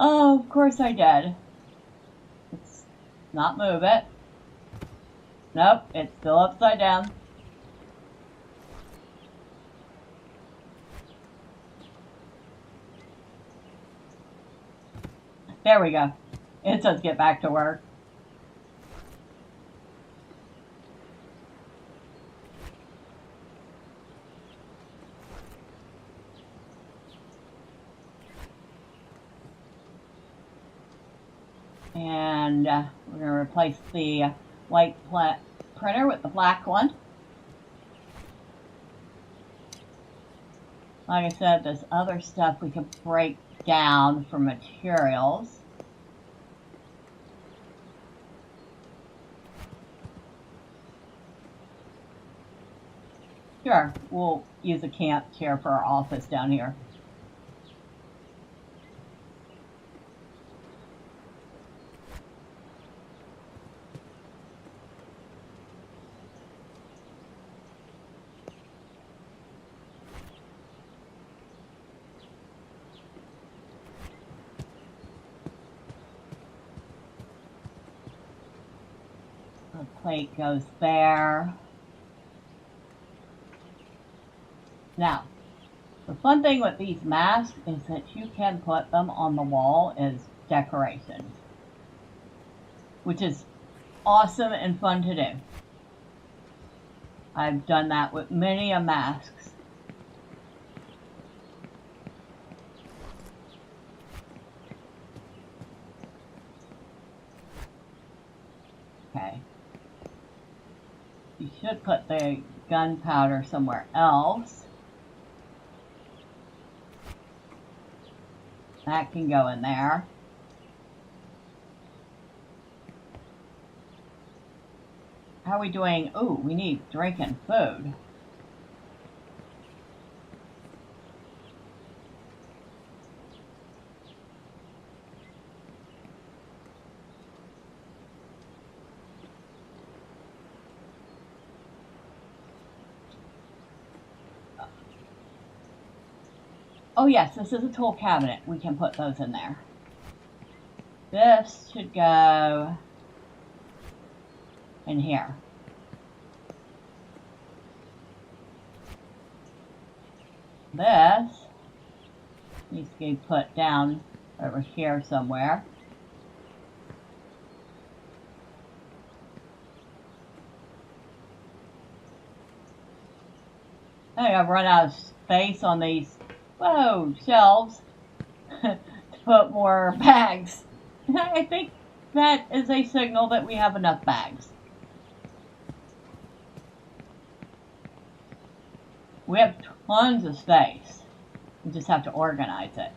Oh, of course I did. Let's not move it. Nope, it's still upside down. There we go. It says get back to work. And we're going to replace the white printer with the black one. Like I said, this other stuff we can break down for materials. Sure, we'll use a camp chair for our office down here. The plate goes there. Now, the fun thing with these masks is that you can put them on the wall as decorations, which is awesome and fun to do. I've done that with many a masks. Okay. You should put the gunpowder somewhere else. That can go in there. How are we doing? Ooh, we need drink and food. Oh yes, this is a tool cabinet. We can put those in there. This should go in here. This needs to be put down over here somewhere. I think I've run out of space on these, shelves to put more bags. I think that is a signal that we have enough bags. We have tons of space. We just have to organize it.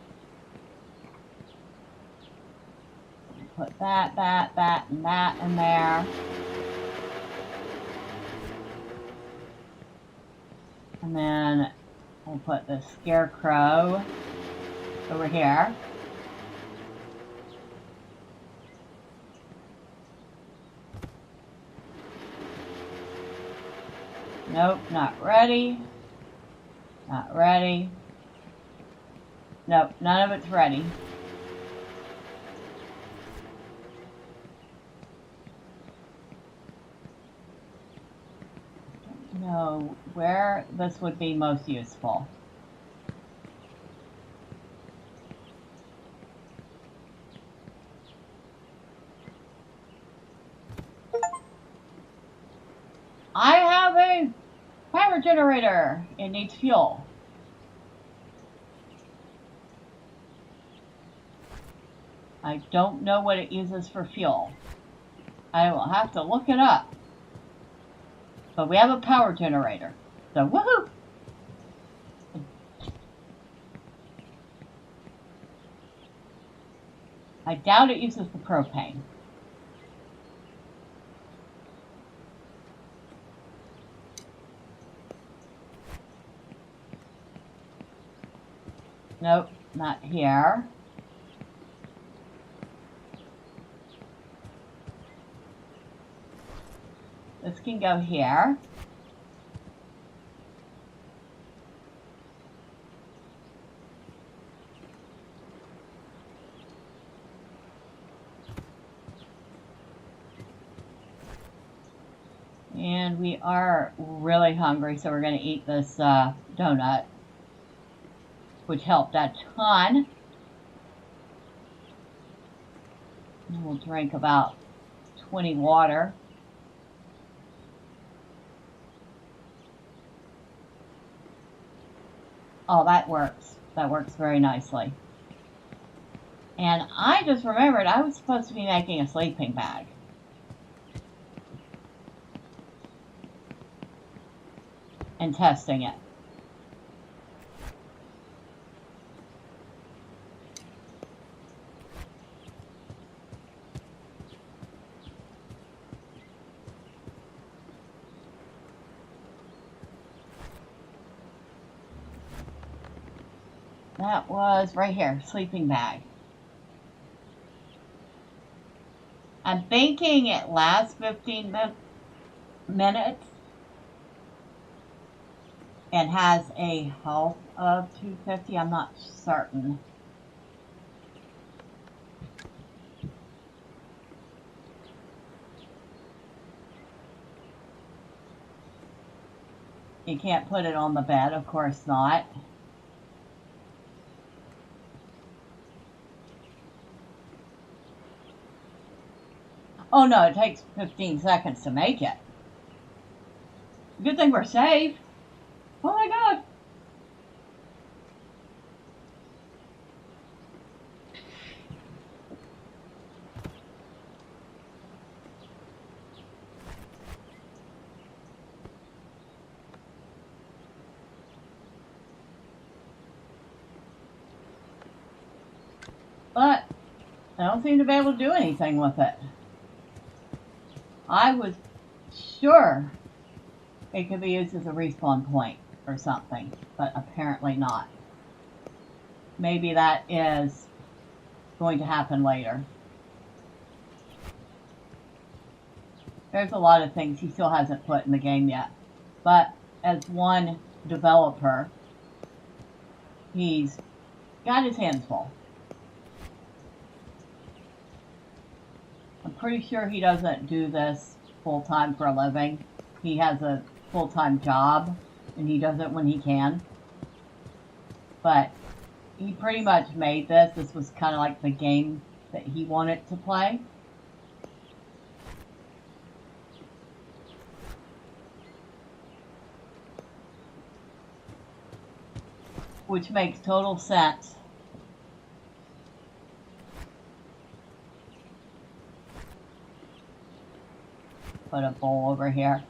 Put that, and that in there. And then we'll put the scarecrow over here. Nope, not ready. Not ready. Nope, none of it's ready. Don't know where this would be most useful. I have a power generator. It needs fuel. I don't know what it uses for fuel. I will have to look it up. But we have a power generator. So woohoo! I doubt it uses the propane. Nope, not here. This can go here. And we are really hungry, so we're going to eat this donut, which helped a ton. And we'll drink about 20 water. Oh, that works. That works very nicely. And I just remembered I was supposed to be making a sleeping bag. And testing it. That was right here, sleeping bag. I'm thinking it lasts 15 minutes and has a health of 250. I'm not certain. You can't put it on the bed, of course not. Oh no, it takes 15 seconds to make it. Good thing we're safe. Oh my god. But I don't seem to be able to do anything with it. I was sure it could be used as a respawn point or something, but apparently not. Maybe that is going to happen later. There's a lot of things he still hasn't put in the game yet. But as one developer, he's got his hands full. I'm pretty sure he doesn't do this full-time for a living. He has a full-time job, and he does it when he can. But he pretty much made this. This was kind of like the game that he wanted to play. Which makes total sense. Put a bowl over here,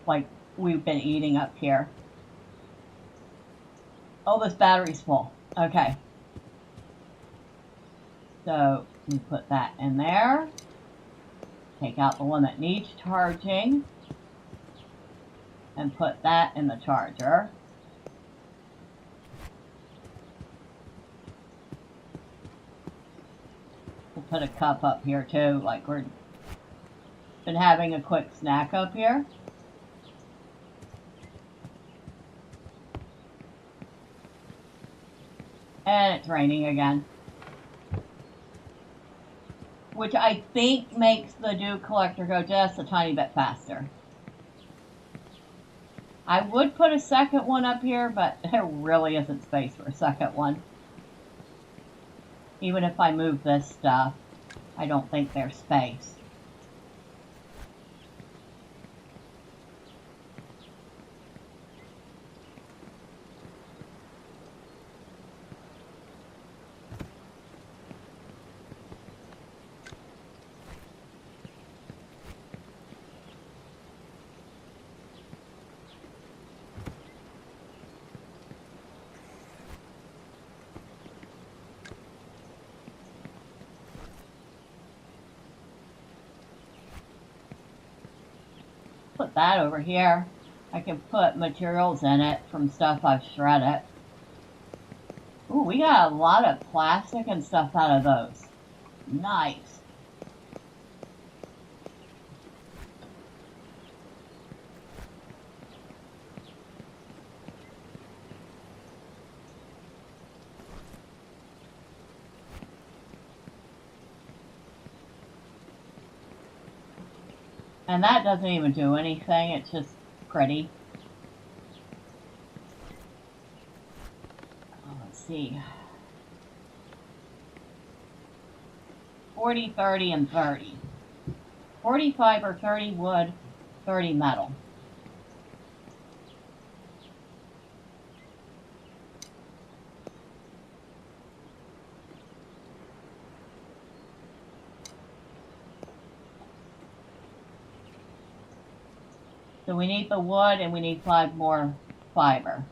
like we've been eating up here. Oh, this battery's full. Okay. So we put that in there. Take out the one that needs charging. And put that in the charger. We'll put a cup up here too, like we're been having a quick snack up here. And it's raining again. Which I think makes the dew collector go just a tiny bit faster. I would put a second one up here, but there really isn't space for a second one. Even if I move this stuff, I don't think there's space. Put that over here. I can put materials in it from stuff I've shredded. Ooh, we got a lot of plastic and stuff out of those. Nice. And that doesn't even do anything, it's just pretty. Oh, let's see. 40, 30, and 30. 45 or 30 wood, 30 metal. So we need the wood and we need 5 more fiber.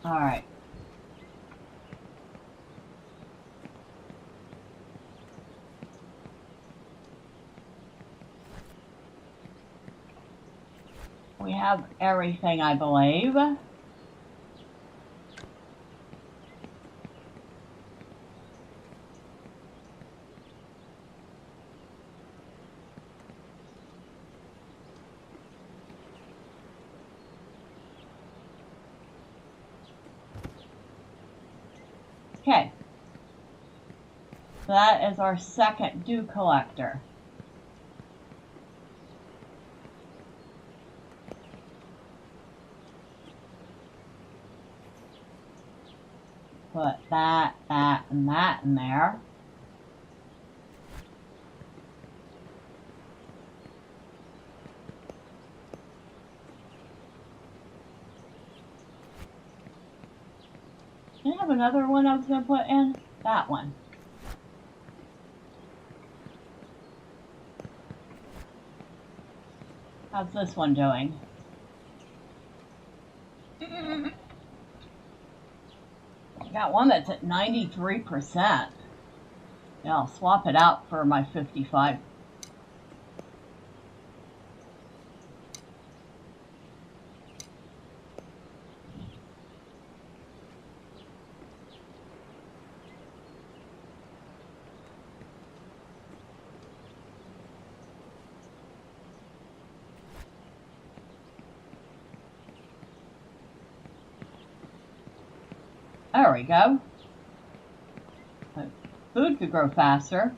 All right. We have everything, I believe. Okay. So that is our second dew collector. Put that, that, and that in there. Did I have another one I was going to put in? That one. How's this one doing? Got one that's at 93%. Yeah, I'll swap it out for my 55. There we go. Food could grow faster.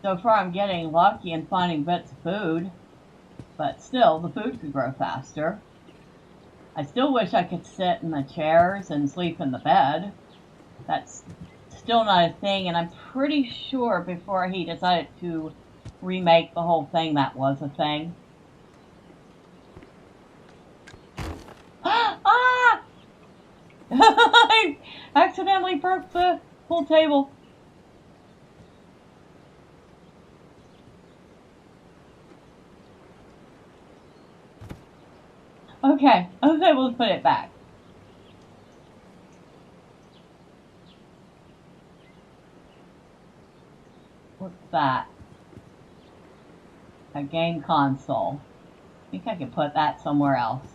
So far I'm getting lucky and finding bits of food, but still the food could grow faster. I still wish I could sit in the chairs and sleep in the bed. That's still not a thing, and I'm pretty sure before he decided to remake the whole thing that was a thing. Ah! I accidentally broke the pool table. Okay, I was able to put it back. that? A game console. I think I could put that somewhere else.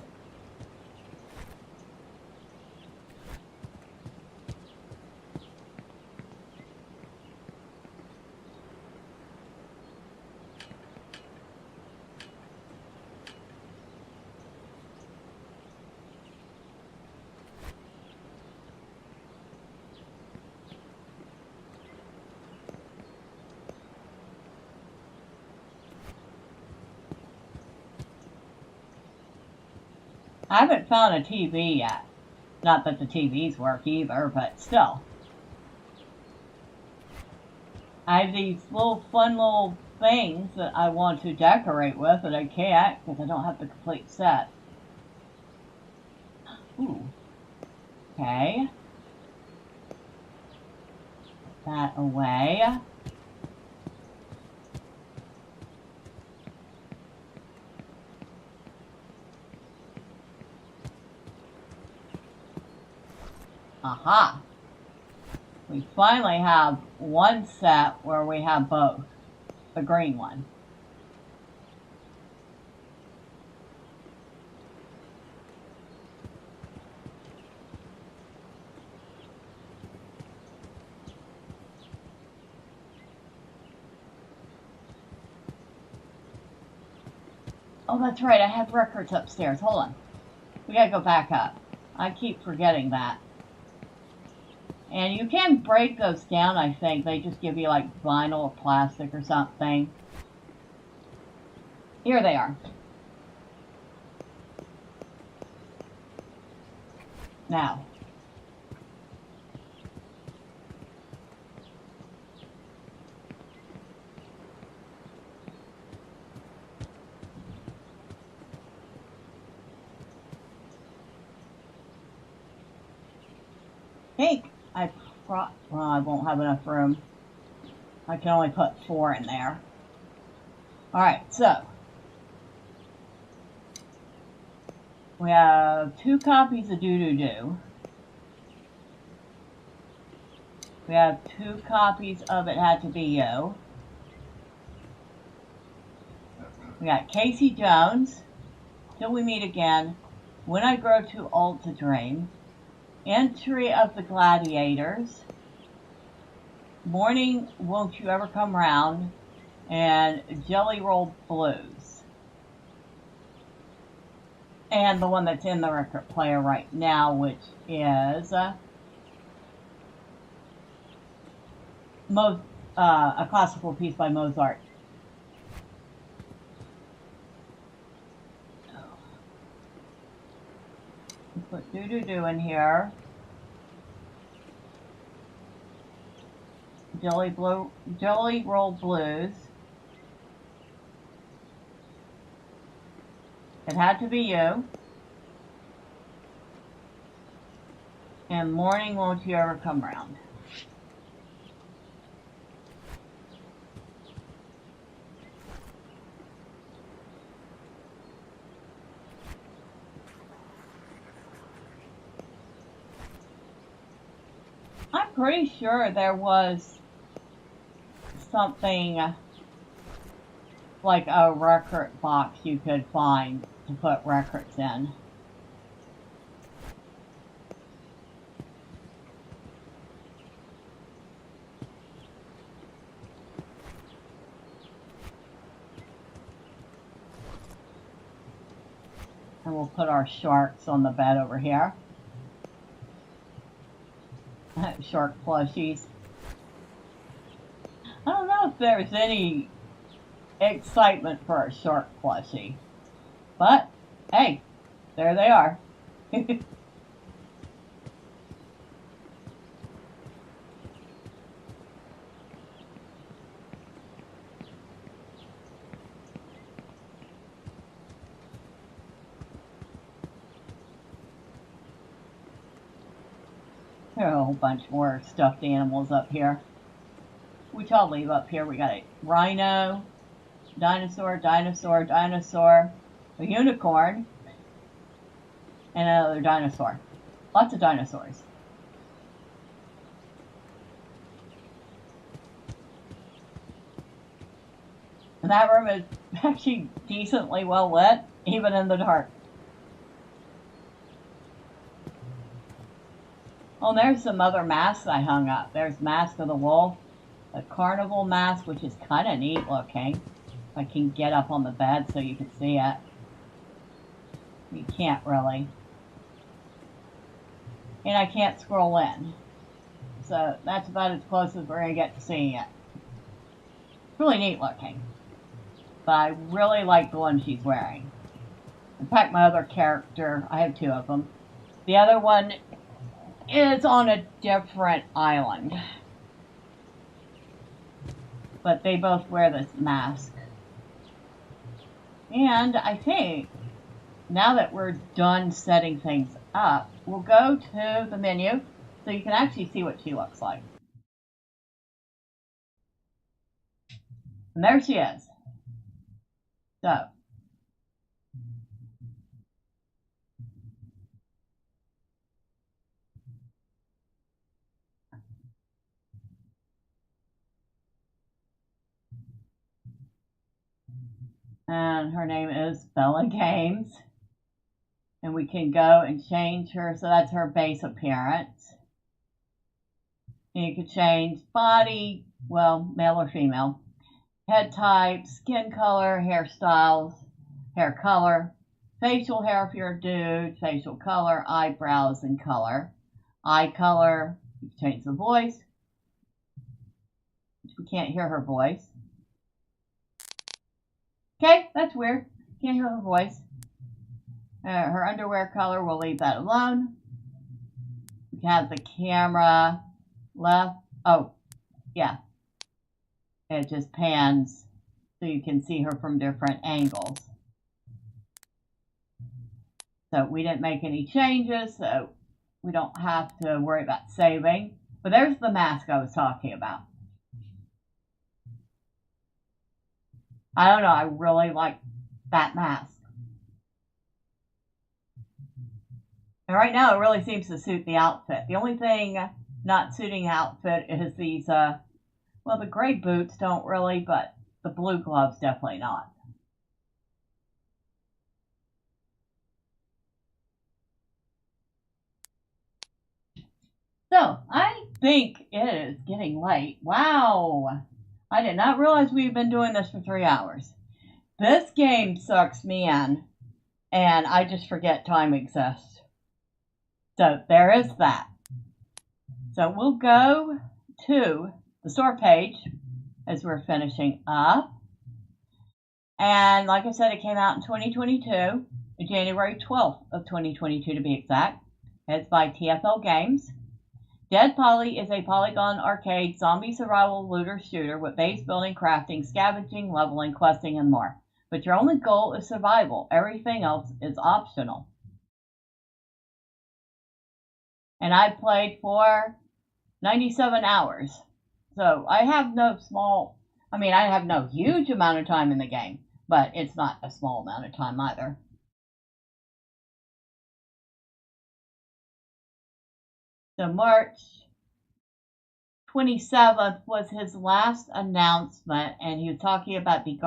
I haven't found a TV yet. Not that the TVs work either, but still. I have these little fun little things that I want to decorate with, but I can't because I don't have the complete set. Ooh. Okay. Put that away. Aha! We finally have one set where we have both. The green one. Oh, that's right, I have records upstairs. Hold on. We gotta go back up. I keep forgetting that. And you can break those down, I think. They just give you like vinyl or plastic or something. Here they are. Now. I think well, I won't have enough room. I can only put 4 in there. Alright, so. We have 2 copies of Doo-Doo-Doo. We have 2 copies of It Had to Be You. We got Casey Jones, Till We Meet Again, When I Grow Too Old to Dream, Entry of the Gladiators, Morning Won't You Ever Come Round, and Jelly Roll Blues. And the one that's in the record player right now, which is a classical piece by Mozart. Put Doo-Doo-Doo in here. Jelly Roll Blues. It Had to Be You. And Morning Won't You Ever Come Round. I'm pretty sure there was something like a record box you could find to put records in. And we'll put our sharks on the bed over here. Shark plushies. I don't know if there's any excitement for a shark plushie. But, hey, there they are. There are a whole bunch more stuffed animals up here, which I'll leave up here. We got a rhino, dinosaur, a unicorn, and another dinosaur. Lots of dinosaurs. And that room is actually decently well lit, even in the dark. Oh, and there's some other masks I hung up. There's Mask of the Wolf, a carnival mask, which is kind of neat looking. I can get up on the bed so you can see it. You can't really. And I can't scroll in. So that's about as close as we're going to get to seeing it. Really neat looking. But I really like the one she's wearing. In fact, my other character, I have two of them. The other one is on a different island. But they both wear this mask. And I think, now that we're done setting things up, we'll go to the menu so you can actually see what she looks like. And there she is. So, and her name is Bella Games. And we can go and change her, so that's her base appearance. And you can change body, well, male or female, head type, skin color, hairstyles, hair color, facial hair if you're a dude, facial color, eyebrows and color, eye color, you can change the voice, which we can't hear her voice. Okay, that's weird. Can't hear her voice. Her underwear color, we'll leave that alone. We have the camera left. Oh, yeah. It just pans so you can see her from different angles. So we didn't make any changes, so we don't have to worry about saving. But there's the mask I was talking about. I don't know, I really like that mask. And right now it really seems to suit the outfit. The only thing not suiting the outfit is these, well, the gray boots don't really, but the blue gloves definitely not. So, I think it is getting late. Wow! I did not realize we've been doing this for 3 hours. This game sucks me in, and I just forget time exists. So, there is that. So, we'll go to the store page as we're finishing up. And like I said, it came out in 2022, January 12th of 2022 to be exact. It's by TFL Games. Deadpoly is a polygon arcade zombie survival looter shooter with base building, crafting, scavenging, leveling, questing, and more. But your only goal is survival. Everything else is optional. And I played for 97 hours. So I have I have no huge amount of time in the game, but it's not a small amount of time either. So March 27th was his last announcement, and he was talking about the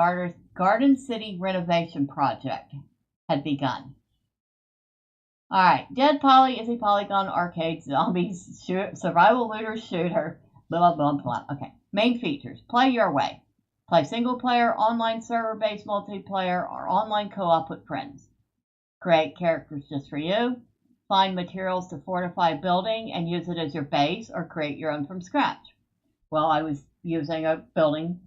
Garden City renovation project had begun. Alright, Deadpoly is a polygon arcade zombie survival looter shooter. Blah, blah, blah. Okay, main features. Play your way. Play single player, online server-based multiplayer, or online co-op with friends. Create characters just for you. Find materials to fortify a building and use it as your base, or create your own from scratch. Well, I was using a building.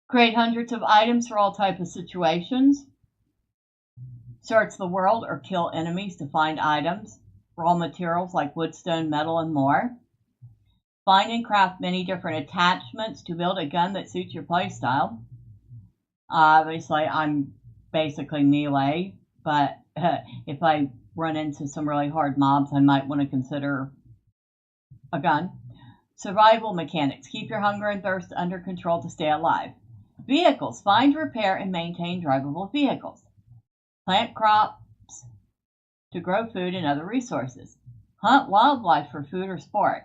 Create hundreds of items for all types of situations. Search the world or kill enemies to find items, raw materials like wood, stone, metal, and more. Find and craft many different attachments to build a gun that suits your playstyle. Obviously, I'm basically melee, but if I run into some really hard mobs, I might want to consider a gun. Survival mechanics. Keep your hunger and thirst under control to stay alive. Vehicles. Find, repair, and maintain drivable vehicles. Plant crops to grow food and other resources. Hunt wildlife for food or sport.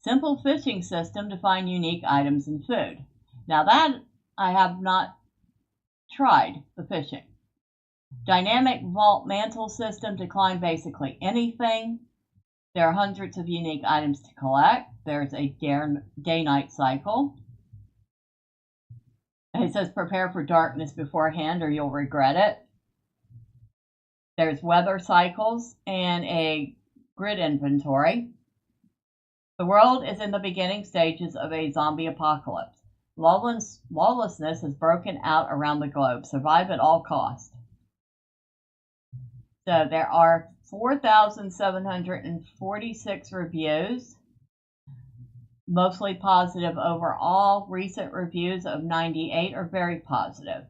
Simple fishing system to find unique items and food. Now that I have not tried the fishing. Dynamic vault mantle system to climb basically anything. There are hundreds of unique items to collect. There's a day-night cycle. It says prepare for darkness beforehand or you'll regret it. There's weather cycles and a grid inventory. The world is in the beginning stages of a zombie apocalypse. Lawlessness has broken out around the globe. Survive at all costs. So there are 4,746 reviews, mostly positive overall. Recent reviews of 98 are very positive.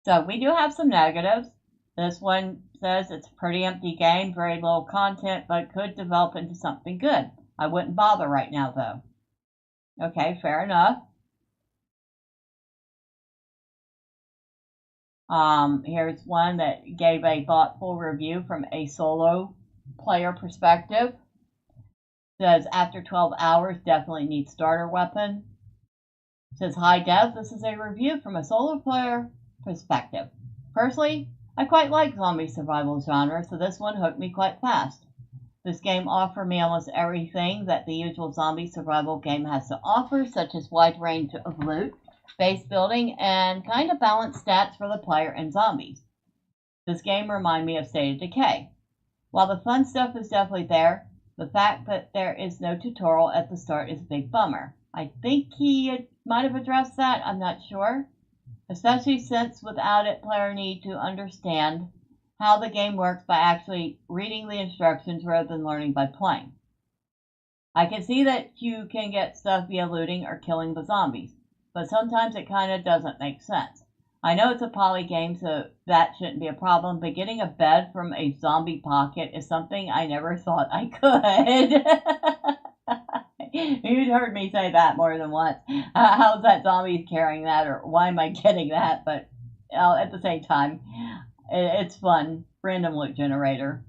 So we do have some negatives. This one says it's a pretty empty game, very little content, but could develop into something good. I wouldn't bother right now, though. Okay, fair enough. Here's one that gave a thoughtful review from a solo player perspective. Says after 12 hours, definitely need starter weapon. Says hi Dev, this is a review from a solo player perspective. Personally, I quite like zombie survival genre, so this one hooked me quite fast. This game offered me almost everything that the usual zombie survival game has to offer, such as wide range of loot, base building, and kind of balanced stats for the player and zombies. This game reminded me of State of Decay. While the fun stuff is definitely there, the fact that there is no tutorial at the start is a big bummer. I think he might have addressed that, I'm not sure. Especially since without it, players need to understand how the game works by actually reading the instructions rather than learning by playing. I can see that you can get stuff via looting or killing the zombies, but sometimes it kind of doesn't make sense. I know it's a poly game, so that shouldn't be a problem, but getting a bed from a zombie pocket is something I never thought I could. You'd heard me say that more than once. How's that zombie carrying that, or why am I getting that? But at the same time, it's fun. Random loot generator.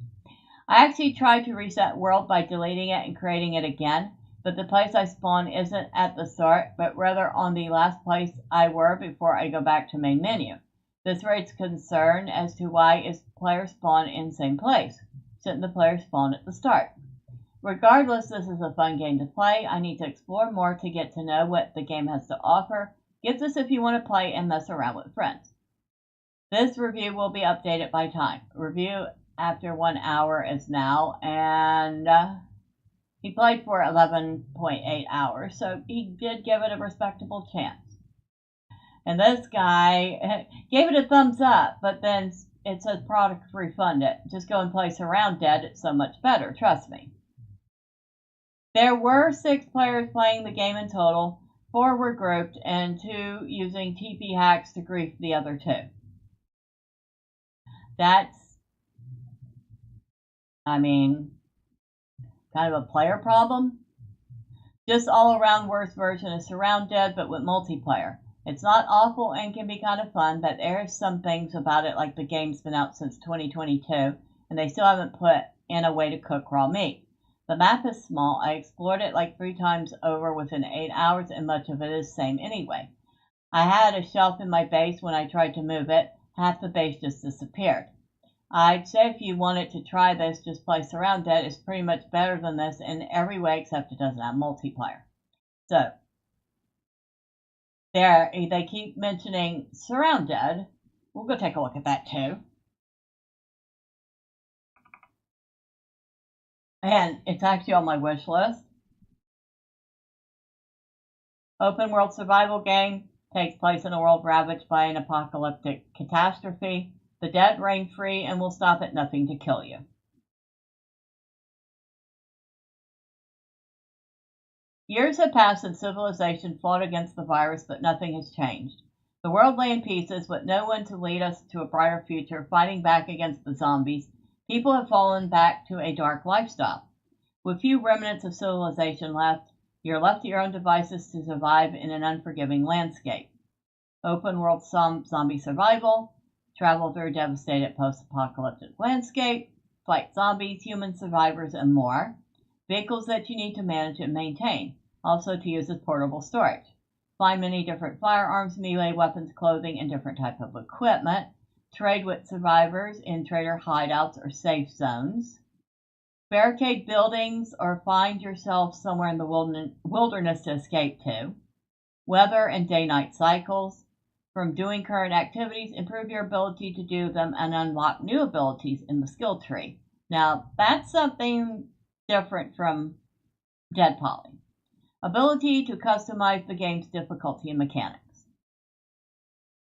I actually tried to reset world by deleting it and creating it again, but the place I spawn isn't at the start, but rather on the last place I were before I go back to main menu. This raises concern as to why is players spawn in same place. Shouldn't the players spawn at the start? Regardless, this is a fun game to play. I need to explore more to get to know what the game has to offer. Get this if you want to play and mess around with friends. This review will be updated by time. Review after 1 hour is now, and he played for 11.8 hours, so he did give it a respectable chance. And this guy gave it a thumbs up, but then it says product refunded. Just go and play Surround Dead. It's so much better, trust me. There were 6 players playing the game in total. 4 were grouped, and 2 using TP hacks to grief the other 2. That's, kind of a player problem. Just all around worse version of Surround Dead, but with multiplayer. It's not awful and can be kind of fun, but there are some things about it, like the game's been out since 2022, and they still haven't put in a way to cook raw meat. The map is small. I explored it like 3 times over within 8 hours, and much of it is the same anyway. I had a shelf in my base when I tried to move it. Half the base just disappeared. I'd say if you wanted to try this, just play Surround Dead. It's pretty much better than this in every way except it doesn't have multiplayer. So, there, they keep mentioning Surround Dead. We'll go take a look at that too. And it's actually on my wish list. Open world survival game takes place in a world ravaged by an apocalyptic catastrophe. The dead reign free and will stop at nothing to kill you. Years have passed since civilization fought against the virus, but nothing has changed. The world lay in pieces with no one to lead us to a brighter future, fighting back against the zombies. People have fallen back to a dark lifestyle. With few remnants of civilization left, you're left to your own devices to survive in an unforgiving landscape. Open world zombie survival, travel through a devastated post-apocalyptic landscape, fight zombies, human survivors, and more. Vehicles that you need to manage and maintain, also to use as portable storage. Find many different firearms, melee weapons, clothing, and different type of equipment. Trade with survivors in trader hideouts or safe zones. Barricade buildings or find yourself somewhere in the wilderness to escape to. Weather and day-night cycles. From doing current activities, improve your ability to do them and unlock new abilities in the skill tree. Now, that's something different from Deadpoly. Ability to customize the game's difficulty and mechanics.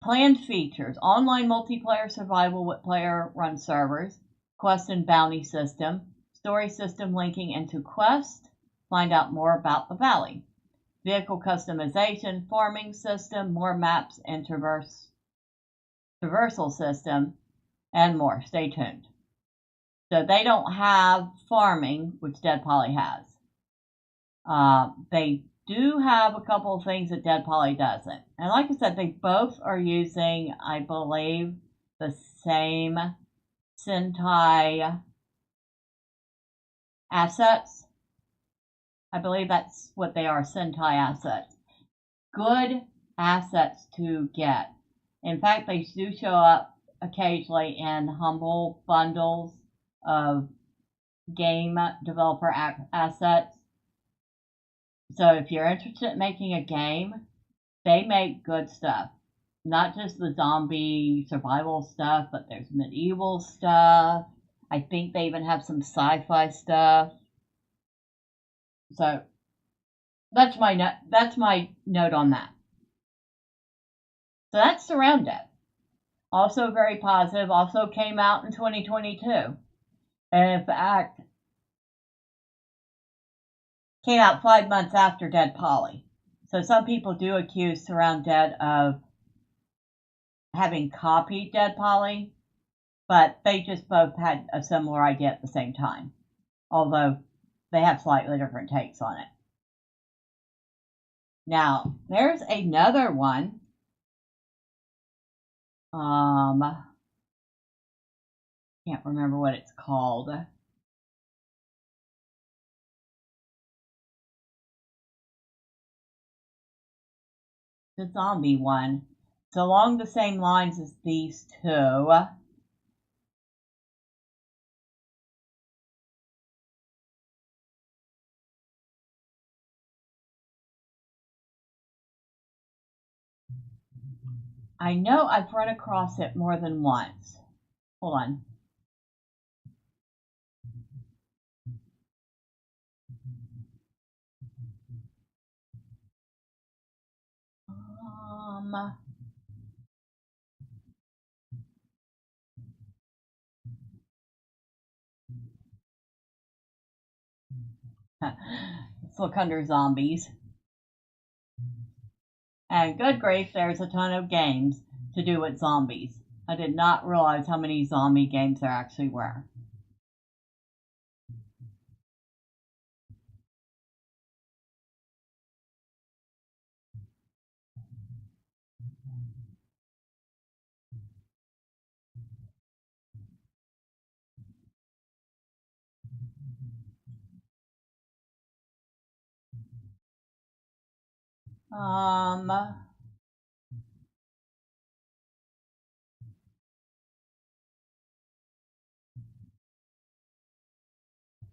Planned features: online multiplayer survival with player-run servers, quest and bounty system, story system linking into quest, find out more about the valley. Vehicle customization, farming system, more maps and traversal system, and more. Stay tuned. So they don't have farming, which Deadpoly has. They do have a couple of things that Deadpoly doesn't. And like I said, they both are using, I believe, the same Sentai assets. I believe that's what they are, Sentai assets. Good assets to get. In fact, they do show up occasionally in humble bundles of game developer assets. So if you're interested in making a game, they make good stuff. Not just the zombie survival stuff, but there's medieval stuff. I think they even have some sci-fi stuff. So that's my note on that. So that's Surrounded. Also very positive. Also came out in 2022. And in fact, came out 5 months after Deadpoly. So some people do accuse Surrounded of having copied Deadpoly, but they just both had a similar idea at the same time, although they have slightly different takes on it. Now, there's another one. Can't remember what it's called. The zombie one. It's along the same lines as these two. I know I've run across it more than once. Hold on. Let's look under zombies. And good grief, there's a ton of games to do with zombies. I did not realize how many zombie games there actually were. Let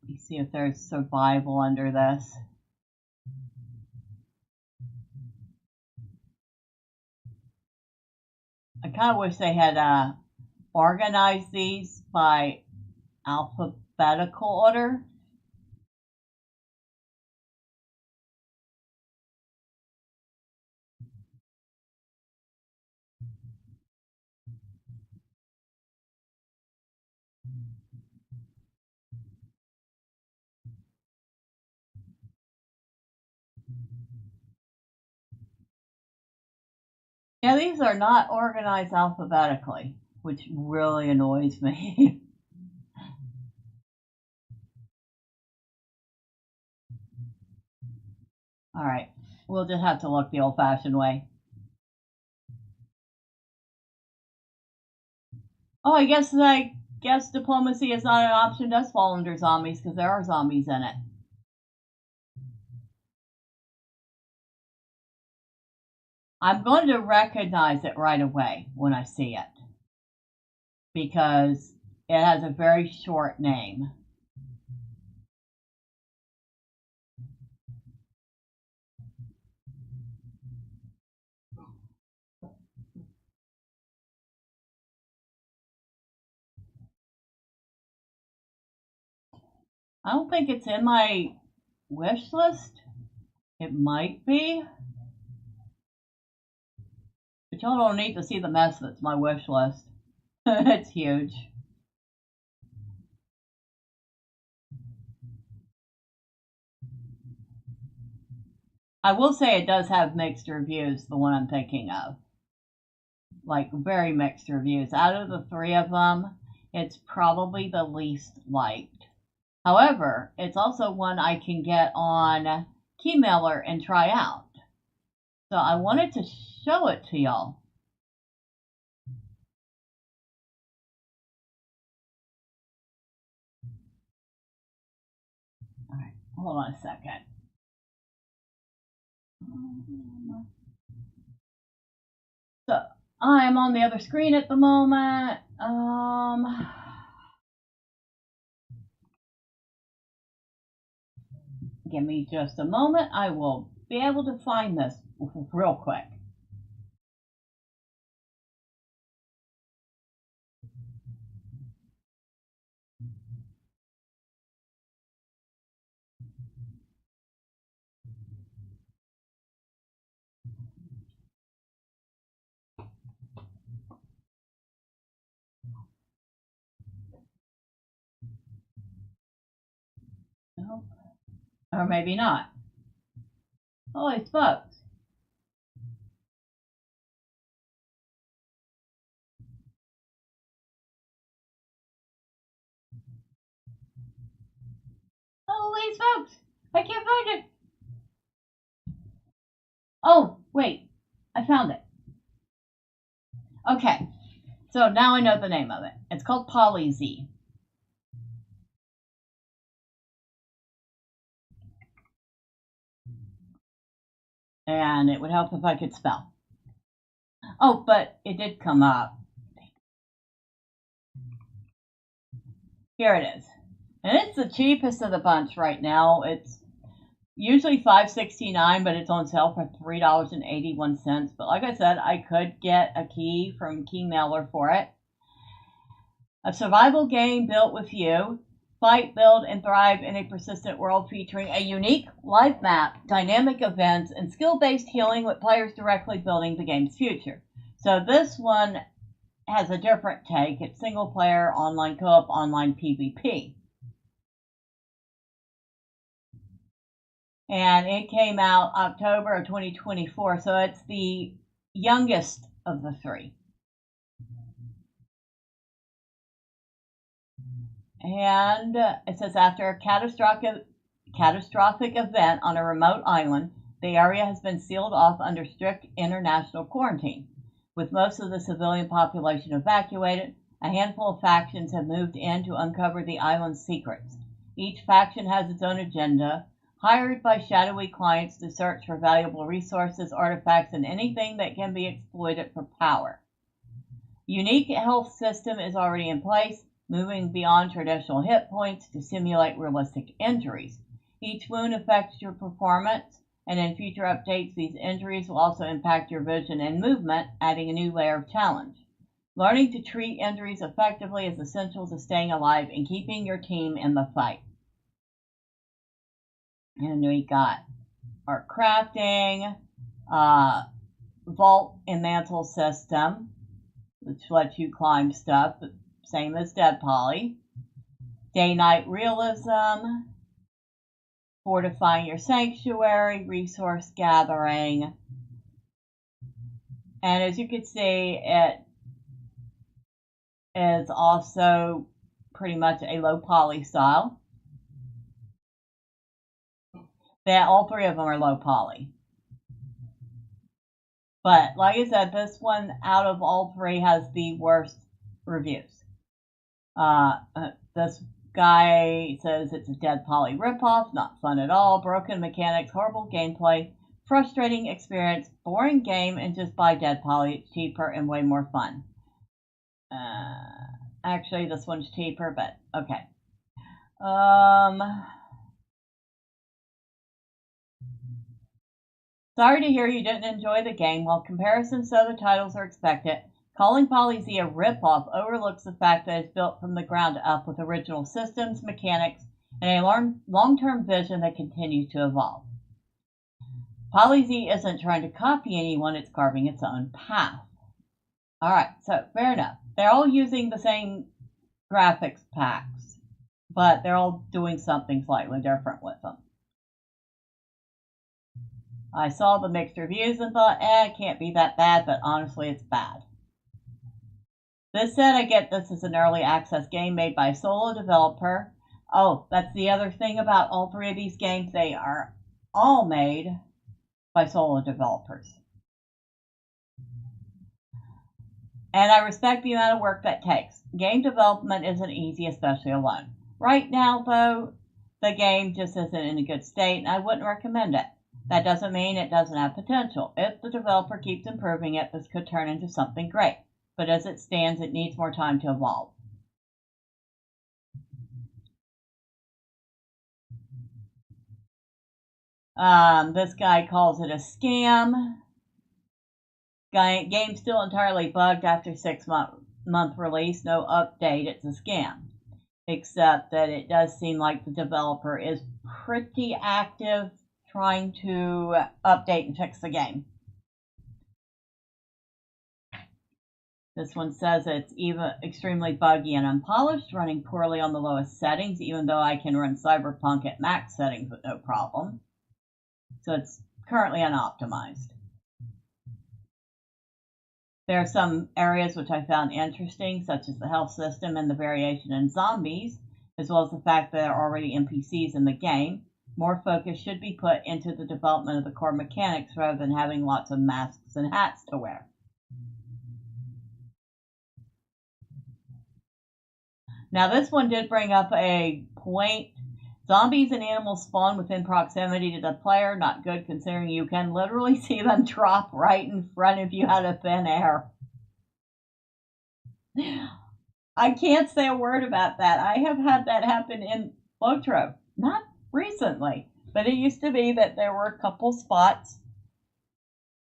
me see if there's survival under this. I kind of wish they had organized these by alphabetical order. Yeah, these are not organized alphabetically, which really annoys me. All right, we'll just have to look the old-fashioned way. Oh, I guess diplomacy is not an option. Does fall under zombies because there are zombies in it. I'm going to recognize it right away when I see it because it has a very short name. I don't think it's in my wish list. It might be. But y'all don't need to see the mess that's my wish list. It's huge. I will say it does have mixed reviews, the one I'm thinking of. Like, very mixed reviews. Out of the three of them, it's probably the least liked. However, it's also one I can get on Keymailer and try out. So I wanted to show it to y'all. Alright, hold on a second. So I'm on the other screen at the moment. Give me just a moment. I will be able to find this real quick. Nope. Or maybe not. Holy smokes. Holy smokes! I can't find it! Oh, wait. I found it. Okay. So now I know the name of it. It's called PolyZ. And it would help if I could spell. Oh, but it did come up. Here it is. And it's the cheapest of the bunch right now. It's usually $5.69, but it's on sale for $3.81. But like I said, I could get a key from Keymailer for it. A survival game built with you. Fight, build, and thrive in a persistent world featuring a unique life map, dynamic events, and skill-based healing with players directly building the game's future. So this one has a different take. It's single-player, online co-op, online PvP. And it came out October of 2024, so it's the youngest of the three. And it says after a catastrophic event on a remote island, the area has been sealed off under strict international quarantine. With most of the civilian population evacuated, a handful of factions have moved in to uncover the island's secrets. Each faction has its own agenda, hired by shadowy clients to search for valuable resources, artifacts, and anything that can be exploited for power. Unique health system is already in place, moving beyond traditional hit points to simulate realistic injuries. Each wound affects your performance, and in future updates, these injuries will also impact your vision and movement, adding a new layer of challenge. Learning to treat injuries effectively is essential to staying alive and keeping your team in the fight. And we got our crafting, vault and mantle system, which lets you climb stuff, same as Deadpoly. Day-night realism, fortifying your sanctuary, resource gathering. And as you can see, it is also pretty much a low poly style. All three of them are low poly. But like I said, this one out of all three has the worst reviews. This guy says it's a Deadpoly ripoff, not fun at all, broken mechanics, horrible gameplay, frustrating experience, boring game, and just buy Deadpoly. It's cheaper and way more fun. Actually, this one's cheaper, but okay. Sorry to hear you didn't enjoy the game. While comparisons to other titles are expected, calling Polyz a ripoff overlooks the fact that it's built from the ground up with original systems, mechanics, and a long-term vision that continues to evolve. Polyz isn't trying to copy anyone, it's carving its own path. Alright, so fair enough. They're all using the same graphics packs, but they're all doing something slightly different with them. I saw the mixed reviews and thought, it can't be that bad, but honestly, it's bad. This said, I get this is an early access game made by a solo developer. Oh, that's the other thing about all three of these games. They are all made by solo developers. And I respect the amount of work that takes. Game development isn't easy, especially alone. Right now, though, the game just isn't in a good state, and I wouldn't recommend it. That doesn't mean it doesn't have potential. If the developer keeps improving it, this could turn into something great. But as it stands, it needs more time to evolve. This guy calls it a scam. Game still entirely bugged after 6-month release. No update. It's a scam. Except that it does seem like the developer is pretty active trying to update and fix the game. This one says it's even extremely buggy and unpolished, running poorly on the lowest settings, even though I can run Cyberpunk at max settings with no problem. So it's currently unoptimized. There are some areas which I found interesting, such as the health system and the variation in zombies, as well as the fact that there are already NPCs in the game. More focus should be put into the development of the core mechanics rather than having lots of masks and hats to wear. Now this one did bring up a point. Zombies and animals spawn within proximity to the player. Not good considering you can literally see them drop right in front of you out of thin air. I can't say a word about that. I have had that happen in Lotro. Not recently, but it used to be that there were a couple spots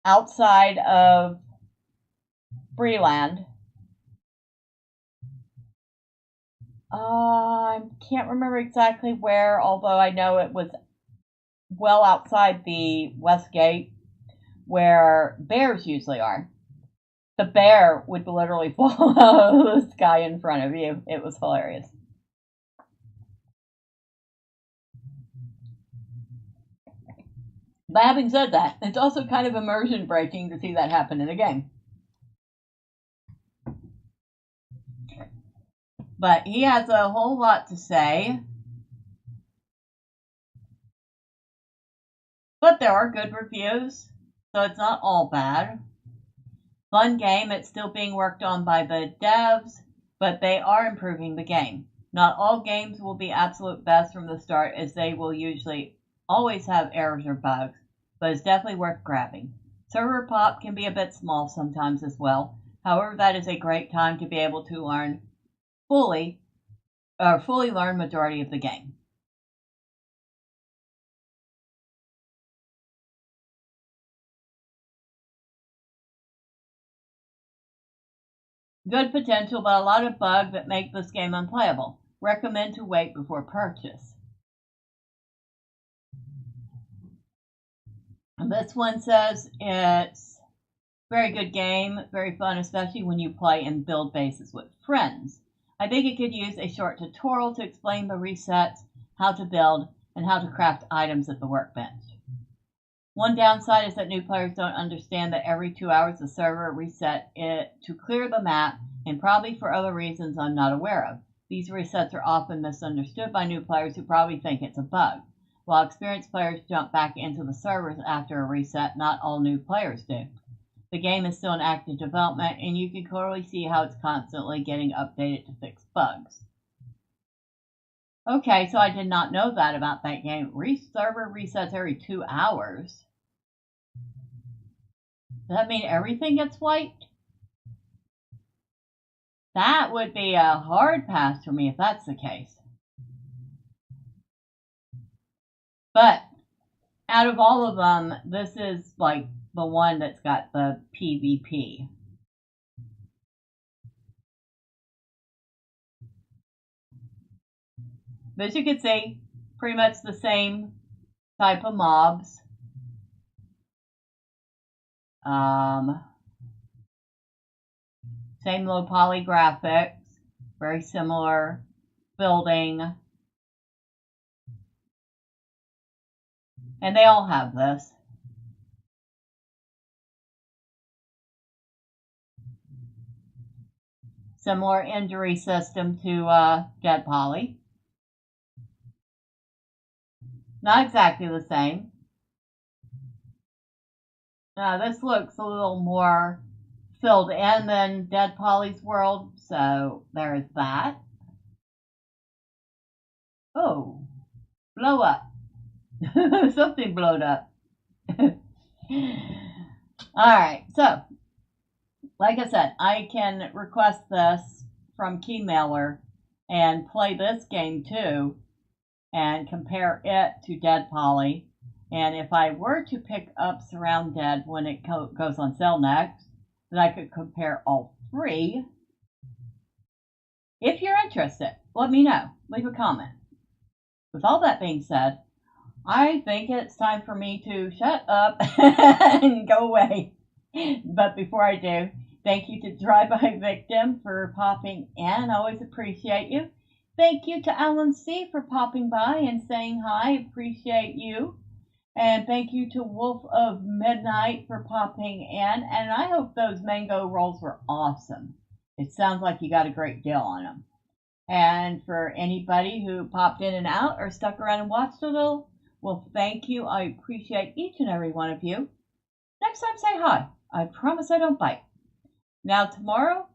outside of Freeland. I can't remember exactly where, although I know it was well outside the West Gate where bears usually are. The bear would literally fall out of the sky in front of you. It was hilarious. But having said that, it's also kind of immersion breaking to see that happen in a game. But he has a whole lot to say. But there are good reviews, so it's not all bad. Fun game, it's still being worked on by the devs, but they are improving the game. Not all games will be absolute best from the start, as they will usually always have errors or bugs, but it's definitely worth grabbing. Server pop can be a bit small sometimes as well. However, that is a great time to be able to learn fully learn majority of the game. Good potential, but a lot of bugs that make this game unplayable. Recommend to wait before purchase. And this one says it's a very good game, very fun, especially when you play in build bases with friends. I think it could use a short tutorial to explain the resets, how to build, and how to craft items at the workbench. One downside is that new players don't understand that every 2 hours the server reset it to clear the map, and probably for other reasons I'm not aware of. These resets are often misunderstood by new players who probably think it's a bug. While experienced players jump back into the servers after a reset, not all new players do. The game is still in active development, and you can clearly see how it's constantly getting updated to fix bugs. Okay, so I did not know that about that game. Server resets every 2 hours. Does that mean everything gets wiped? That would be a hard pass for me if that's the case. But out of all of them, this is like the one that's got the PvP. But as you can see, pretty much the same type of mobs. Same low poly graphics, very similar building. And they all have this. Similar injury system to Deadpoly. Not exactly the same. This looks a little more filled in than Deadpoly's world, so there's that. Oh, blow up. Something blowed up. Alright, so, like I said, I can request this from Keymailer and play this game too and compare it to Deadpoly. And if I were to pick up Surround Dead when it goes on sale next, then I could compare all three. If you're interested, let me know. Leave a comment. With all that being said, I think it's time for me to shut up and go away. But before I do, thank you to Drive-By Victim for popping in. I always appreciate you. Thank you to Alan C. for popping by and saying hi. Appreciate you. And thank you to Wolf of Midnight for popping in. And I hope those mango rolls were awesome. It sounds like you got a great deal on them. And for anybody who popped in and out or stuck around and watched a little, well, thank you. I appreciate each and every one of you. Next time, say hi. I promise I don't bite. Now, tomorrow,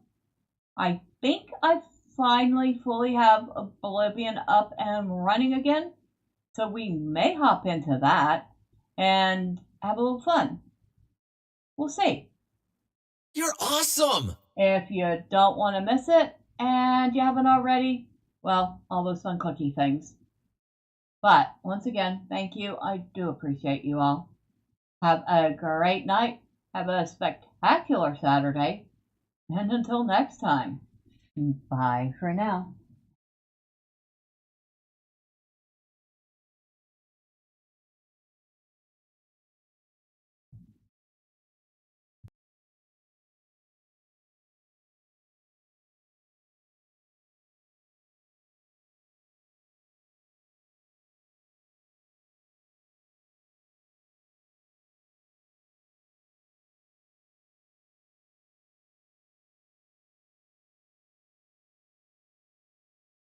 I think I finally fully have Oblivion up and running again. So we may hop into that and have a little fun. We'll see. You're awesome! If you don't want to miss it and you haven't already, well, all those fun cookie things. But once again, thank you. I do appreciate you all. Have a great night. Have a spectacular Saturday. And until next time, bye for now.